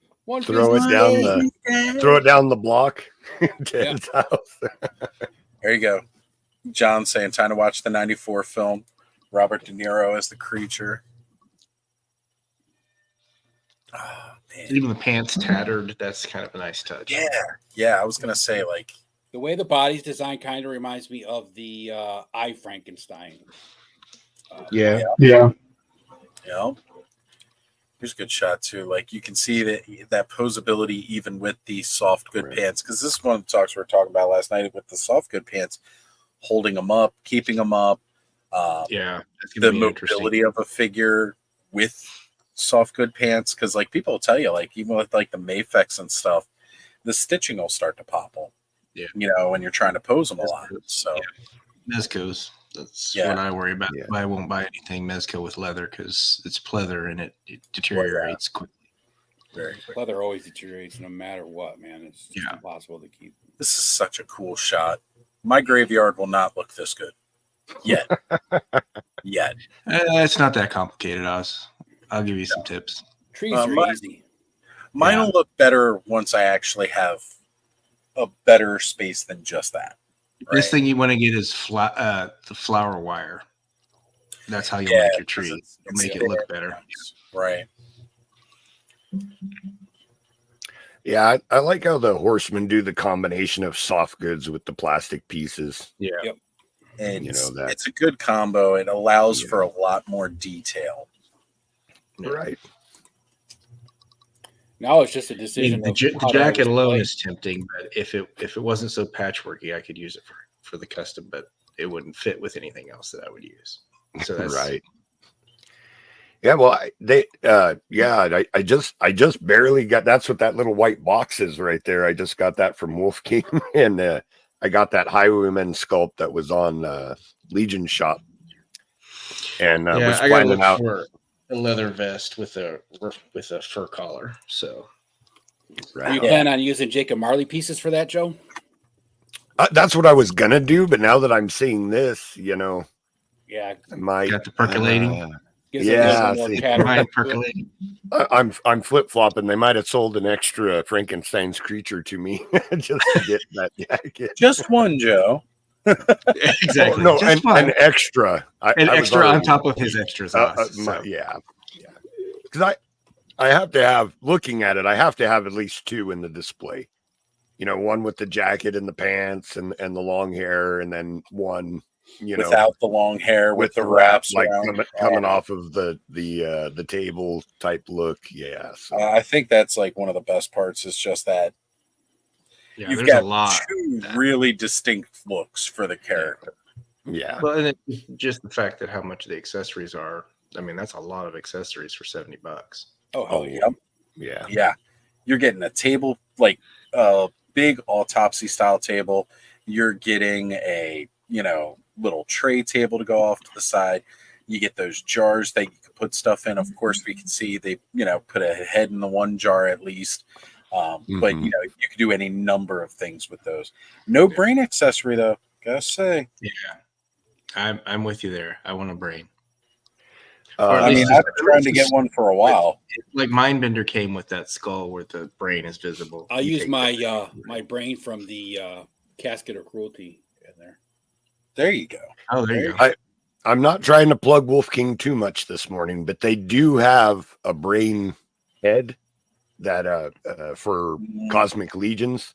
Throw it down the block to his house. There you go. John saying time to watch the 94 film. Robert De Niro as the creature. Oh, man. Even the pants tattered. That's kind of a nice touch. Yeah. I was going to say, like, the way the body's designed kind of reminds me of the I, Frankenstein. Yeah. Yeah. Here's a good shot too. Like you can see that posability even with the soft good pants, because this is one of the talks we were talking about last night with the soft good pants, holding them up, keeping them up. The mobility of a figure with soft good pants, because like people will tell you, like even with like the Mafex and stuff, the stitching will start to pop them. Yeah, you know, when you're trying to pose them a lot. So Mezco's, that's what I worry about. I won't buy anything Mezco with leather because it's pleather and it deteriorates quickly. Very quick. Leather always deteriorates no matter what, man. It's just impossible to keep. This is such a cool shot. My graveyard will not look this good yet. It's not that complicated, Oz. I'll give you some tips. Trees are easy. Mine will look better once I actually have a better space than just that. Right? This thing you want to get is the flower wire. That's how you make your tree. Make it look better. Right. Yeah, I like how the Horsemen do the combination of soft goods with the plastic pieces. Yeah. Yep. And it's a good combo. It allows for a lot more detail. Right. Now it's just a decision. The jacket alone is tempting, but if it wasn't so patchworky, I could use it for the custom, but it wouldn't fit with anything else that I would use. So that's right. Yeah, well, I just barely got. That's what that little white box is right there. I just got that from Wolf King, and I got that Highwayman sculpt that was on Legion Shop, and was finding out a leather vest with a fur collar. So, Are you plan on using Jacob Marley pieces for that, Joe? That's what I was gonna do, but now that I'm seeing this, you know, I might got the percolating. Percolating. I'm flip flopping. They might have sold an extra Frankenstein's creature to me just to get that jacket. Just one, Joe. Exactly. No, an extra. An extra on top of his extras. Yeah. Because I have to have, looking at it, I have to have at least two in the display. You know, one with the jacket and the pants and the long hair, and then one, without the long hair with the wraps, like coming off of the table type look. Yeah. So. I think that's like one of the best parts is just that. Yeah, you've got two really distinct looks for the character. Yeah. Well, and just the fact that how much the accessories are. I mean, that's a lot of accessories for $70. Oh yeah. Yeah. You're getting a table, like a big autopsy style table. You're getting a, little tray table to go off to the side. You get those jars that you can put stuff in. Of course, we can see they, put a head in the one jar at least. But you can do any number of things with those. No brain accessory though, gotta say. Yeah, I'm with you there. I want a brain. I mean, I've been trying to get one for a while. Like Mindbender came with that skull where the brain is visible. I'll use my my brain from the Casket of Cruelty in there. There you go. Oh, there you go. I'm not trying to plug Wolf King too much this morning, but they do have a brain head that for Cosmic Legions.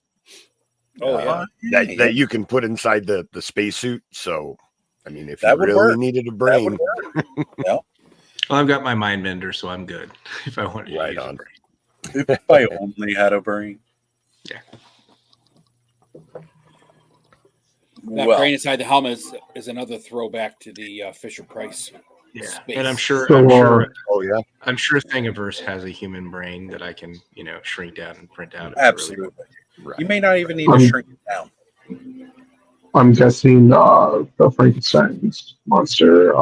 Oh yeah, that you can put inside the spacesuit. So, I mean, if you really needed a brain, yeah. Well, I've got my Mindbender, so I'm good. If I want to use a brain. If I only had a brain. Yeah. That brain inside the helmet is another throwback to the Fisher Price. Yeah, space. and I'm sure. oh yeah, I'm sure Thingiverse has a human brain that I can, shrink down and print out. Absolutely. Right. You may not even need to shrink it down. I'm guessing the Frankenstein's monster,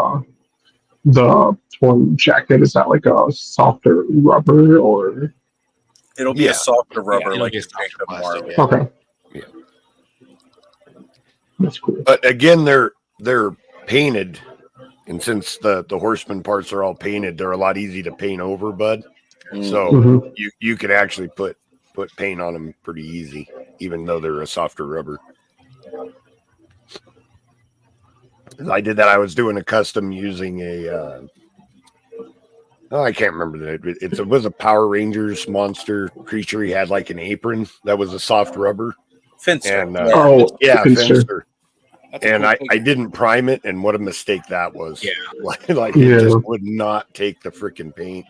the torn jacket, is that like a softer rubber or? It'll be a softer rubber, like it's plastic. Yeah. Okay. Yeah. That's cool. But again, they're painted, and since the horseman parts are all painted, they're a lot easy to paint over, bud. So you could actually put paint on them pretty easy, even though they're a softer rubber. I did that. I was doing a custom using a I can't remember that. It was a Power Rangers monster creature. He had like an apron that was a soft rubber. Finster. And Finster. Finster. And I didn't prime it, and what a mistake that was. Yeah. Like it just would not take the freaking paint.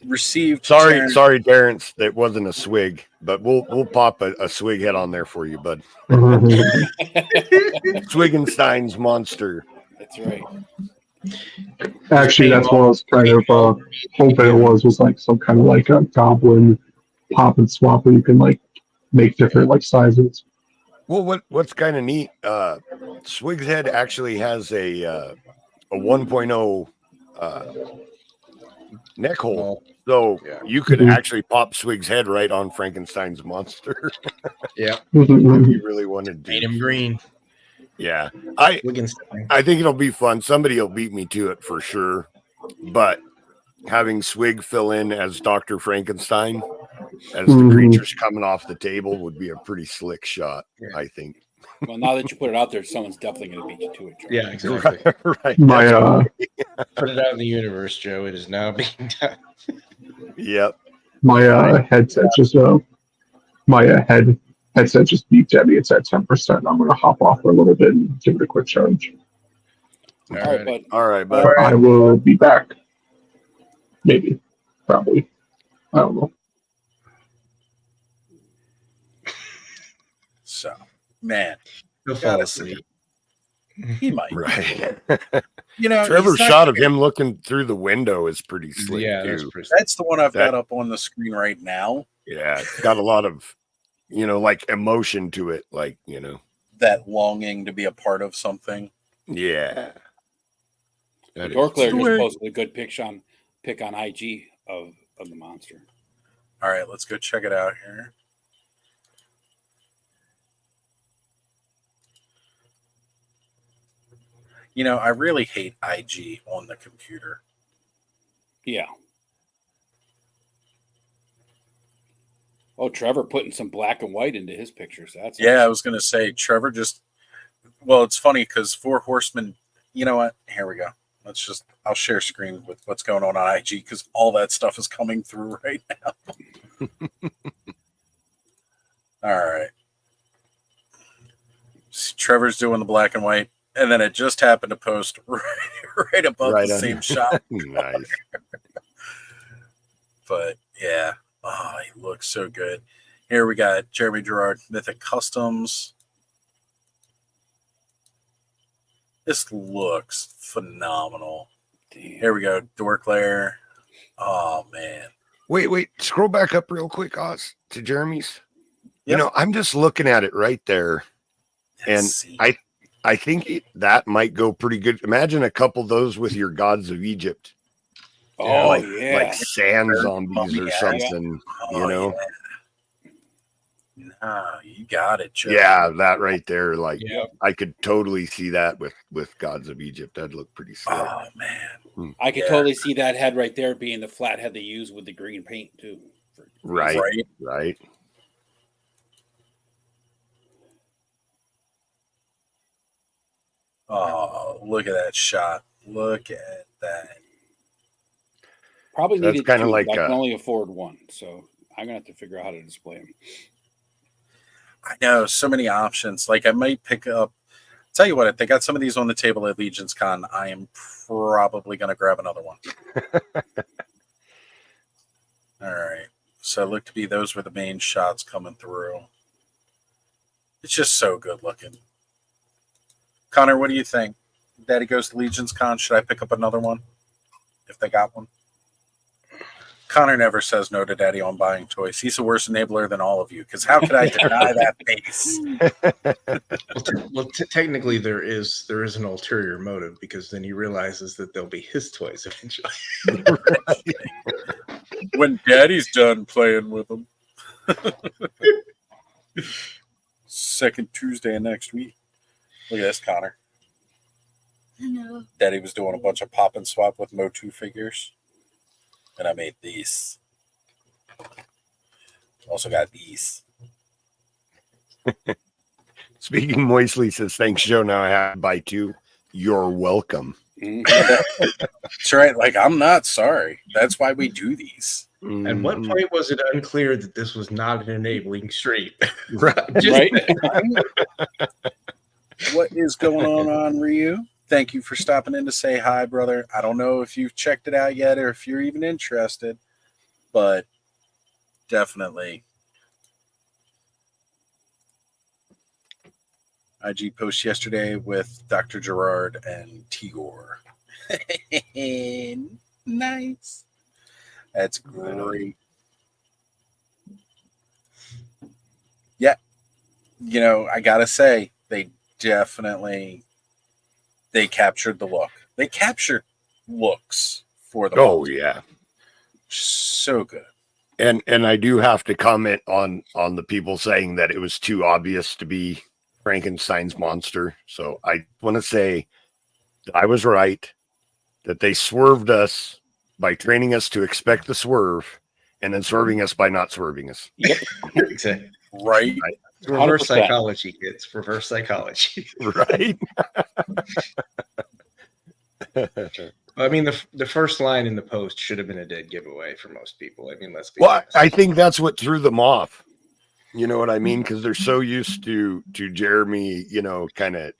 Received. Sorry, Terrence. That wasn't a swig, but we'll pop a swig head on there for you, bud. Swiggenstein's monster. That's right. Actually, that's what I was kind of hoping it was like some kind of like a goblin pop and swap where you can like make different like sizes. Well, what's kind of neat, Swig's head actually has a 1.0 neck hole. So you could actually pop Swig's head right on Frankenstein's monster. Yeah. If you really wanted to. Paint him green. Yeah. I think it'll be fun. Somebody will beat me to it for sure. But having Swig fill in as Dr. Frankenstein as the creatures coming off the table would be a pretty slick shot, I think. Well, now that you put it out there, someone's definitely going to beat you to it, Joe. Yeah, exactly. Right. My Put it out in the universe, Joe. It is now being done. Yep. My headset just headset just beeped at me. It's at 10%. I'm gonna hop off for a little bit and give it a quick charge. All right, bud. I will be back. Maybe. Probably. I don't know. So, man, He'll fall asleep. He might. Right. Trevor's shot of him looking through the window is pretty slick. Yeah, too. That's the one I've got up on the screen right now. Yeah, it's got a lot of, like emotion to it, like, that longing to be a part of something. Yeah. Dorklair just posted a good pic on IG of the monster. All right, let's go check it out here. I really hate IG on the computer. Yeah. Oh, Trevor putting some black and white into his pictures. That's awesome. I was going to say, Trevor it's funny because Four Horsemen, you know what? Here we go. I'll share screen with what's going on IG because all that stuff is coming through right now. All right. See, Trevor's doing the black and white. And then it just happened to post right above the same shot. Nice. But yeah, he looks so good. Here we got Jeremy Gerard, Mythic Customs. This looks phenomenal. Damn. Here we go, Dorklair. Oh man. Wait, scroll back up real quick, Oz, to Jeremy's. Yep. I'm just looking at it right there. I think that might go pretty good. Imagine a couple of those with your gods of Egypt. Oh, like sand zombies or something, Yeah. Nah, you got it, Joe. Yeah, that right there. Like, Yep. I could totally see that with Gods of Egypt. That'd look pretty sick. Oh man, I could totally see that head right there being the flat head they use with the green paint too. Right. Oh, look at that shot! Look at that. Probably That's needed kinda two. like, I can only afford one, so I'm gonna have to figure out how to display them. I know, so many options. Like I might pick up. Tell you what, if they got some of these on the table at Legion's Con, I am probably going to grab another one. All right. So it looked to be those were the main shots coming through. It's just so good looking. Connor, what do you think? Daddy goes to Legion's Con. Should I pick up another one if they got one? Connor never says no to Daddy on buying toys. He's a worse enabler than all of you. Because how could I deny that face? Technically, there is an ulterior motive because then he realizes that they'll be his toys eventually. When Daddy's done playing with them. Second Tuesday of next week. Look at this, Connor. I know. Daddy was doing a bunch of pop and swap with Motu figures. And I made these. Also got these. Speaking moistly says, thanks, Joe. Now I have to buy two. You're welcome. That's right. Like, I'm not sorry. That's why we do these. At what point was it unclear that this was not an enabling stream? Right? What is going on, Ryu? Thank you for stopping in to say hi, brother. I don't know if you've checked it out yet or if you're even interested, but definitely. IG post yesterday with Dr. Gerard and Tigor. Nice. That's great. Yeah. You know, I got to say, they definitely, they captured the look. They captured looks for the Oh, month. yeah. So good. And I do have to comment on the people saying that it was too obvious to be Frankenstein's monster. So I want to say that I was right, that they swerved us by training us to expect the swerve and then swerving us by not swerving us. Yep. Exactly. Right. It's reverse 100%. psychology. It's reverse psychology. Right. I mean, the first line in the post should have been a dead giveaway for most people. I mean, let's be Well, honest. I think that's what threw them off. You know what I mean? Because they're so used to Jeremy, you know, kind of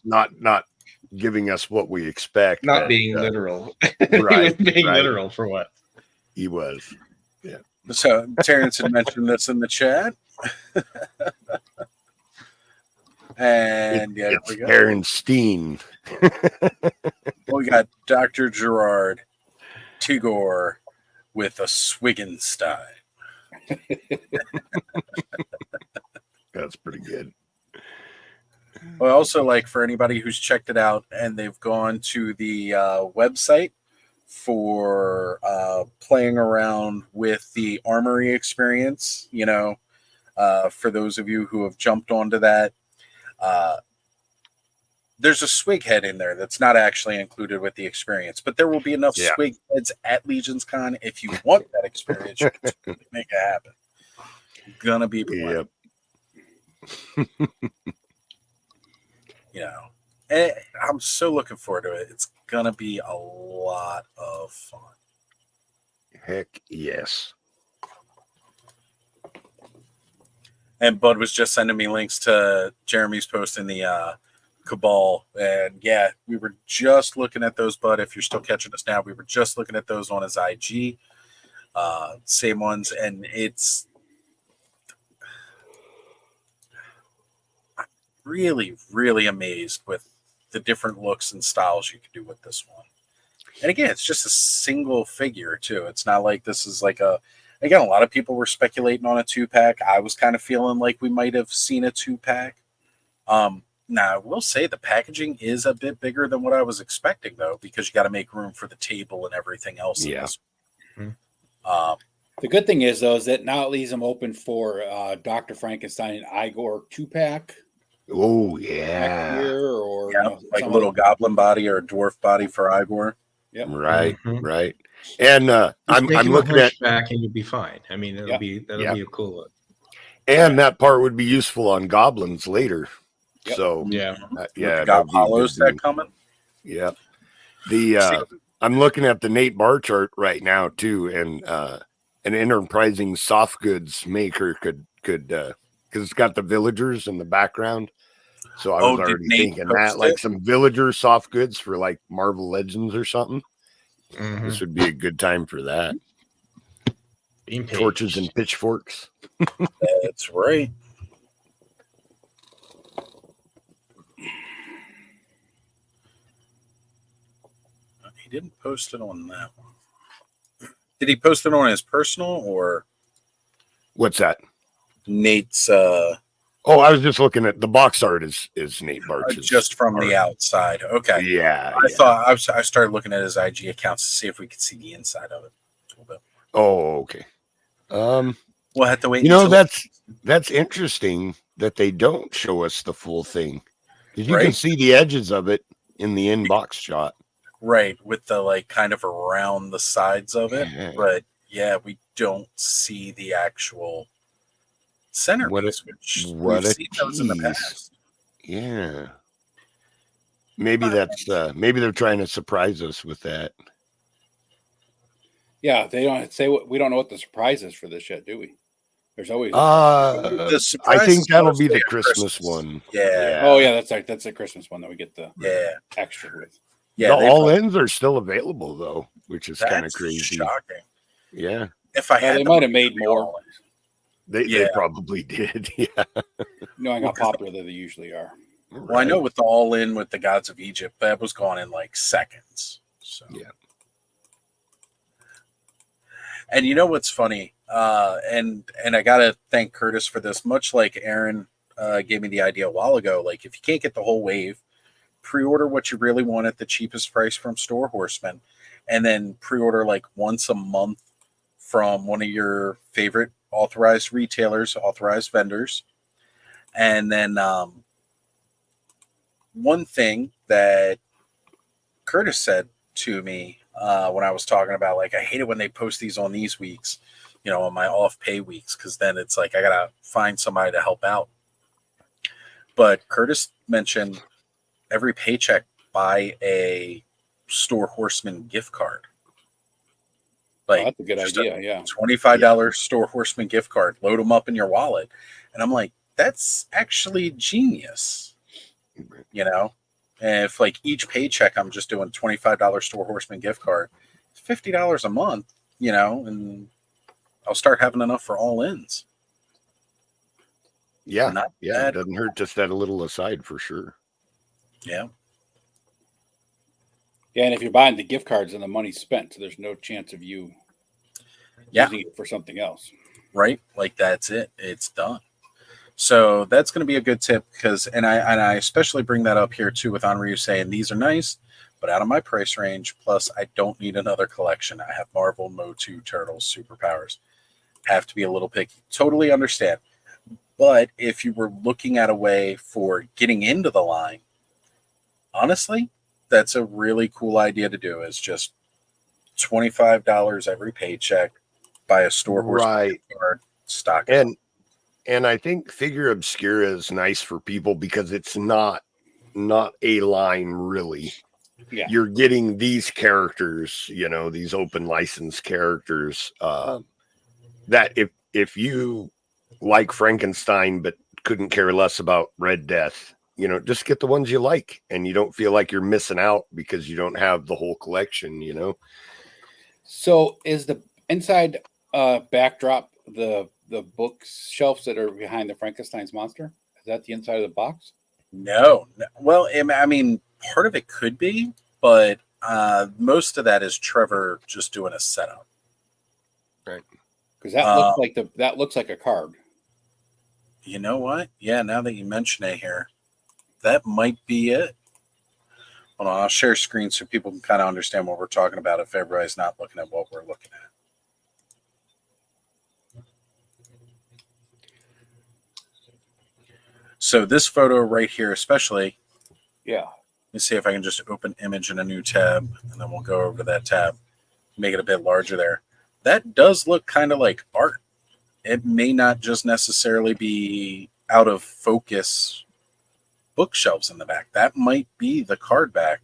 not giving us what we expect. Not being literal. Right. He was being right. literal for what? He was. Yeah. So Terrence had mentioned this in the chat. And yeah, it's Aaron Steen. We got Dr. Gerard Tigor with a Swiggenstein. That's pretty good. Well, also, like, for anybody who's checked it out and they've gone to the website for playing around with the Armory experience, you know, for those of you who have jumped onto that, there's a swig head in there that's not actually included with the experience, but there will be enough swig heads at Legion's Con. If you want that experience, you can totally make it happen. Gonna be plenty. Yep. You know, I'm so looking forward to it. It's gonna be a lot of fun. Heck yes. And Bud was just sending me links to Jeremy's post in the Cabal. And yeah, we were just looking at those, Bud. If you're still catching us now, we were just looking at those on his IG. Same ones. And it's really, really amazed with the different looks and styles you can do with this one. And again, it's just a single figure, too. It's not like this is like again, a lot of people were speculating on a 2-pack. I was kind of feeling like we might have seen a 2-pack. Now, I will say the packaging is a bit bigger than what I was expecting, though, because you got to make room for the table and everything else. Yeah. The good thing is, though, is that now it leaves them open for Dr. Frankenstein and Igor 2-pack. Oh, Next yeah. year, or like a little goblin body or a dwarf body for Igor. Yep. Right, right. And I'm make him looking a at hunchback, and you'll be fine. I mean, that'll be a cool look. And that part would be useful on goblins later. Yep. So yeah, the God Hollow set coming. Yeah. The I'm looking at the Nate bar chart right now too, and an enterprising soft goods maker could because it's got the villagers in the background. So I was already thinking that, like some villager soft goods for like Marvel Legends or something. Mm-hmm. This would be a good time for that. Torches and pitchforks. That's right. He didn't post it on that one. Did he post it on his personal or what's that? Nate's Oh, I was just looking at the box art is Nate Barch's just from art. The outside. Okay. Yeah. I thought I started looking at his IG accounts to see if we could see the inside of it a little bit. Oh, okay. We'll have to wait. You know, that's interesting that they don't show us the full thing. Because you can see the edges of it in the inbox shot. Right, with the like kind of around the sides of it. Yeah. But yeah, we don't see the actual centerpiece, which we've seen those in the past. Yeah. Maybe that's maybe they're trying to surprise us with that. Yeah, they don't say we don't know what the surprise is for this yet, do we? There's always the surprise. I think that'll be the Christmas one. Yeah. Oh yeah, that's a Christmas one that we get the extra with. Yeah, the all ends are still available though, which is kind of crazy. Shocking. Yeah. If I had, they might have made more. They probably did. Yeah. Knowing how popular they usually are. Well, I know with the all in with the Gods of Egypt, that was gone in like seconds. So yeah. And you know what's funny? And I gotta thank Curtis for this. Much like Aaron gave me the idea a while ago. Like if you can't get the whole wave, pre-order what you really want at the cheapest price from Four Horsemen, and then pre-order like once a month from one of your favorite authorized retailers, authorized vendors. And then one thing that Curtis said to me when I was talking about, like, I hate it when they post these on these weeks, you know, on my off pay weeks, because then it's like I gotta find somebody to help out. But Curtis mentioned every paycheck buy a Four Horsemen gift card. Like, that's a good idea. Yeah, $25 Four Horsemen gift card. Load them up in your wallet, and I'm like, that's actually genius. You know, and if like each paycheck I'm just doing $25 Four Horsemen gift card, $50 a month. You know, and I'll start having enough for all ins. Yeah, it doesn't hurt to set a little aside for sure. Yeah. Yeah, and if you're buying the gift cards, then the money's spent, so there's no chance of you using it for something else. Right? Like that's it. It's done. So that's going to be a good tip because, and I especially bring that up here too with Henri saying these are nice, but out of my price range. Plus, I don't need another collection. I have Marvel, Motu, Turtles, Superpowers. Have to be a little picky. Totally understand. But if you were looking at a way for getting into the line, honestly, that's a really cool idea to do. Is just $25 every paycheck, buy a Four Horsemen card, stock it. And I think Figura Obscura is nice for people because it's not a line really. Yeah. You're getting these characters, you know, these open license characters that if you like Frankenstein but couldn't care less about Red Death, you know, just get the ones you like and you don't feel like you're missing out because you don't have the whole collection, you know. So is the inside backdrop the bookshelves that are behind the Frankenstein's monster? Is that the inside of the box? No. Well, I mean, part of it could be, but most of that is Trevor just doing a setup. Right. Because that looks like a card. You know what? Yeah, now that you mention it here, that might be it. Hold on, I'll share screen so people can kind of understand what we're talking about if everybody's not looking at what we're looking at. So this photo right here, especially. Yeah. Let me see if I can just open image in a new tab, and then we'll go over to that tab, make it a bit larger there. That does look kind of like art. It may not just necessarily be out of focus bookshelves in the back. That might be the card back.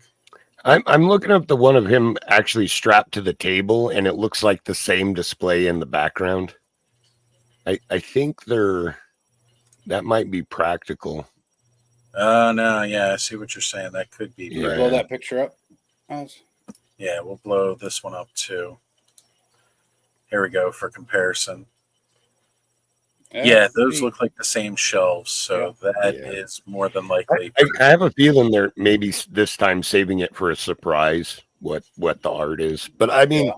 I'm looking up the one of him actually strapped to the table, and it looks like the same display in the background. I think that might be practical. No, yeah, I see what you're saying. That could be. Can you blow that picture up? Yeah, we'll blow this one up too. Here we go for comparison. Yeah, those look like the same shelves, so that is more than likely. I have a feeling they're maybe this time saving it for a surprise, what the art is. But I mean,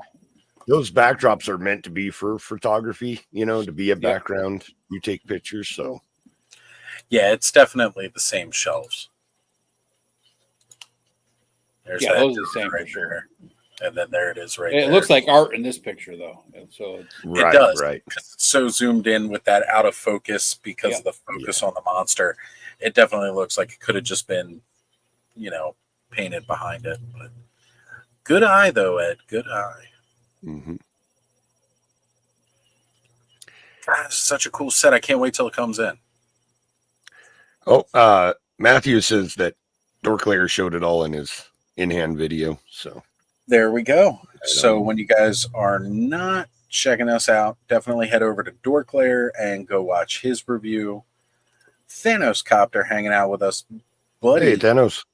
those backdrops are meant to be for photography, to be a background. You take pictures, so. Yeah, it's definitely the same shelves. Those are the same for sure. And then there it is right there. It looks like art in this picture, though. So it does. Right. Because it's so zoomed in with that out of focus because of the focus on the monster. It definitely looks like it could have just been, painted behind it. But good eye, though, Ed. Good eye. Mm-hmm. God, it's such a cool set. I can't wait till it comes in. Oh, Matthew says that Dorklayer showed it all in his in-hand video. So there we go. So when you guys are not checking us out, definitely head over to Dorklayer and go watch his review. Thanos Copter hanging out with us, buddy. Hey, Thanos.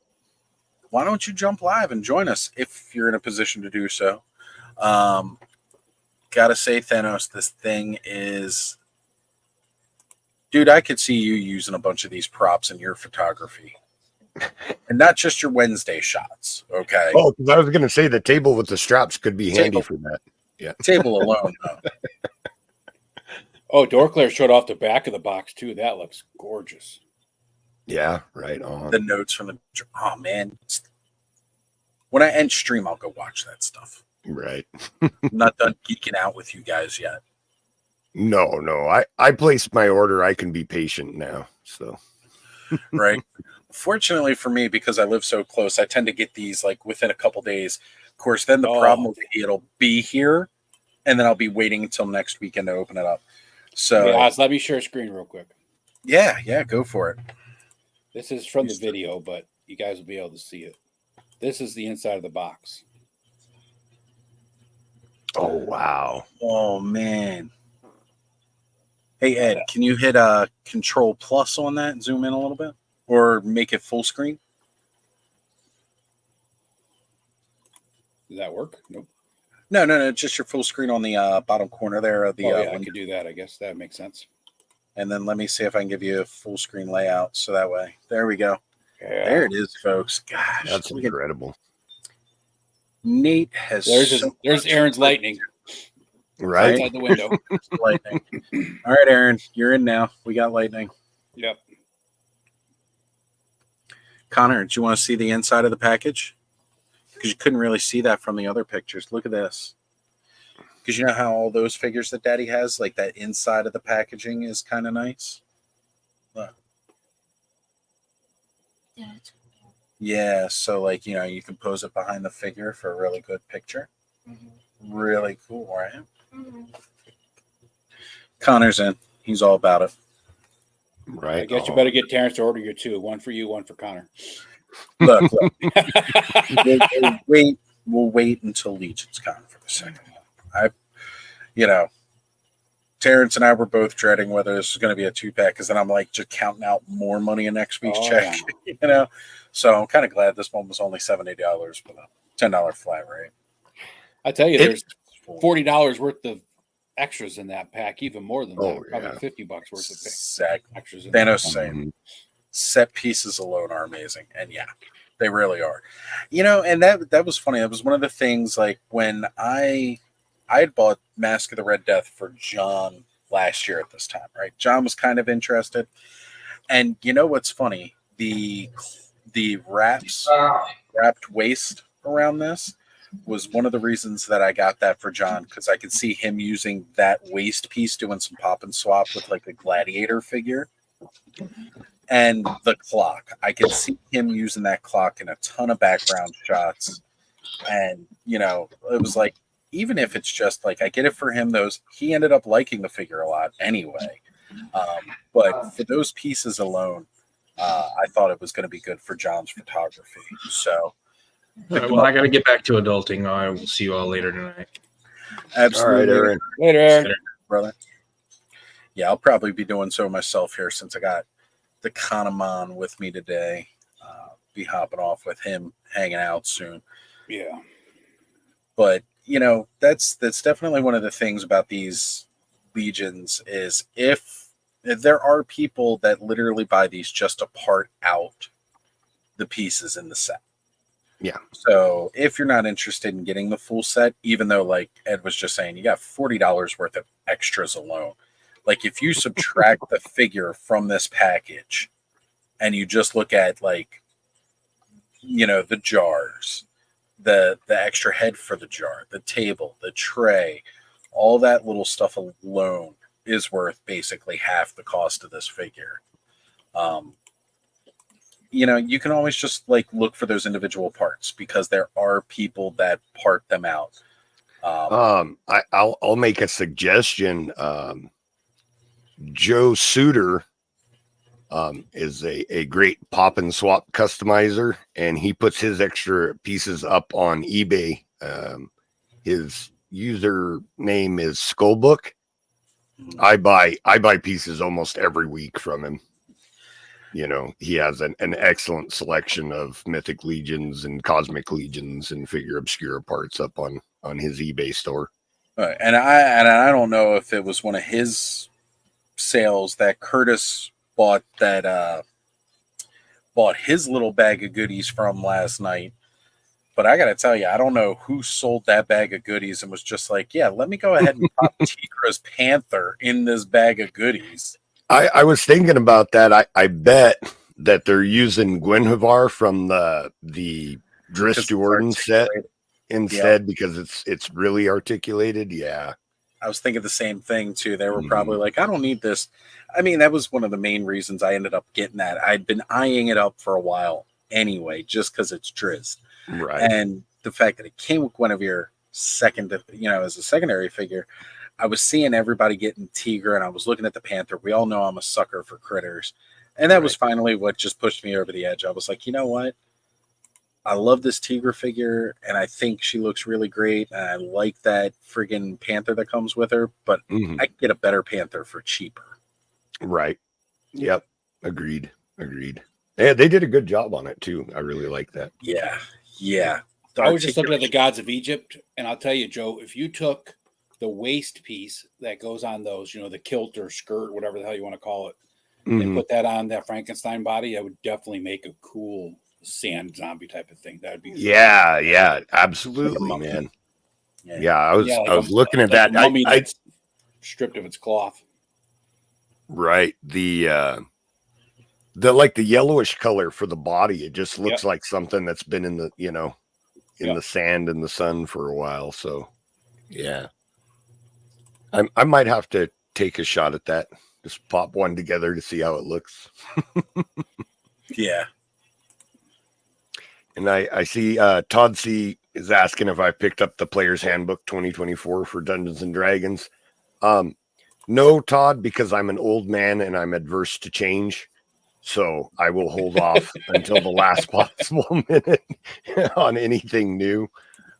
Why don't you jump live and join us if you're in a position to do so? Gotta say, Thanos, this thing is... Dude, I could see you using a bunch of these props in your photography. And not just your Wednesday shots, okay? Oh, because I was going to say the table with the straps could be handy for that. Yeah. Table alone, though. Oh, Dorklayer showed off the back of the box, too. That looks gorgeous. Yeah, right on. The notes from the... Oh, man. When I end stream, I'll go watch that stuff. Right. I'm not done geeking out with you guys yet. No. I placed my order. I can be patient now. So, right. Fortunately for me, because I live so close, I tend to get these like within a couple days. Of course, then the problem will be it'll be here, and then I'll be waiting until next weekend to open it up. So, let me share a screen real quick. Yeah, go for it. This is from the video, but you guys will be able to see it. This is the inside of the box. Oh, wow. Oh, man. Hey, Ed, can you hit Control Plus on that and zoom in a little bit? Or make it full screen? Does that work? Nope. No. Just your full screen on the bottom corner there of the. I could do that. I guess that makes sense. And then let me see if I can give you a full screen layout. So that way, there we go. Yeah. There it is, folks. Gosh, that's incredible. Nate has. There's Aaron's lightning. Right outside the window. Lightning. All right, Aaron, you're in now. We got lightning. Yep. Connor, do you want to see the inside of the package? Because you couldn't really see that from the other pictures. Look at this. Because you know how all those figures that Daddy has, like that inside of the packaging is kind of nice? Look. Yeah, so like, you can pose it behind the figure for a really good picture. Mm-hmm. Really cool, right? Mm-hmm. Connor's in. He's all about it. Right. I guess you better get Terrence to order your two. One for you, one for Connor. Look. We'll wait until Legion's gone for the second one. Terrence and I were both dreading whether this was going to be a 2-pack because then I'm like just counting out more money in next week's check, So I'm kind of glad this one was only $70 with a $10 flat rate. I tell you, there's $40 worth of extras in that pack, even more than that. Probably $50 worth of extras. Thanos saying set pieces alone are amazing, and yeah, they really are. And that was funny. That was one of the things. Like when I had bought Mask of the Red Death for John last year at this time, right? John was kind of interested, and what's funny? The wrapped waist around this was one of the reasons that I got that for John, because I could see him using that waist piece doing some pop and swap with like a gladiator figure. And the clock. I could see him using that clock in a ton of background shots. And, you know, it was like, even if it's just like, I get it for him, he ended up liking the figure a lot anyway. But for those pieces alone, I thought it was going to be good for John's photography. So, well, I got to get back to adulting. I will see you all later tonight. Absolutely. All right, Aaron. Later, Aaron. Brother. Yeah, I'll probably be doing so myself here since I got the Kahneman with me today. Be hopping off with him, hanging out soon. Yeah. But, you know, that's definitely one of the things about these Legions is if there are people that literally buy these just to part out the pieces in the set. Yeah. So if you're not interested in getting the full set, even though like Ed was just saying, you got $40 worth of extras alone. Like if you subtract the figure from this package and you just look at like, you know, the jars, the extra head for the jar, the table, the tray, all that little stuff alone is worth basically half the cost of this figure. You know, you can always just like look for those individual parts because there are people that part them out. I'll make a suggestion. Joe Suter is a great pop and swap customizer, and he puts his extra pieces up on eBay. His user name is Skullbook. I buy pieces almost every week from him. You know, he has an excellent selection of Mythic Legions and Cosmic Legions and Figure Obscura parts up on his eBay store. And I don't know if it was one of his sales that Curtis bought his little bag of goodies from last night. But I got to tell you, I don't know who sold that bag of goodies and was just like, yeah, let me go ahead and pop Tigra's Panther in this bag of goodies. I was thinking about that. I bet that they're using Gwenhwyvar from the Driss Jordan set instead because it's really articulated. Yeah. I was thinking the same thing too. They were probably like, I don't need this. I mean, that was one of the main reasons I ended up getting that. I'd been eyeing it up for a while anyway, just because it's Driss. Right. And the fact that it came with Guinevere second, you know, as a secondary figure, I was seeing everybody getting Tigra and I was looking at the Panther. We all know I'm a sucker for critters. And that was finally what just pushed me over the edge. I was like, you know what? I love this Tigra figure and I think she looks really great. And I like that friggin' Panther that comes with her, but I can get a better Panther for cheaper. Right. Yep. Agreed. Yeah, they did a good job on it too. I really like that. Yeah. I was just looking at the Gods of Egypt, and I'll tell you, Joe, if you took the waist piece that goes on those, you know, the kilt or skirt, whatever the hell you want to call it, and put that on that Frankenstein body, I would definitely make a cool sand zombie type of thing. That would be yeah, absolutely, like man. Yeah, I was looking at that. I stripped of its cloth. Right. The like the yellowish color for the body, it just looks like something that's been in the, you know, in the sand and the sun for a while. So yeah. I might have to take a shot at that. Just pop one together to see how it looks. Yeah. And I see Todd C is asking if I picked up the Player's Handbook 2024 for Dungeons and Dragons. No, Todd, because I'm an old man and I'm adverse to change. So I will hold off until the last possible minute on anything new.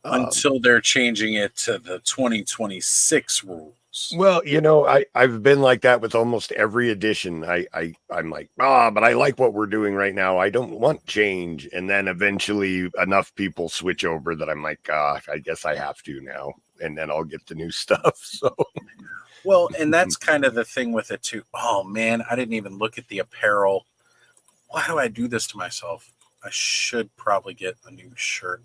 Until they're changing it to the 2026 rules. Well, you know, I've been like that with almost every edition. I'm like, but I like what we're doing right now. I don't want change. And then eventually enough people switch over that I'm like, I guess I have to now. And then I'll get the new stuff. So, well, and that's kind of the thing with it too. Oh man, I didn't even look at the apparel. Why do I do this to myself? I should probably get a new shirt.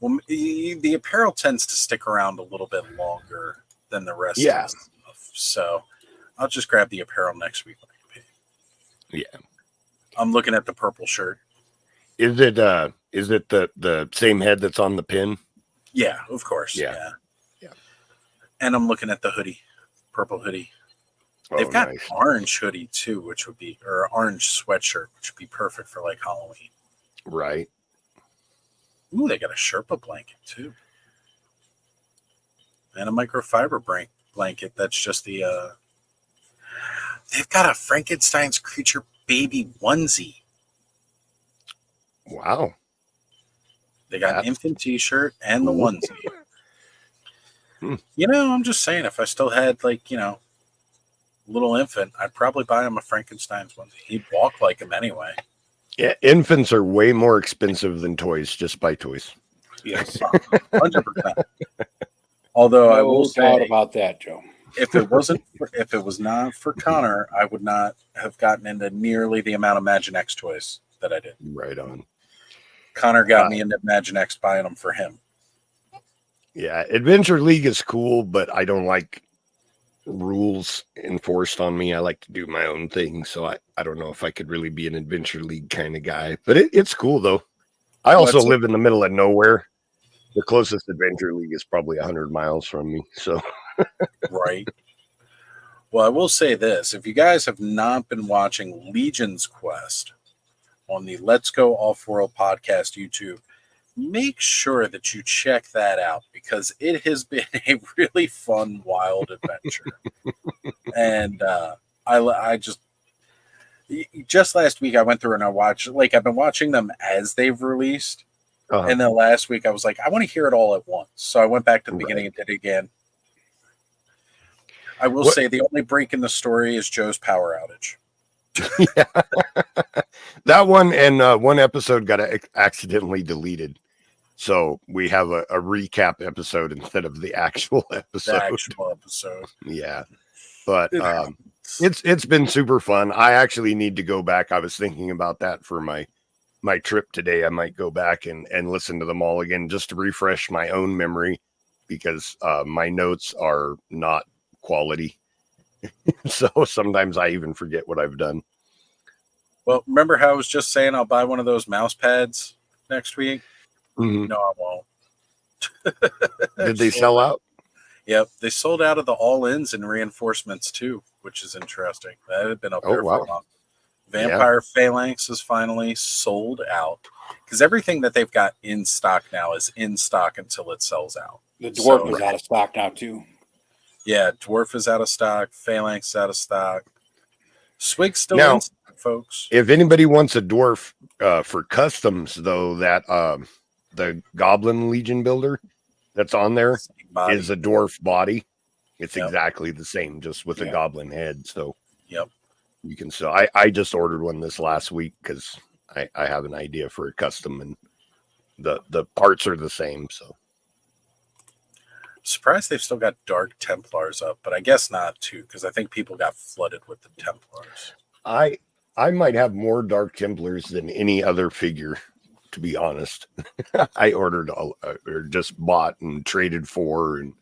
Well, the apparel tends to stick around a little bit longer than the rest of the stuff. So I'll just grab the apparel next week when I can pay. Yeah. I'm looking at the purple shirt. Is it the same head that's on the pin? Yeah, of course. Yeah. And I'm looking at the hoodie, purple hoodie. They've got nice. orange hoodie too, which would be, or orange sweatshirt, which would be perfect for like Halloween. Right. Ooh, they got a Sherpa blanket too, and a microfiber blanket. That's just the. They've got a Frankenstein's creature baby onesie. Wow. They got an infant T-shirt and the onesie. You know, I'm just saying, if I still had like, you know, little infant, I'd probably buy him a Frankenstein's onesie. He'd walk like him anyway. Yeah, infants are way more expensive than toys. Just buy toys. Yes, 100%. Although I will say about that, Joe. If it was not for Connor, I would not have gotten into nearly the amount of Imaginext toys that I did. Right on. Connor got me into Imaginext buying them for him. Yeah, Adventure League is cool, but I don't like rules enforced on me. I like to do my own thing, so I don't know if I could really be an Adventure League kind of guy. But it's cool, though. I also live in the middle of nowhere. The closest Adventure League is probably 100 miles from me, so... Right. Well, I will say this. If you guys have not been watching Legion's Quest on the Let's Go Off-World podcast YouTube, make sure that you check that out because it has been a really fun, wild adventure. And I just last week I went through and I watched, like, I've been watching them as they've released. And then last week I was like, I want to hear it all at once. So I went back to the beginning and did it again. I will say the only break in the story is Joe's power outage. Yeah. That one and one episode got accidentally deleted. So we have a recap episode instead of the actual episode. Yeah. But it's been super fun. I actually need to go back. I was thinking about that for my trip today. I might go back and listen to them all again just to refresh my own memory because my notes are not quality. So sometimes I even forget what I've done. Well, remember how I was just saying I'll buy one of those mouse pads next week? Mm-hmm. No, I won't. Did they sell out? Yep. They sold out of the all-ins and reinforcements too, which is interesting. That had been up there for a while. Vampire Phalanx is finally sold out because everything that they've got in stock now is in stock until it sells out. The dwarf is out of stock now too. Yeah, dwarf is out of stock. Phalanx is out of stock. Swig's still in stock, folks. If anybody wants a dwarf for customs, though, that the Goblin Legion builder that's on there is a dwarf body. It's exactly the same, just with a goblin head. So you can sell. I just ordered one this last week because I have an idea for a custom, and the parts are the same. So. Surprised they've still got Dark Templars up, but I guess not too, because I think people got flooded with the Templars. I might have more Dark Templars than any other figure, to be honest. I ordered or just bought and traded for and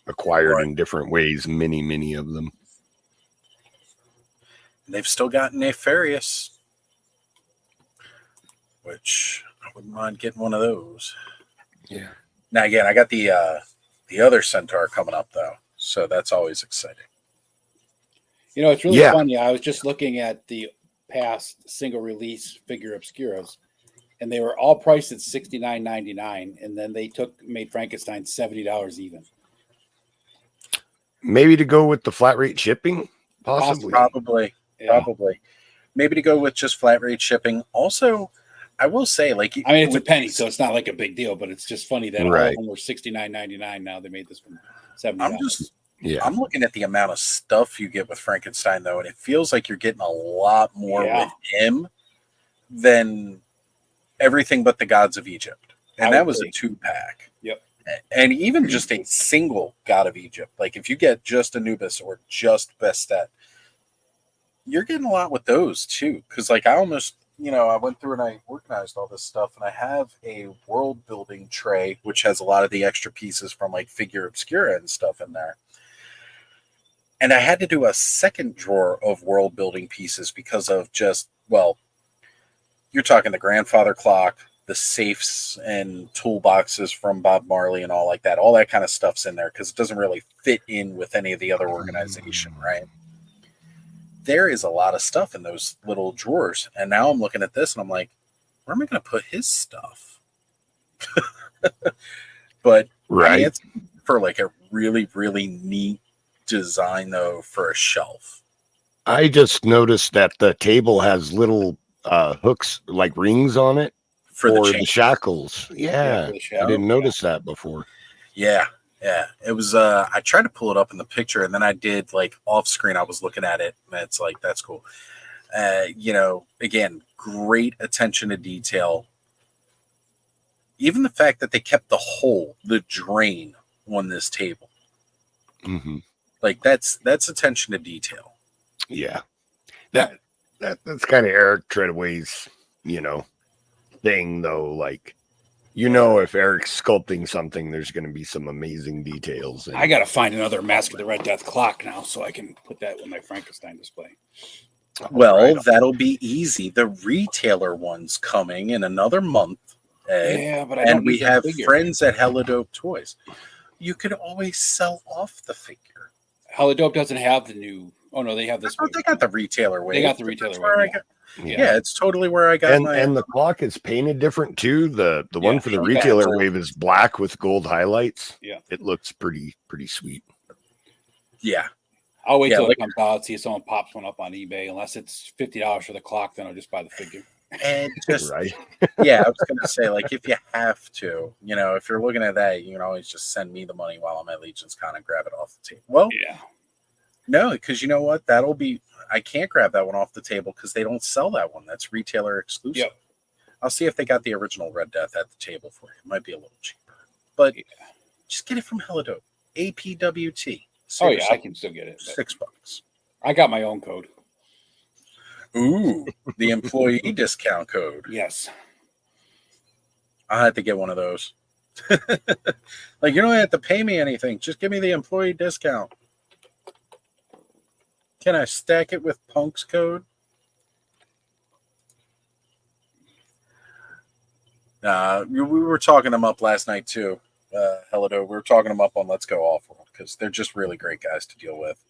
acquired in different ways, many of them. And they've still got Nefarious, which I wouldn't mind getting one of those. Yeah. Now again, I got the other Centaur coming up though, so that's always exciting. You know, it's really funny. I was just looking at the past single release Figura Obscuras, and they were all priced at $69.99, and then they made Frankenstein $70 even. Maybe to go with the flat rate shipping, possibly. Probably. Maybe to go with just flat rate shipping. Also, I will say, like, I mean, it's a penny, so it's not like a big deal, but it's just funny that all of them were $69.99. Now they made this one $70. I'm looking at the amount of stuff you get with Frankenstein, though, and it feels like you're getting a lot more with him than everything but the Gods of Egypt. And that was a 2-pack. Yep. And even just a single God of Egypt, like if you get just Anubis or just Bastet, you're getting a lot with those too. Because, like, I almost, I went through and I organized all this stuff, and I have a world building tray, which has a lot of the extra pieces from like Figura Obscura and stuff in there. And I had to do a second drawer of world building pieces because of just, you're talking the grandfather clock, the safes and toolboxes from Bob Marley and all like that. All that kind of stuff's in there because it doesn't really fit in with any of the other organization, right? there is a lot of stuff in those little drawers. And now I'm looking at this and I'm like, where am I going to put his stuff? But Right. it's for like a really, really neat design though for a shelf. I just noticed that the table has little hooks, like rings on it for the shackles. Yeah, I didn't notice that before. Yeah. It was I tried to pull it up in the picture, and then I did like off screen. I was looking at it, and it's like, that's cool. Again, great attention to detail. Even the fact that they kept the drain on this table. Mm-hmm. Like that's attention to detail. Yeah. That's kind of Eric Treadway's, thing though. Like, if Eric's sculpting something, there's going to be some amazing details. I got to find another Mask of the Red Death clock now so I can put that with my Frankenstein display. Well, that'll be easy. The retailer one's coming in another month. And we have friends at Helidope Toys. You could always sell off the figure. Helidope doesn't have the new. Oh no, they have this. They got the retailer wave. They got the retailer wave. Yeah, it's totally where I got my. And the clock is painted different too. The one for the retailer wave is black with gold highlights. Yeah, it looks pretty sweet. Yeah, I'll wait till it comes out. See if someone pops one up on eBay. Unless it's $50 for the clock, then I'll just buy the figure. And just right. Yeah, I was gonna say, like, if you have to, if you're looking at that, you can always just send me the money while I'm at Legion's Con and grab it off the table. Well, yeah. No, because you know what? I can't grab that one off the table because they don't sell that one. That's retailer exclusive. Yep. I'll see if they got the original Red Death at the table for you. It might be a little cheaper. But just get it from Helidope. APWT. Oh, yeah, I can still get it. $6. I got my own code. Ooh, the employee discount code. Yes. I had to get one of those. Like, you don't have to pay me anything. Just give me the employee discount. Can I stack it with Punk's code? We were talking them up last night too. Helido, we were talking them up on Let's Go Off-World because they're just really great guys to deal with,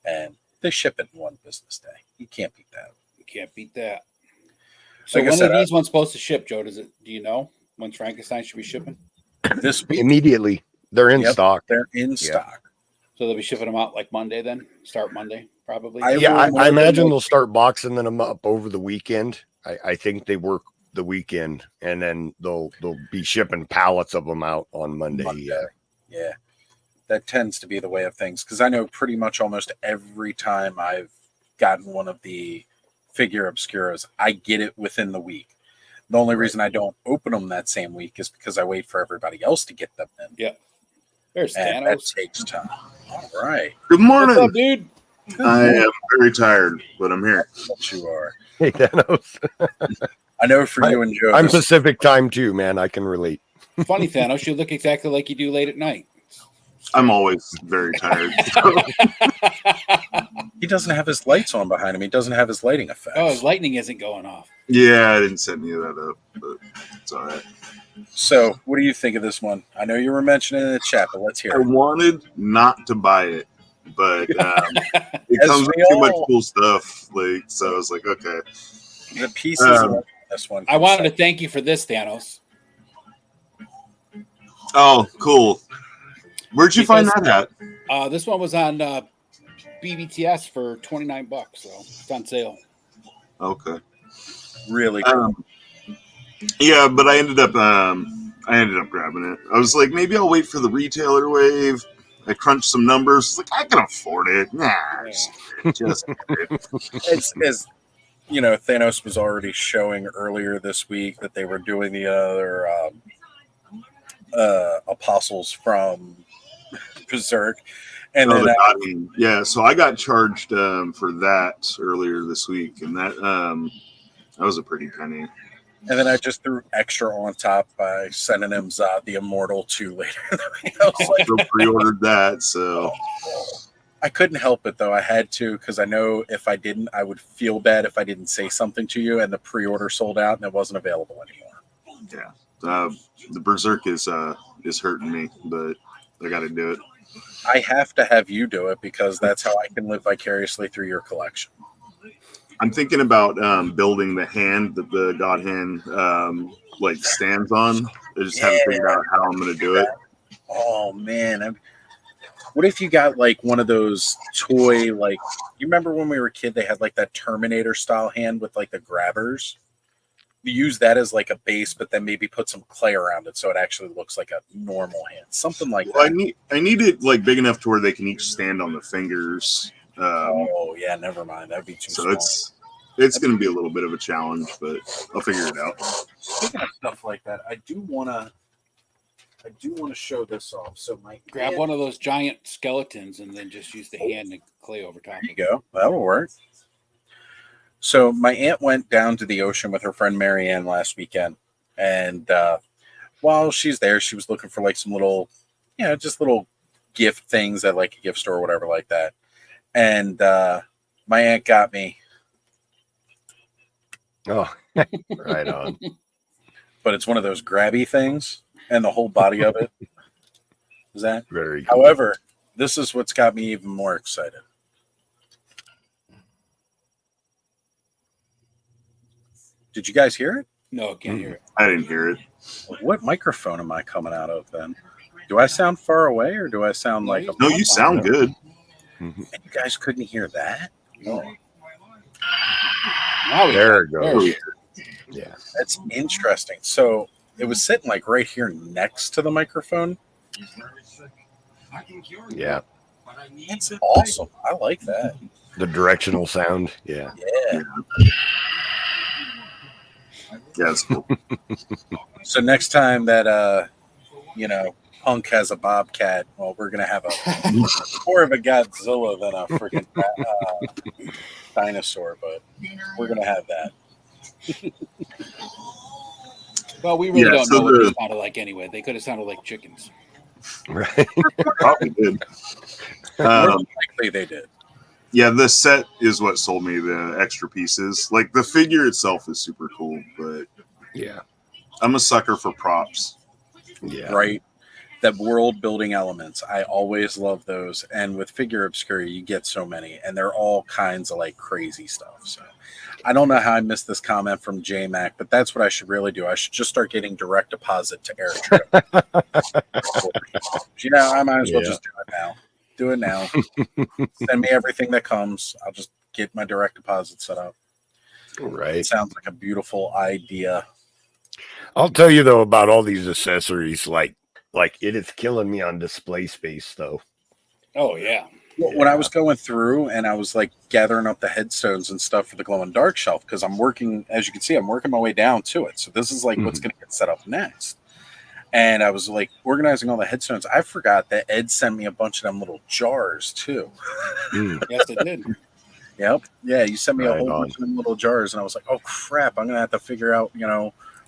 and they ship it in one business day. You can't beat that. You can't beat that. So like when are these ones supposed to ship, Joe? Do you know when Frankenstein should be shipping? This week. Immediately. They're in stock. They're in stock. So they'll be shipping them out like Monday then? Start Monday, probably? I imagine they'll start boxing them up over the weekend. I think they work the weekend, and then they'll be shipping pallets of them out on Monday. Yeah. That tends to be the way of things, because I know pretty much almost every time I've gotten one of the Figura Obscuras, I get it within the week. The only reason I don't open them that same week is because I wait for everybody else to get them in. Yeah. There's and Thanos. That takes time. All right. Good morning. What's up, dude? I am very tired, but I'm here. But you are. Hey, Thanos. I know for you and Joe. I'm Pacific time too, man. I can relate. Funny, Thanos, you look exactly like you do late at night. I'm always very tired. He doesn't have his lights on behind him. He doesn't have his lighting effects. Oh, his lightning isn't going off. Yeah, I didn't set any of that up, but it's all right. So, what do you think of this one? I know you were mentioning it in the chat, but let's hear it. I wanted not to buy it, but it comes with too much cool stuff. Like, so I was like, okay. The pieces of this one. I wanted to thank you for this, Thanos. Oh, cool. Where'd you find that at? This one was on BBTS for $29, so it's on sale. Okay. Really cool. Yeah, but I ended up grabbing it. I was like, maybe I'll wait for the retailer wave. I crunched some numbers. Like, I can afford it. Nah, just it's as you know, Thanos was already showing earlier this week that they were doing the other apostles from Berserk, and then so I got charged for that earlier this week, and that was a pretty penny. And then I just threw extra on top by sending him Zod the Immortal 2 later. I was like, so pre-ordered that, so I couldn't help it though. I had to, because I know if I didn't, I would feel bad if I didn't say something to you, and the pre-order sold out and it wasn't available anymore. Yeah, the Berserk is hurting me, but I got to do it. I have to have you do it because that's how I can live vicariously through your collection. I'm thinking about building the hand that the god hand like stands on. I just haven't figured out how I'm going to do it. Oh man, what if you got like one of those toy, like, you remember when we were a kid, they had like that Terminator style hand with like the grabbers? You use that as like a base, but then maybe put some clay around it so it actually looks like a normal hand, something like that. I need it like big enough to where they can each stand on the fingers. Oh yeah, never mind. That'd be too small. It's going to be a little bit of a challenge, but I'll figure it out. Speaking of stuff like that, I do want to show this off. So grab one of those giant skeletons and then just use the hand and clay over top. There you go. That'll work. So my aunt went down to the ocean with her friend Marianne last weekend, and while she's there, she was looking for like some little, just little gift things at like a gift store or whatever like that. And my aunt got me. Oh, right on. But it's one of those grabby things, and the whole body of it is that. Very cool. However, this is what's got me even more excited. Did you guys hear it? No, I can't hear it. I didn't hear it. What microphone am I coming out of then? Do I sound far away, or do I sound like No, you sound good. And you guys couldn't hear that? No. There it goes. Yeah. That's interesting. So it was sitting like right here next to the microphone. Yeah. It's awesome. I like that. The directional sound. Yeah. Yeah. Yeah, it's cool. So next time that Punk has a bobcat, well, we're gonna have more of a Godzilla than a freaking dinosaur, but we're gonna have that. Well, we really don't know what they sounded like anyway. They could have sounded like chickens. Right. Probably did. More likely they did. Yeah, the set is what sold me the extra pieces. Like the figure itself is super cool, but yeah, I'm a sucker for props. Yeah. Right. That world building elements. I always love those. And with Figura Obscura, you get so many, and they're all kinds of like crazy stuff. So I don't know how I missed this comment from J-Mac, but that's what I should really do. I should just start getting direct deposit to Airtrip. I might as well just do it now. Do it now. Send me everything that comes. I'll just get my direct deposit set up. Right. It sounds like a beautiful idea. I'll tell you though about all these accessories. Like it is killing me on display space though. Oh yeah. Well, when I was going through and I was like gathering up the headstones and stuff for the glow in dark shelf, because I'm working, as you can see, I'm working my way down to it. So this is like what's going to get set up next. And I was like organizing all the headstones. I forgot that Ed sent me a bunch of them little jars too. Yes, it did. Yep. Yeah, you sent me a whole bunch of them little jars, and I was like, oh crap, I'm gonna have to figure out,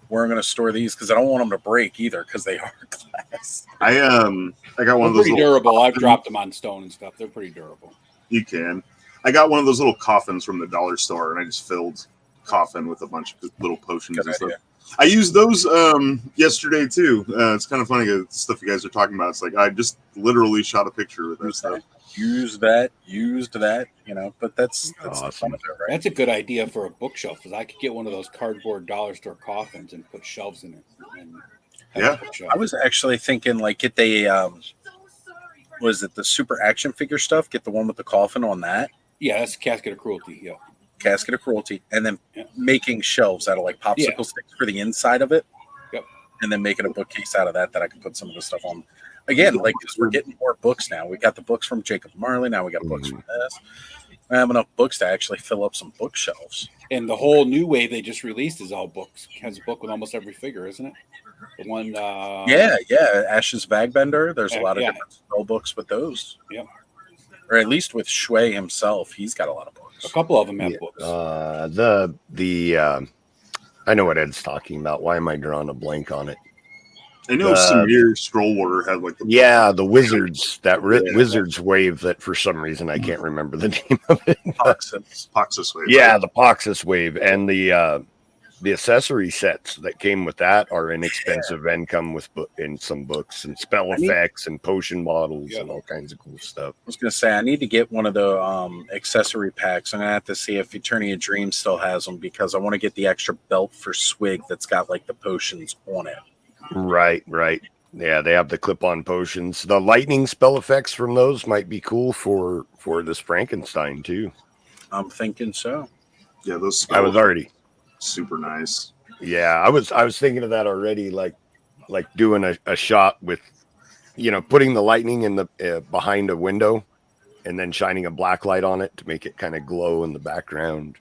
where I'm gonna store these, because I don't want them to break either, because they are glass. I got one of those. Pretty durable. I've dropped them on stone and stuff. They're pretty durable. You can. I got one of those little coffins from the dollar store, and I just filled coffin with a bunch of little potions and stuff. I used those yesterday too. It's kind of funny, the stuff you guys are talking about. It's like I just literally shot a picture with that stuff. Used that, but that's awesome. The fun of it, right? That's a good idea for a bookshelf, because I could get one of those cardboard dollar store coffins and put shelves in it. And I was actually thinking like get the was it the Super Action Figure stuff? Get the one with the coffin on that. Yeah, that's Casket of Cruelty. Yeah. Casket of Cruelty, and then making shelves out of like popsicle sticks for the inside of it. Yep. And then making a bookcase out of that I can put some of the stuff on. Again, like, because we're getting more books now. We got the books from Jacob Marley. Now we got books from this. I have enough books to actually fill up some bookshelves. And the whole new wave they just released is all books. It has a book with almost every figure, isn't it? The one. Ash's Vagbender. There's a lot of different spell books with those. Yeah. Or at least with Shui himself, he's got a lot of books. A couple of them have books. I know what Ed's talking about. Why am I drawing a blank on it? I know Samir Scrollwater had like the Wizards, Wizards wave that for some reason I can't remember the name of it. Poxus wave. Yeah, the Poxus wave and the the accessory sets that came with that are inexpensive and come with in some books and spell effects and potion models and all kinds of cool stuff. I was gonna say I need to get one of the accessory packs. I'm gonna have to see if Eternity of Dreams still has them because I want to get the extra belt for Swig that's got like the potions on it. Right. Yeah, they have the clip-on potions. The lightning spell effects from those might be cool for this Frankenstein too. I'm thinking so. Yeah, those. I was already super nice. Yeah, I was thinking of that already, like doing a shot with, putting the lightning in the behind a window, and then shining a black light on it to make it kind of glow in the background.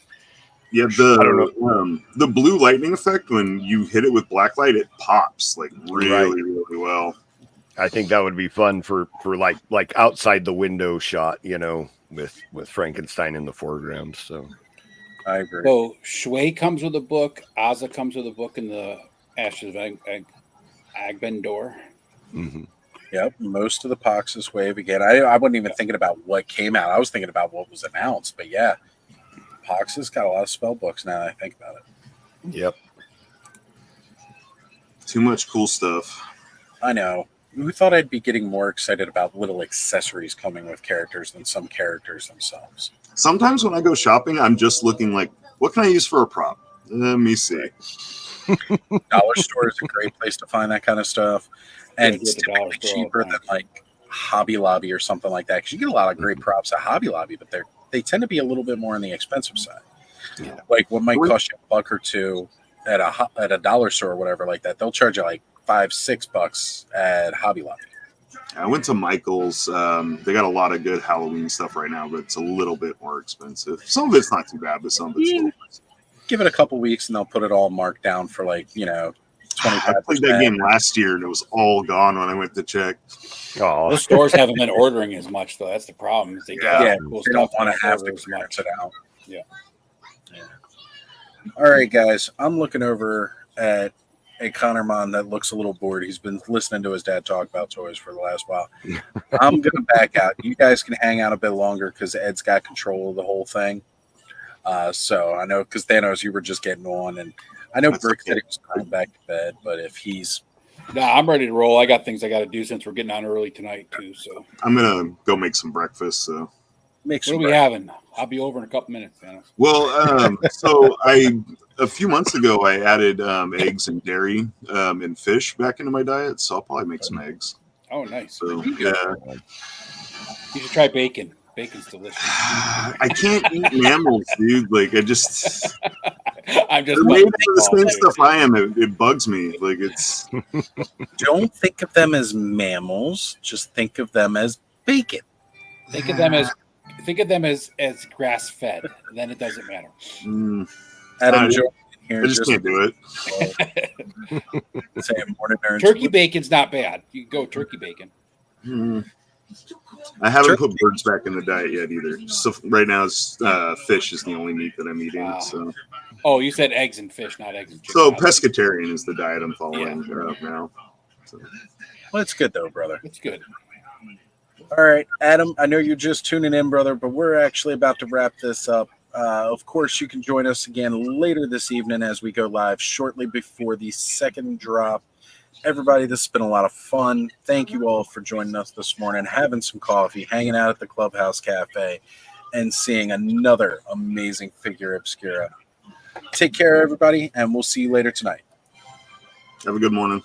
Yeah, the blue lightning effect when you hit it with black light, it pops like really well. I think that would be fun for like outside the window shot, with Frankenstein in the foreground. So I agree. So Shui comes with a book, Aza comes with a book, in the Ashes of Agbendor. Mm-hmm. Yep, most of the boxes wave again. I wasn't even thinking about what came out. I was thinking about what was announced, but yeah. Pox's got a lot of spell books now that I think about it. Yep. Too much cool stuff. I know. Who thought I'd be getting more excited about little accessories coming with characters than some characters themselves? Sometimes when I go shopping, I'm just looking like, what can I use for a prop? Let me see. Dollar store is a great place to find that kind of stuff. And it's typically cheaper than like Hobby Lobby or something like that. Because you get a lot of great props at Hobby Lobby, but they tend to be a little bit more on the expensive side. Yeah. Like what might cost you $1 or $2 at a dollar store or whatever like that, they'll charge you like $5-6 at Hobby Lobby. I went to Michael's. They got a lot of good Halloween stuff right now, but it's a little bit more expensive. Some of it's not too bad, but some of it's a little expensive. Give it a couple weeks and they'll put it all marked down for like, 25%. I played that game last year and it was all gone when I went to check. Oh, the stores haven't been ordering as much though. That's the problem. They don't want to have to clearance it out. Yeah. All right, guys. I'm looking over at a Connormon that looks a little bored. He's been listening to his dad talk about toys for the last while. I'm going to back out. You guys can hang out a bit longer because Ed's got control of the whole thing. So I know because Thanos, you were just getting on, and I know Brick said he was going back to bed, but if he's I'm ready to roll. I got things I got to do since we're getting on early tonight too. So I'm gonna go make some breakfast. So what are we having? I'll be over in a couple minutes, Thanos. Well, so a few months ago I added eggs and dairy and fish back into my diet, so I'll probably make some eggs. Oh, nice. So yeah, you should try bacon. Bacon's delicious. I can't eat mammals, dude. Like I'm just made for the same stuff I am. It bugs me. Like it's. Don't think of them as mammals. Just think of them as bacon. Think of them as grass fed. Then it doesn't matter. Adam Joe here. I just can't do it. Turkey bacon's not bad. You can go turkey bacon. I haven't put birds back in the diet yet either. So right now, fish is the only meat that I'm eating. Wow. So. Oh, you said eggs and fish, not eggs and chicken. So pescatarian is the diet I'm following now. So. Well, it's good though, brother. It's good. All right, Adam, I know you're just tuning in, brother, but we're actually about to wrap this up. Of course, you can join us again later this evening as we go live shortly before the second drop. Everybody, this has been a lot of fun. Thank you all for joining us this morning, having some coffee, hanging out at the Clubhouse Cafe, and seeing another amazing Figura Obscura. Take care, everybody, and we'll see you later tonight. Have a good morning.